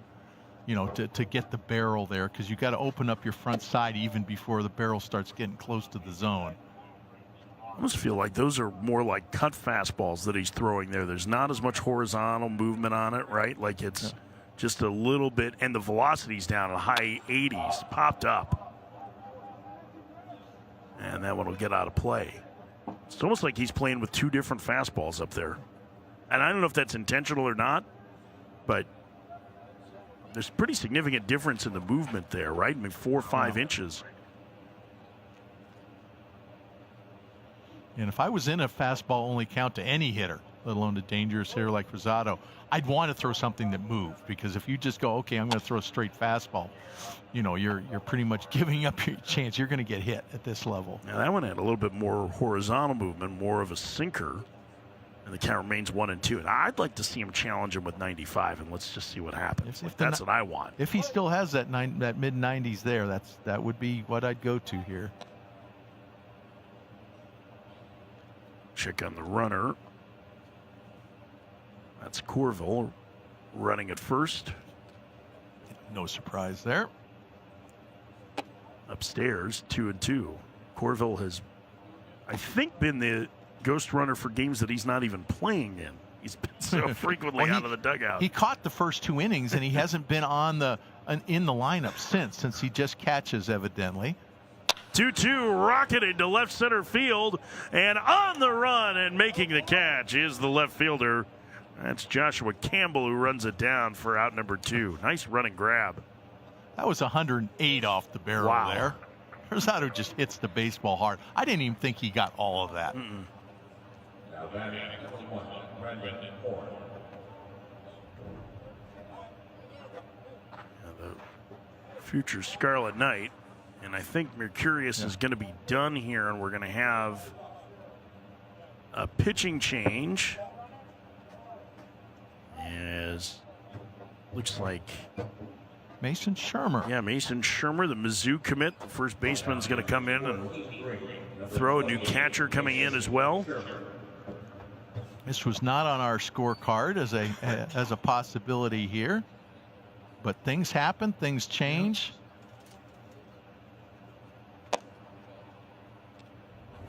you know, to get the barrel there, because you got to open up your front side even before the barrel starts getting close to the zone. I almost feel like those are more like cut fastballs that he's throwing there. There's not as much horizontal movement on it, right? Like it's just a little bit, and the velocity's down in high 80s, popped up. And that one will get out of play. It's almost like he's playing with two different fastballs up there. And I don't know if that's intentional or not, but there's pretty significant difference in the movement there, right? I mean, 4 or 5 inches. And if I was in a fastball only count to any hitter, let alone a dangerous hitter like Rosado, I'd want to throw something that moved, because if you just go, okay, I'm going to throw a straight fastball, you know, you're pretty much giving up your chance. You're going to get hit at this level. Now that one had a little bit more horizontal movement, more of a sinker, and the count remains 1-2. And I'd like to see him challenge him with 95, and let's just see what happens. That's what I want. If he still has that mid-90s there, that would be what I'd go to here. Check on the runner. That's Corville running at first. No surprise there. Upstairs, 2-2. Corville has, I think, been the ghost runner for games that he's not even playing in. He's been so frequently out of the dugout. He caught the first 2 innings, and he hasn't been in the lineup since he just catches, evidently. 2-2 rocketed to left center field, and on the run and making the catch is the left fielder. That's Joshua Campbell, who runs it down for out number 2. Nice running grab. That was 108 off the barrel there. Rosado just hits the baseball hard. I didn't even think he got all of that. The future Scarlet Knight, and I think Mercurius is going to be done here, and we're going to have a pitching change. As looks like Mason Shermer. Yeah, Mason Shermer, the Mizzou commit. The first baseman's going to come in and throw. A new catcher coming in as well. This was not on our scorecard as a possibility here, but things happen, things change.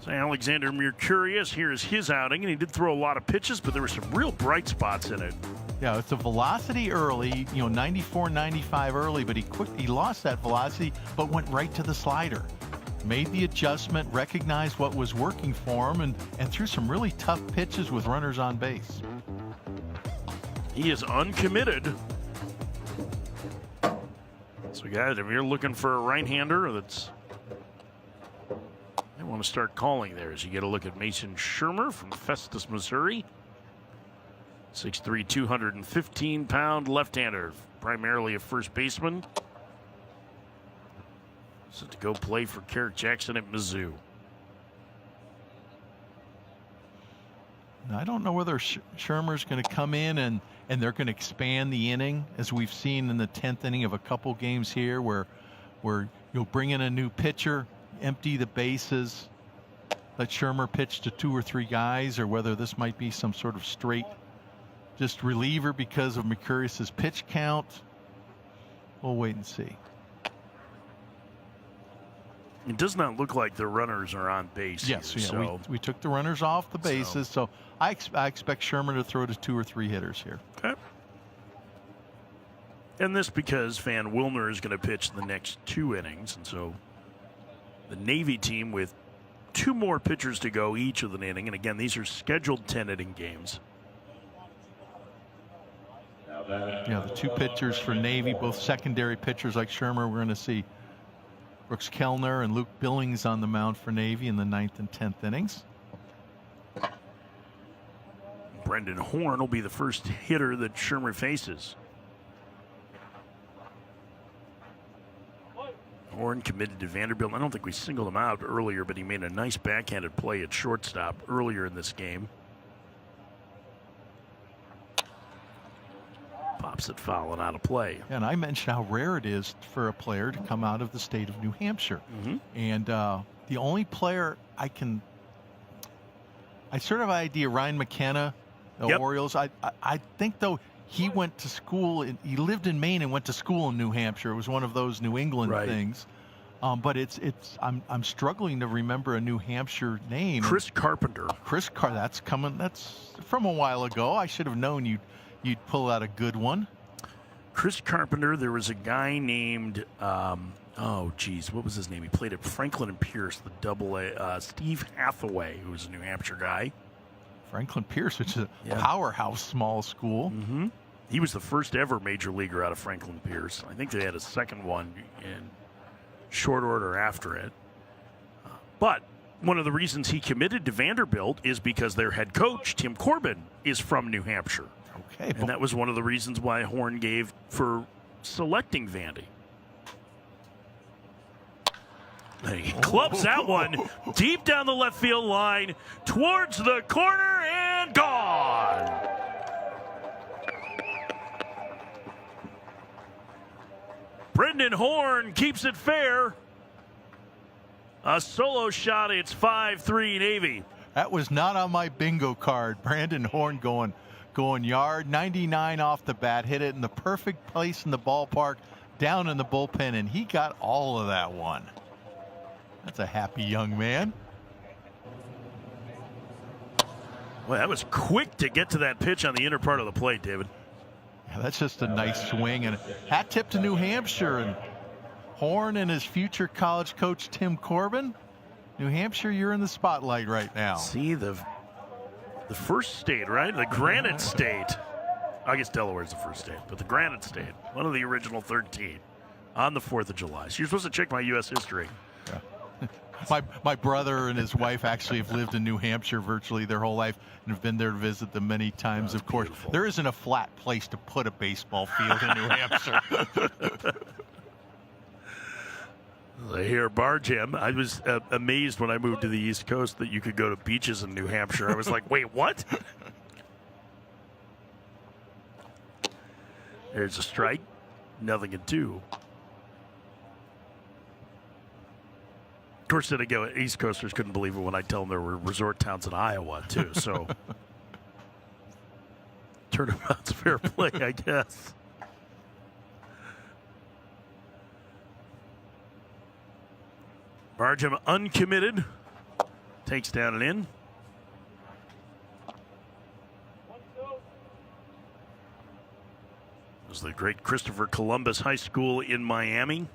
So Alexander Mercurius, here's his outing, and he did throw a lot of pitches, but there were some real bright spots in it. Yeah, it's a velocity early, 94, 95 early, but he lost that velocity, but went right to the slider. Made the adjustment, recognized what was working for him, and threw some really tough pitches with runners on base. He is uncommitted. So guys, if you're looking for a right-hander that's I want to start calling there as you get a look at Mason Shermer from Festus, Missouri. 6'3", 215-pound left-hander, primarily a first baseman. Set to go play for Carrick Jackson at Mizzou. Now, I don't know whether Shermer's going to come in and they're going to expand the inning, as we've seen in the 10th inning of a couple games here, where you'll bring in a new pitcher, empty the bases, let Shermer pitch to 2 or 3 guys, or whether this might be some sort of straight just reliever because of Mercurius's pitch count. We'll wait and see. It does not look like the runners are on base. Yes, here, yeah, so. we took the runners off the bases, so I expect Shermer to throw to 2 or 3 hitters here. Okay. And this because Van Wilner is going to pitch the next 2 innings, and so the Navy team with 2 more pitchers to go each of an inning, and again, these are scheduled 10-inning games. Yeah, the 2 pitchers for Navy, both secondary pitchers like Shermer. We're going to see Brooks Kellner and Luke Billings on the mound for Navy in the 9th and 10th innings. Brendan Horn will be the first hitter that Shermer faces. Horn committed to Vanderbilt. I don't think we singled him out earlier, but he made a nice backhanded play at shortstop earlier in this game. Pops it foul and out of play. And I mentioned how rare it is for a player to come out of the state of New Hampshire. And the only player I sort of idea Ryan McKenna, the Orioles. I think though he went to school. He lived in Maine and went to school in New Hampshire. It was one of those New England things. But I'm struggling to remember a New Hampshire name. Chris Carpenter. That's from a while ago. I should have known you'd pull out a good one. Chris Carpenter. There was a guy named what was his name? He played at Franklin and Pierce, the Double-A. Steve Hathaway, who was a New Hampshire guy. Franklin Pierce, which is a powerhouse small school. He was the first ever major leaguer out of Franklin Pierce. I think they had a second one in short order after it. But one of the reasons he committed to Vanderbilt is because their head coach, Tim Corbin, is from New Hampshire. Okay. And that was one of the reasons why Horn gave for selecting Vandy. He clubs that one deep down the left field line towards the corner and gone. Brendan Horn keeps it fair. A solo shot. It's 5-3 Navy. That was not on my bingo card. Brandon Horn going yard 99 off the bat, hit it in the perfect place in the ballpark, down in the bullpen, and he got all of that one. That's a happy young man. Well, that was quick to get to that pitch on the inner part of the plate, David. Yeah, that's just a nice swing, and hat tip to New Hampshire and Horn and his future college coach Tim Corbin. New Hampshire, you're in the spotlight right now. See the first state, right? The Granite State. I guess Delaware's the first state, but the Granite State, one of the original 13, on the 4th of July. So you're supposed to check my U.S. history. My brother and his wife actually have lived in New Hampshire virtually their whole life and have been there to visit them many times. Of course, beautiful. There isn't a flat place to put a baseball field in New Hampshire. Here, Bar Jam. I was amazed when I moved to the East Coast that you could go to beaches in New Hampshire. I was like, wait, what? There's a strike. 0-2. Of course, then again, East Coasters couldn't believe it when I tell them there were resort towns in Iowa, too. So, turnabout's fair play, I guess. Barjam uncommitted. Takes down and in. It was the great Christopher Columbus High School in Miami.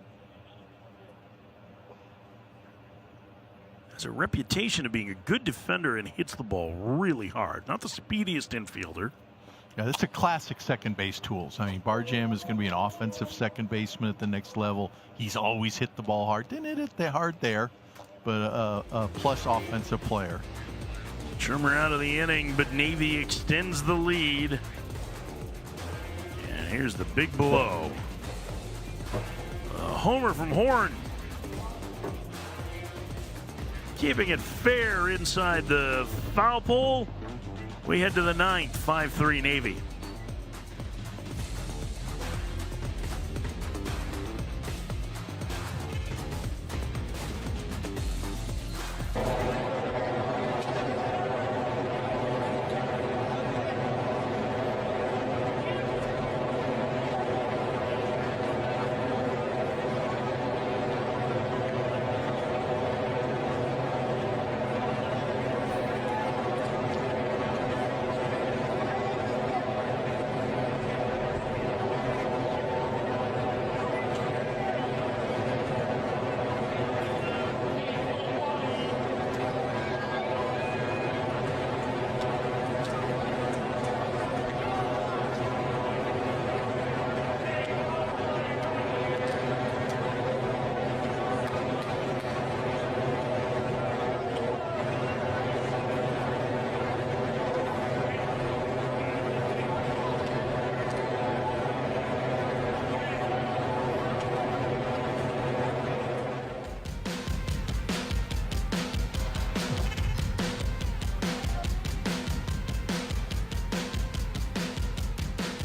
Has a reputation of being a good defender and hits the ball really hard. Not the speediest infielder. Yeah, that's a classic second base tools. I mean, Barjam is going to be an offensive second baseman at the next level. He's always hit the ball hard. Didn't hit it hard there, but a plus offensive player. Shermer out of the inning, but Navy extends the lead. And here's the big blow. A homer from Horn. Keeping it fair inside the foul pole. We head to the 9th, 5-3 Navy.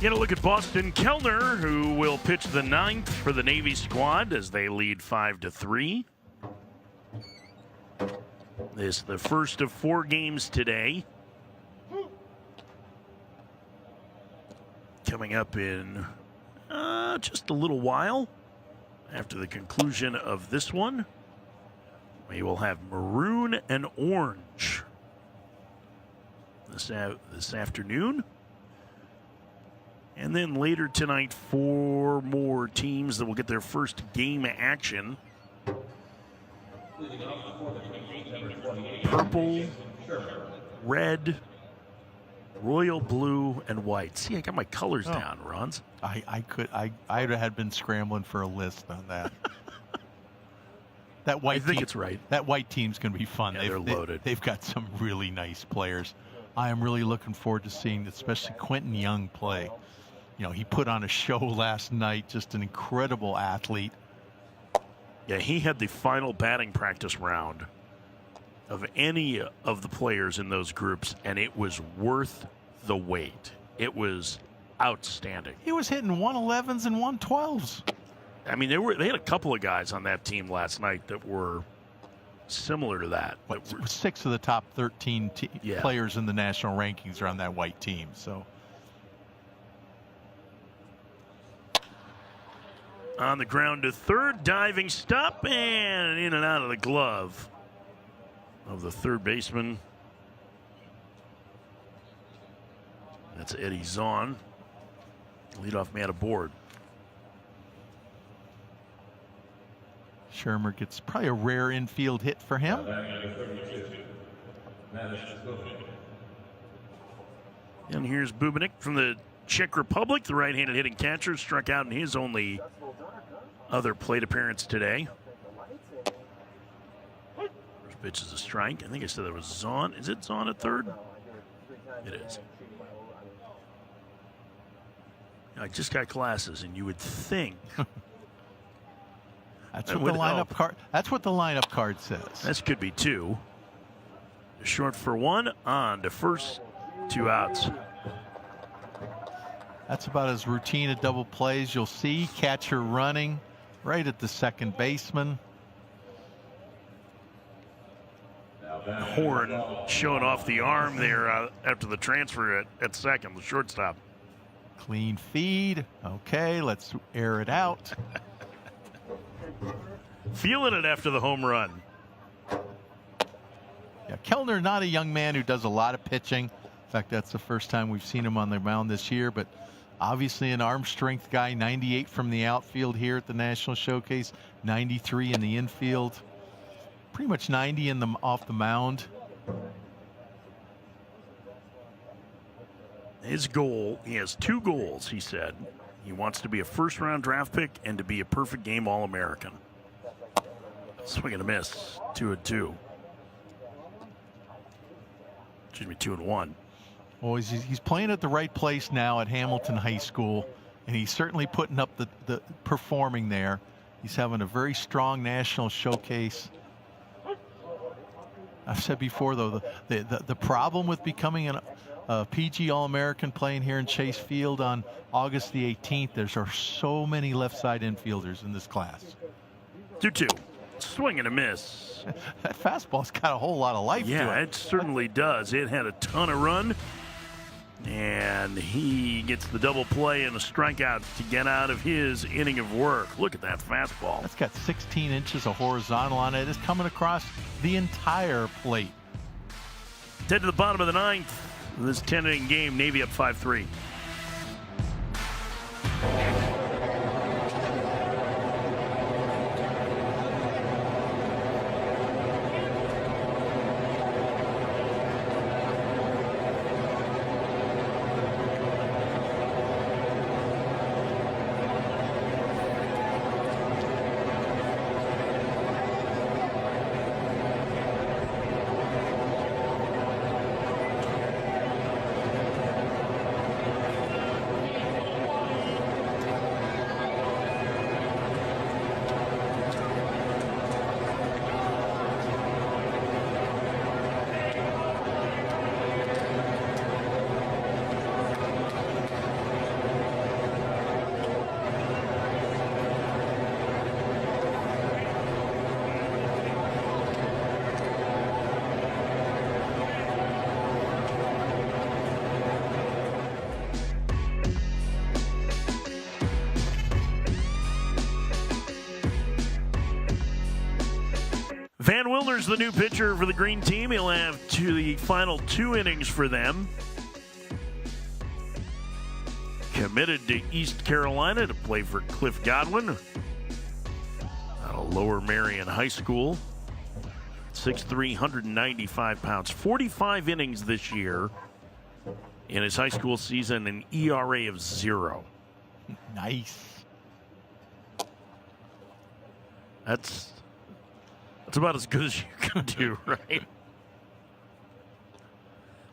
Get a look at Boston Kellner, who will pitch the 9th for the Navy squad as they lead 5-3. This is the first of 4 games today. Coming up in just a little while after the conclusion of this one, we will have maroon and orange this afternoon. And then later tonight, 4 more teams that will get their first game action. Purple, red, royal blue, and white. See, I got my colors down, Rons. I had been scrambling for a list on that. That white I think it's right. That white team's going to be fun. Yeah, they're loaded. They've got some really nice players. I am really looking forward to seeing, especially Quentin Young play. You know, he put on a show last night, just an incredible athlete. Yeah, he had the final batting practice round of any of the players in those groups, and it was worth the wait. It was outstanding. He was hitting 111s and 112s. I mean, they had a couple of guys on that team last night that were similar to that. 6 of the top 13 Yeah. players in the national rankings are on that white team. So. On the ground to third, diving stop, and in and out of the glove of the third baseman. That's Eddie Zahn, leadoff man aboard. Shermer gets probably a rare infield hit for him. And here's Bubenik from the Czech Republic, the right-handed hitting catcher, struck out in his only other plate appearance today. First pitch is a strike. I think I said that was Zahn. Is it Zahn at third? It is. I just got glasses, and you would think That's that what the would lineup help. card. That's what the lineup card says. this could be 2. Short for 1, on to first, 2 outs. That's about as routine a double play as you'll see. Catcher running right at the second baseman. Horn showing off the arm there after the transfer at second, the shortstop. Clean feed. Okay, let's air it out. Feeling it after the home run. Yeah, Kellner, not a young man who does a lot of pitching. In fact, that's the first time we've seen him on the mound this year, but obviously an arm strength guy. 98 from the outfield here at the National Showcase, 93 in the infield, pretty much 90 in the off the mound. His goal, he has 2 goals, he said. He wants to be a first-round draft pick and to be a perfect game All-American. Swing and a miss, 2-2. Excuse me, 2-1. Well, he's playing at the right place now at Hamilton High School, and he's certainly putting up the performing there. He's having a very strong National Showcase. I've said before, though, the problem with becoming a PG All-American playing here in Chase Field on August the 18th, there are so many left-side infielders in this class. 2-2. Swing and a miss. That fastball's got a whole lot of life to Yeah, it. it certainly does. It had a ton of run. And he gets the double play and a strikeout to get out of his inning of work. Look at that fastball. That's got 16 inches of horizontal on it. It's coming across the entire plate. Head to the bottom of the 9th. This 10-inning game, Navy up 5-3. Van Wilder's the new pitcher for the green team. He'll have the final 2 innings for them. Committed to East Carolina to play for Cliff Godwin out of Lower Marion High School. 6'3", 195 pounds. 45 innings this year in his high school season, an ERA of 0. Nice. That's about as good as you can do, right?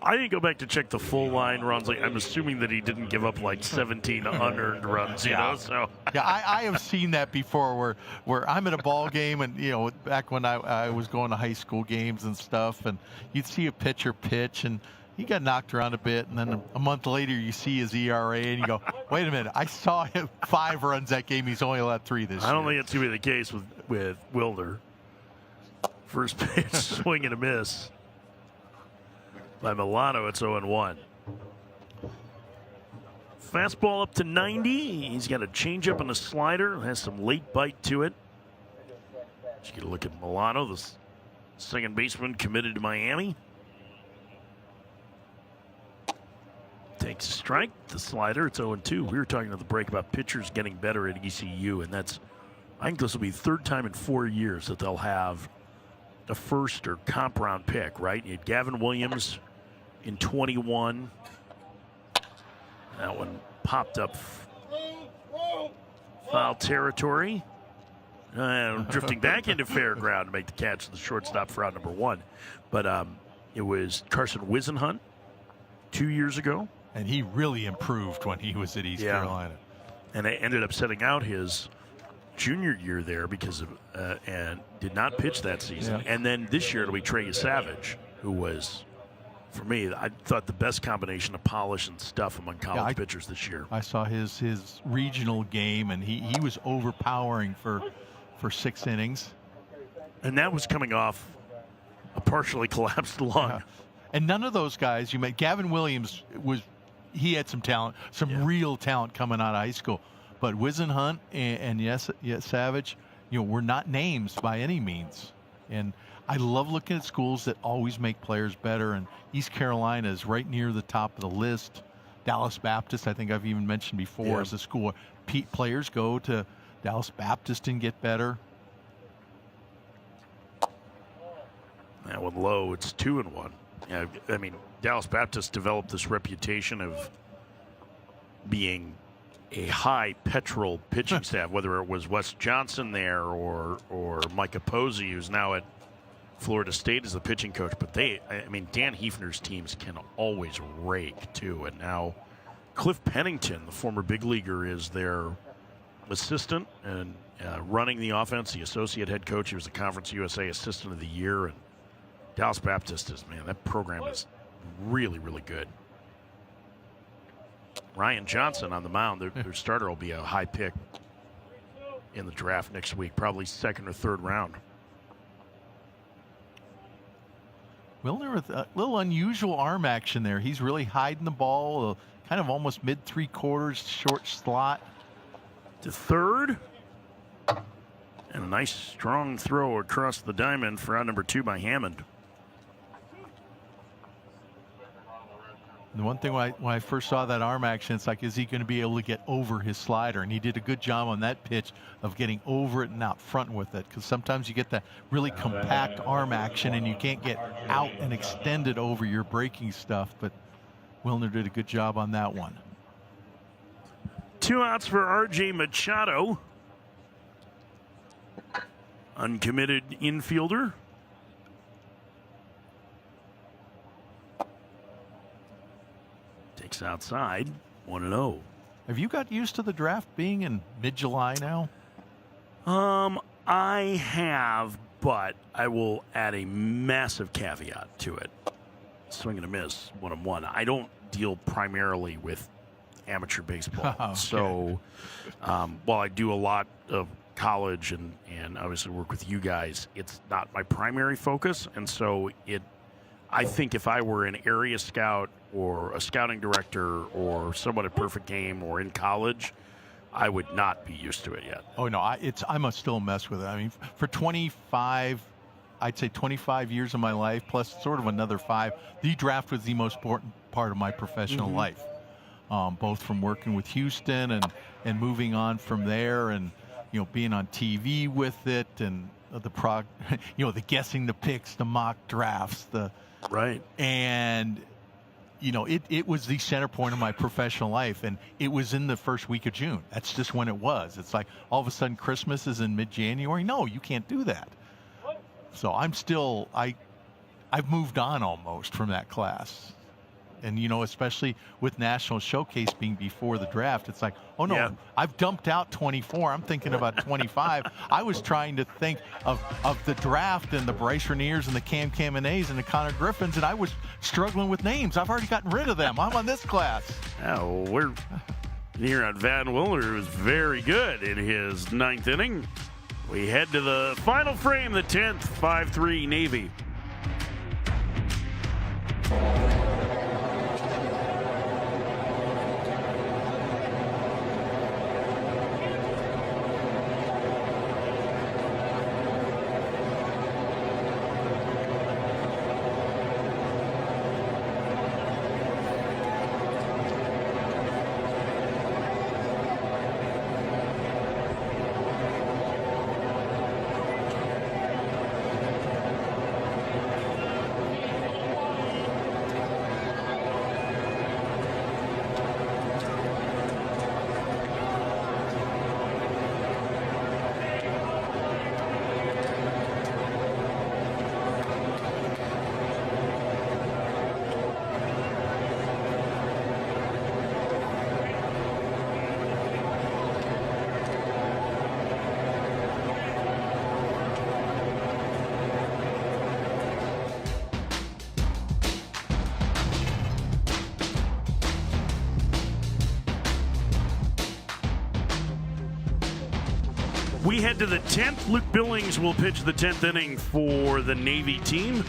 I didn't go back to check the full line runs. I'm assuming that he didn't give up like 17 unearned runs, you know. So yeah, I have seen that before, where I'm at a ball game, and back when I was going to high school games and stuff, and you'd see a pitcher pitch, and he got knocked around a bit, and then a month later you see his ERA, and you go, wait a minute, I saw him 5 runs that game. He's only allowed 3 this year. I don't think it's going to be the case with Wilder. First pitch, swing and a miss. By Milano, it's 0-1. Fastball up to 90. He's got a changeup and a slider. Has some late bite to it. Just get a look at Milano, the second baseman committed to Miami. Takes a strike, the slider. It's 0-2. We were talking at the break about pitchers getting better at ECU, and I think this will be the 3rd time in 4 years that they'll have a first or comp round pick, right? You had Gavin Williams in 21. That one popped up foul territory. Drifting back into fair ground to make the catch to the shortstop for out number 1. But it was Carson Wisenhunt 2 years ago. And he really improved when he was at East Carolina. And they ended up setting out his junior year there because of and did not pitch that season. Yeah. And then this year it'll be Trey Savage, who was, for me, I thought the best combination of polish and stuff among college pitchers this year. I saw his regional game, and he was overpowering for 6 innings. And that was coming off a partially collapsed lung. Yeah. And none of those guys you met. Gavin Williams he had some talent, real talent coming out of high school. But Wisenhunt and Savage, were not names by any means. And I love looking at schools that always make players better. And East Carolina is right near the top of the list. Dallas Baptist, I think I've even mentioned before, is a school where players go to Dallas Baptist and get better. That one low. It's 2-1. Yeah, I mean, Dallas Baptist developed this reputation of being a high petrol pitching staff, whether it was Wes Johnson there or Micah Posey, who's now at Florida State as the pitching coach. But Dan Hefner's teams can always rake too. And now Cliff Pennington, the former big leaguer, is their assistant and running the offense, the associate head coach. He was the Conference USA Assistant of the Year. And Dallas Baptist that program is really, really good. Ryan Johnson on the mound. Their starter will be a high pick in the draft next week, probably 2nd or 3rd round. Wilner with a little unusual arm action there. He's really hiding the ball, kind of almost mid 3/4, short slot. To third. And a nice strong throw across the diamond for out number 2 by Hammond. The one thing when I first saw that arm action, it's like, is he going to be able to get over his slider? And he did a good job on that pitch of getting over it and out front with it. Because sometimes you get that really compact arm action and you can't get out and extend it over your breaking stuff. But Wilner did a good job on that one. 2 outs for R.J. Machado. Uncommitted infielder. Takes outside, 1-0. Have you got used to the draft being in mid-July now? I have, but I will add a massive caveat to it. Swing and a miss, 1-1. I don't deal primarily with amateur baseball. Okay. So while I do a lot of college and obviously work with you guys, it's not my primary focus. And so I think if I were an area scout or a scouting director or someone at Perfect Game or in college, I would not be used to it yet. Oh, no, I'm still a mess with it. I mean, for 25 I'd say 25 years of my life, plus sort of another 5. The draft was the most important part of my professional life, both from working with Houston and moving on from there, and being on TV with it, and the guessing the picks, the mock drafts, and it was the center point of my professional life, and it was in the first week of June. That's just when it was. It's like all of a sudden Christmas is in mid-January. No, you can't do that. So I've moved on almost from that class. And, especially with National Showcase being before the draft, it's like, oh, no, I've dumped out 24. I'm thinking about 25. I was trying to think of the draft and the Bryce Rainiers and the Cam Camonets and the Connor Griffins, and I was struggling with names. I've already gotten rid of them. I'm on this class. Oh, we're here on Van Willer, who was very good in his 9th inning. We head to the final frame, the 10th, 5-3 Navy. We head to the 10th. Luke Billings will pitch the 10th inning for the Navy team.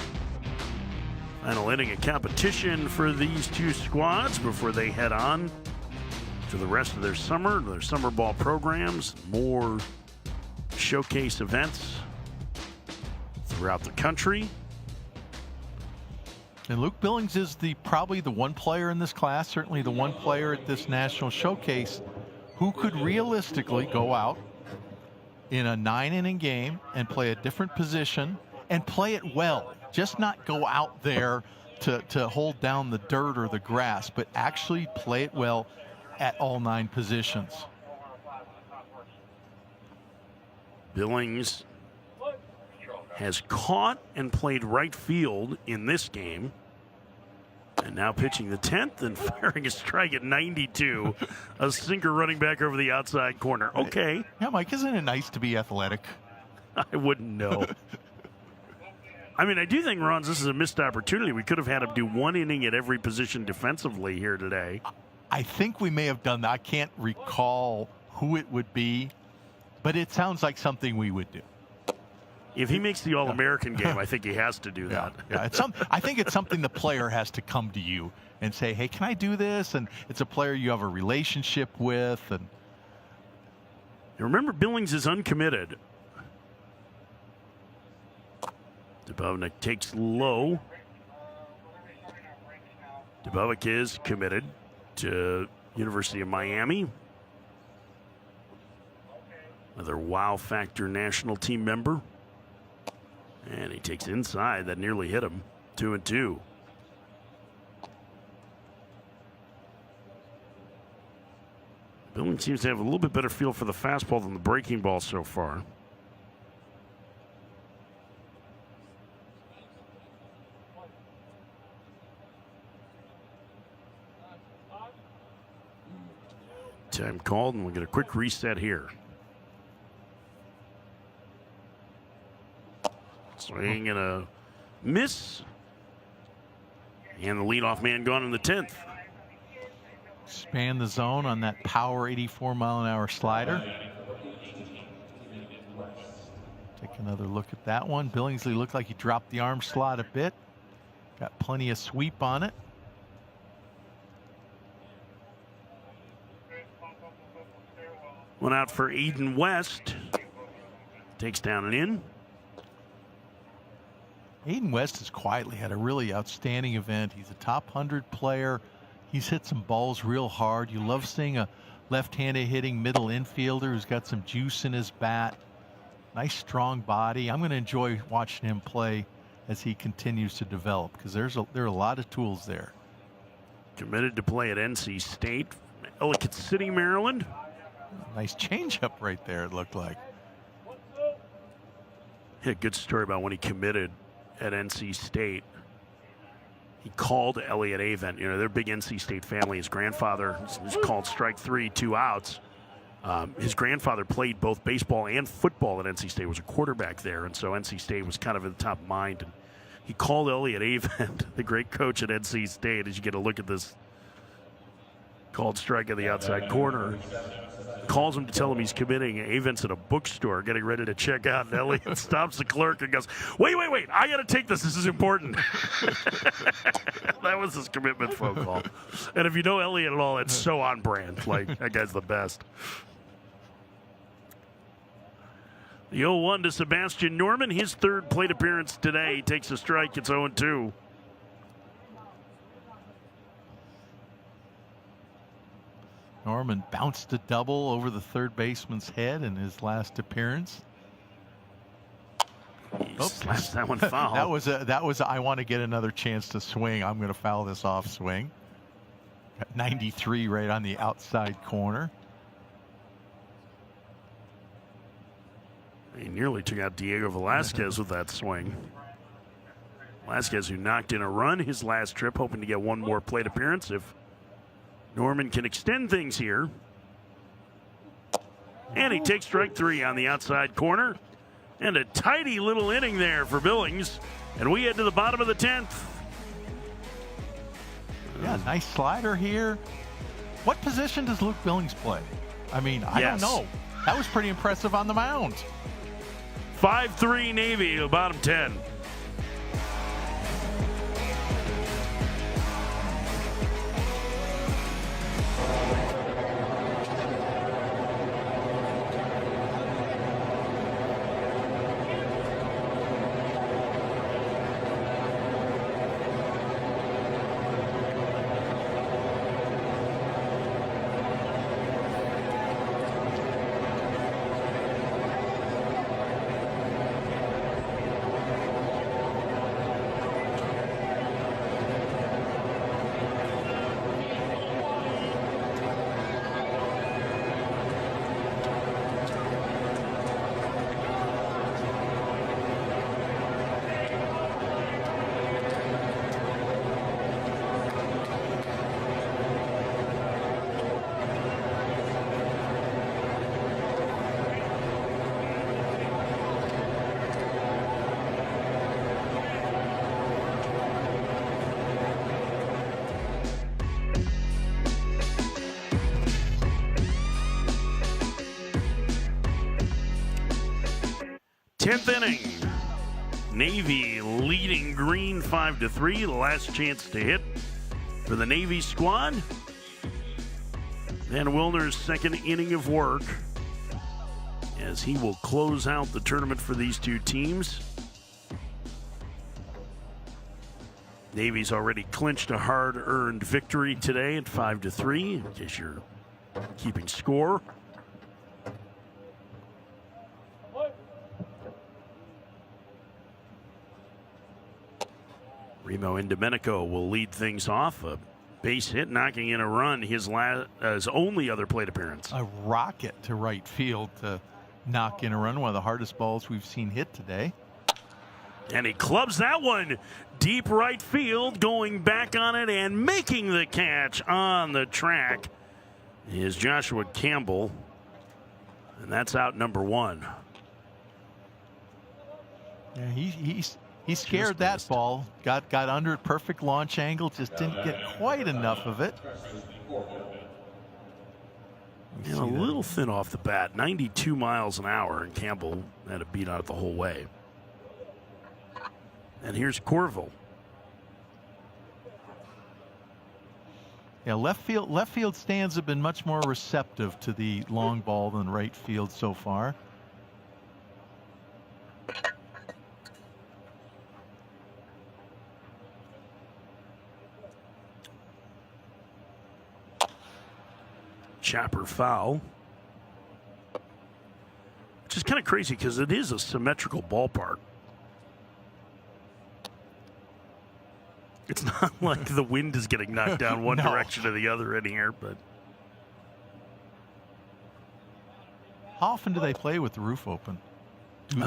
Final inning of competition for these two squads before they head on to the rest of their summer ball programs, more showcase events throughout the country. And Luke Billings is probably the one player in this class, certainly the one player at this National Showcase, who could realistically go out in a 9-inning game and play a different position and play it well. Just not go out there to hold down the dirt or the grass, but actually play it well at all 9 positions. Billings has caught and played right field in this game. And now pitching the 10th and firing a strike at 92. A sinker running back over the outside corner. Okay. Yeah, Mike, isn't it nice to be athletic? I wouldn't know. I mean, I do think, Ron, this is a missed opportunity. We could have had him do 1 inning at every position defensively here today. I think we may have done that. I can't recall who it would be, but it sounds like something we would do. If he makes the All-American game, I think he has to do that. Yeah. I think it's something the player has to come to you and say, hey, can I do this? And it's a player you have a relationship with. And remember, Billings is uncommitted. Dubovnik takes low. Dubovnik is committed to University of Miami. Another wow factor national team member. And he takes inside. That nearly hit him. 2-2. Billings seems to have a little bit better feel for the fastball than the breaking ball so far. Time called, and we'll get a quick reset here. Swing and a miss. And the leadoff man gone in the 10th. Span the zone on that power 84-mile-an-hour slider. Take another look at that one. Billingsley looked like he dropped the arm slot a bit. Got plenty of sweep on it. One out for Aiden West. Takes down and in. Aiden West has quietly had a really outstanding event. He's a top 100 player. He's hit some balls real hard. You love seeing a left-handed hitting middle infielder who's got some juice in his bat. Nice strong body. I'm going to enjoy watching him play as he continues to develop, because there are a lot of tools there. Committed to play at NC State, Ellicott City, Maryland. Nice changeup right there, it looked like. Had a good story about when he committed at NC State. He called Elliott Avent. You know, they're a big NC State family. His grandfather was called strike 3, 2 outs. His grandfather played both baseball and football at NC State, was a quarterback there, and so NC State was kind of at the top of mind. And he called Elliott Avent, the great coach at NC State, as you get a look at this called strike at the outside corner. Calls him to tell him he's committing. Avent's at a bookstore getting ready to check out, and Elliott stops the clerk and goes, wait, I got to take this. This is important. That was his commitment phone call. And if you know Elliott at all, it's so on brand. Like, that guy's the best. The 0-1 to Sebastian Norman. His third plate appearance today. He takes a strike. It's 0-2. Norman bounced a double over the third baseman's head in his last appearance. Slaps that one foul. that was I want to get another chance to swing. I'm going to foul this off swing. Got 93 right on the outside corner. He nearly took out Diego Velasquez with that swing. Velasquez, who knocked in a run his last trip, hoping to get one more plate appearance if Norman can extend things here. And he takes strike 3 on the outside corner. And a tidy little inning there for Billings. And we head to the bottom of the 10th. Yeah, nice slider here. What position does Luke Billings play? I mean, I don't know. That was pretty impressive on the mound. 5-3 Navy, the bottom 10. Tenth inning. Navy leading Green 5-3. The last chance to hit for the Navy squad. Van Wilner's second inning of work as he will close out the tournament for these two teams. Navy's already clinched a hard-earned victory today at 5-3, in case you're keeping score. Remo Indomenico will lead things off. A base hit, knocking in a run, his only other plate appearance. A rocket to right field to knock in a run, one of the hardest balls we've seen hit today. And he clubs that one deep right field, going back on it and making the catch on the track is Joshua Campbell. And that's out number 1. Yeah, he scared that ball. Got under it, perfect launch angle, just didn't get quite enough of it. And a little thin off the bat, 92 miles an hour, and Campbell had a beat on it the whole way. And here's Corville. Yeah, left field stands have been much more receptive to the long ball than right field so far. Chapper foul. Which is kind of crazy because it is a symmetrical ballpark. It's not like the wind is getting knocked down one direction or the other in here, but. How often do they play with the roof open? Do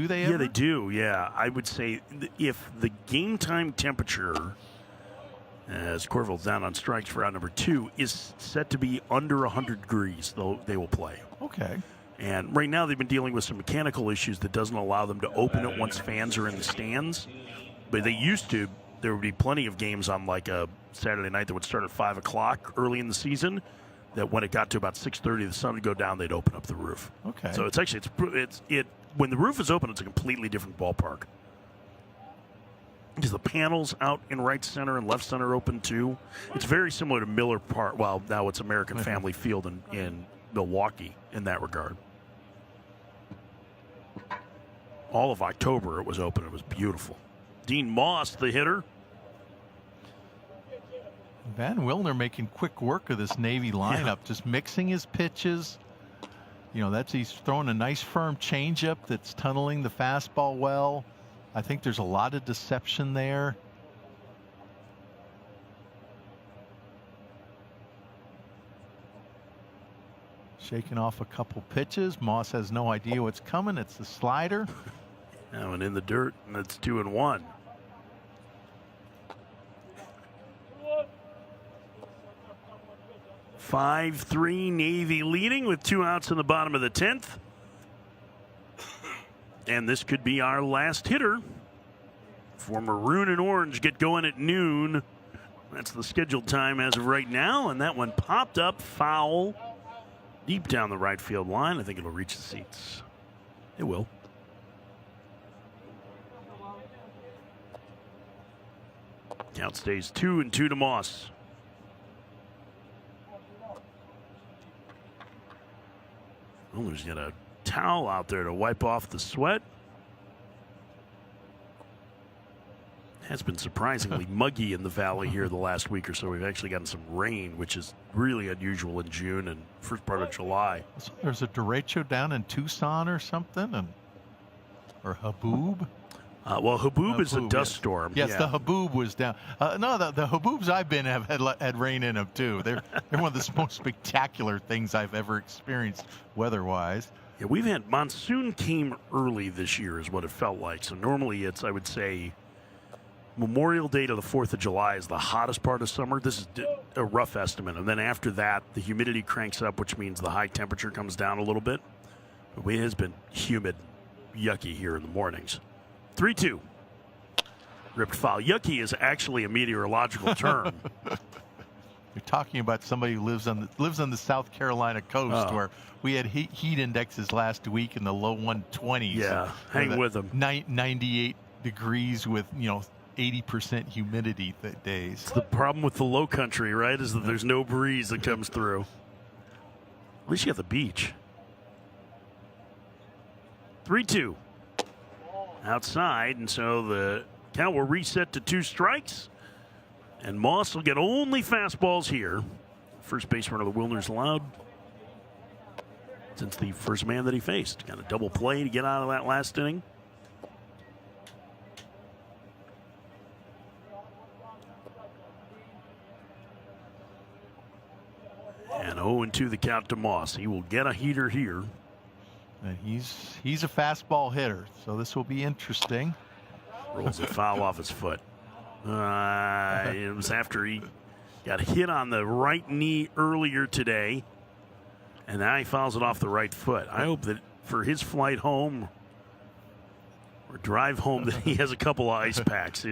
they ever? Yeah, they do, yeah. I would say if the game time temperature, as Corville's down on strikes for out number 2, is set to be under 100 degrees, they will play. Okay. And right now they've been dealing with some mechanical issues that doesn't allow them to open it once fans are in the stands. But they used to. There would be plenty of games on like a Saturday night that would start at 5 o'clock early in the season, that when it got to about 6:30, the sun would go down, they'd open up the roof. Okay. So it's actually, when the roof is open, it's a completely different ballpark. Because the panels out in right center and left center open too. It's very similar to Miller Park. Well, now it's American Family Field in Milwaukee in that regard. All of October it was open. It was beautiful. Dean Moss, the hitter. Van Wilner making quick work of this Navy lineup, just mixing his pitches. You know, he's throwing a nice firm changeup that's tunneling the fastball well. I think there's a lot of deception there. Shaking off a couple pitches. Moss has no idea what's coming. It's the slider. That one in the dirt, and it's 2-1. (5-3) Navy leading with 2 outs in the bottom of the 10th. And this could be our last hitter. For Maroon and Orange get going at noon. That's the scheduled time as of right now. And that one popped up foul deep down the right field line. I think it'll reach the seats. It will. Count stays 2-2 to Moss. Miller's got a towel out there to wipe off the sweat. It has been surprisingly muggy in the valley here the last week or so. We've actually gotten some rain, which is really unusual in June and first part of July. There's a derecho down in Tucson or something, or Haboob. Well, Haboob is a dust storm. Yes, yeah. the Haboob was down. No, the Haboobs I've been have had rain in them too. They're one of the most spectacular things I've ever experienced weather-wise. Yeah, we've had monsoon came early this year is what it felt like. So normally it's, I would say, Memorial Day to the 4th of July is the hottest part of summer. This is a rough estimate. And then after that, the humidity cranks up, which means the high temperature comes down a little bit. But it has been humid, yucky here in the mornings. 3-2. Ripped foul. Yucky is actually a meteorological term. You're talking about somebody who lives on the South Carolina coast, where we had heat indexes last week in the low 120s. Yeah, hang with them. 98 degrees with 80% humidity days. It's the problem with the low country, right? Is that there's no breeze that comes through. At least you have the beach. 3-2. Outside, and so the count will reset to 2 strikes. And Moss will get only fastballs here. First base runner of the Wilners allowed since the first man that he faced. Got a double play to get out of that last inning. And 0-2 the count to Moss. He will get a heater here. And he's a fastball hitter, so this will be interesting. Rolls a foul off his foot. It was after he got hit on the right knee earlier today, and now he fouls it off the right foot. I hope that for his flight home or drive home that he has a couple of ice packs.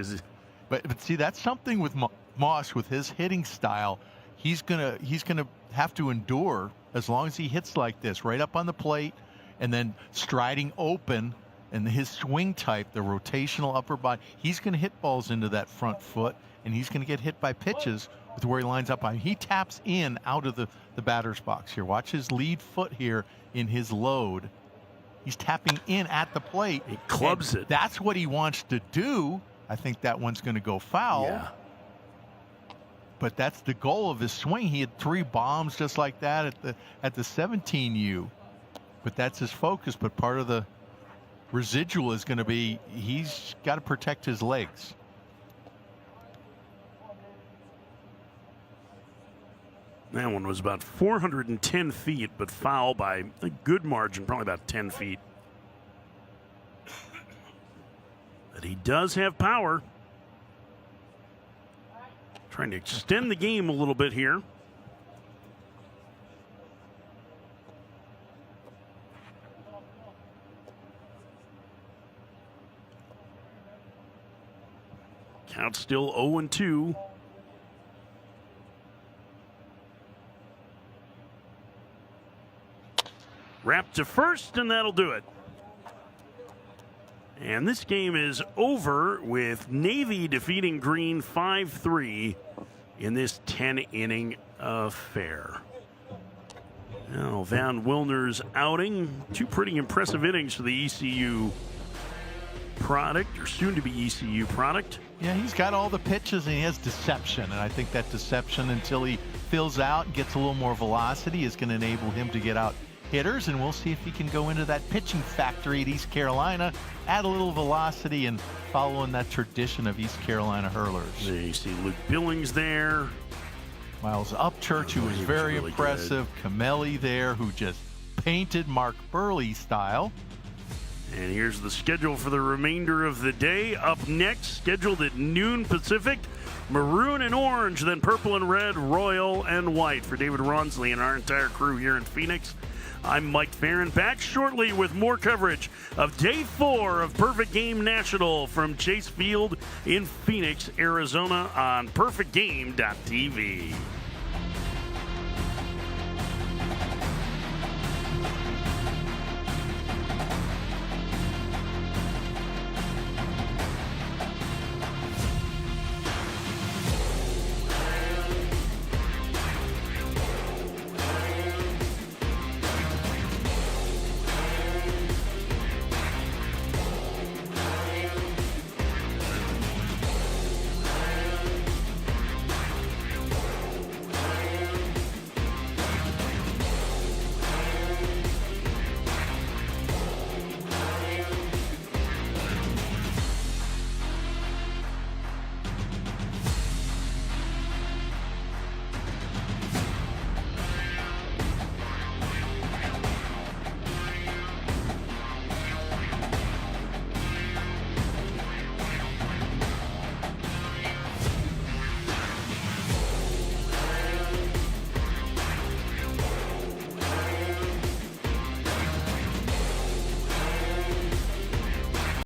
But see, that's something with Moss, with his hitting style. He's gonna have to endure as long as he hits like this, right up on the plate, and then striding open, and his swing type, the rotational upper body, he's going to hit balls into that front foot, and he's going to get hit by pitches with where he lines up on. He taps in out of the batter's box here. Watch his lead foot here in his load. He's tapping in at the plate. He clubs it. That's what he wants to do. I think that one's going to go foul. Yeah. but that's the goal of his swing. He had 3 bombs just like that at the 17U. But that's his focus. But part of the residual is going to be he's got to protect his legs. That one was about 410 feet, but foul by a good margin, probably about 10 feet. But he does have power. Trying to extend the game a little bit here. Count still 0-2. Wrapped to first, and that'll do it. And this game is over with Navy defeating Green 5-3 in this 10-inning affair. Now, Van Wilner's outing. 2 pretty impressive innings for the ECU product, or soon-to-be ECU product. Yeah, he's got all the pitches, and he has deception. And I think that deception, until he fills out and gets a little more velocity, is going to enable him to get out hitters, and we'll see if he can go into that pitching factory at East Carolina, add a little velocity, and follow in that tradition of East Carolina hurlers. There you see Luke Billings there. Miles Upchurch, who was very really impressive. Camelli there, who just painted Mark Burley style. And here's the schedule for the remainder of the day. Up next, scheduled at noon Pacific, maroon and orange, then purple and red, royal and white. For David Ronsley and our entire crew here in Phoenix, I'm Mike Farron, back shortly with more coverage of Day 4 of Perfect Game National from Chase Field in Phoenix, Arizona on PerfectGame.tv.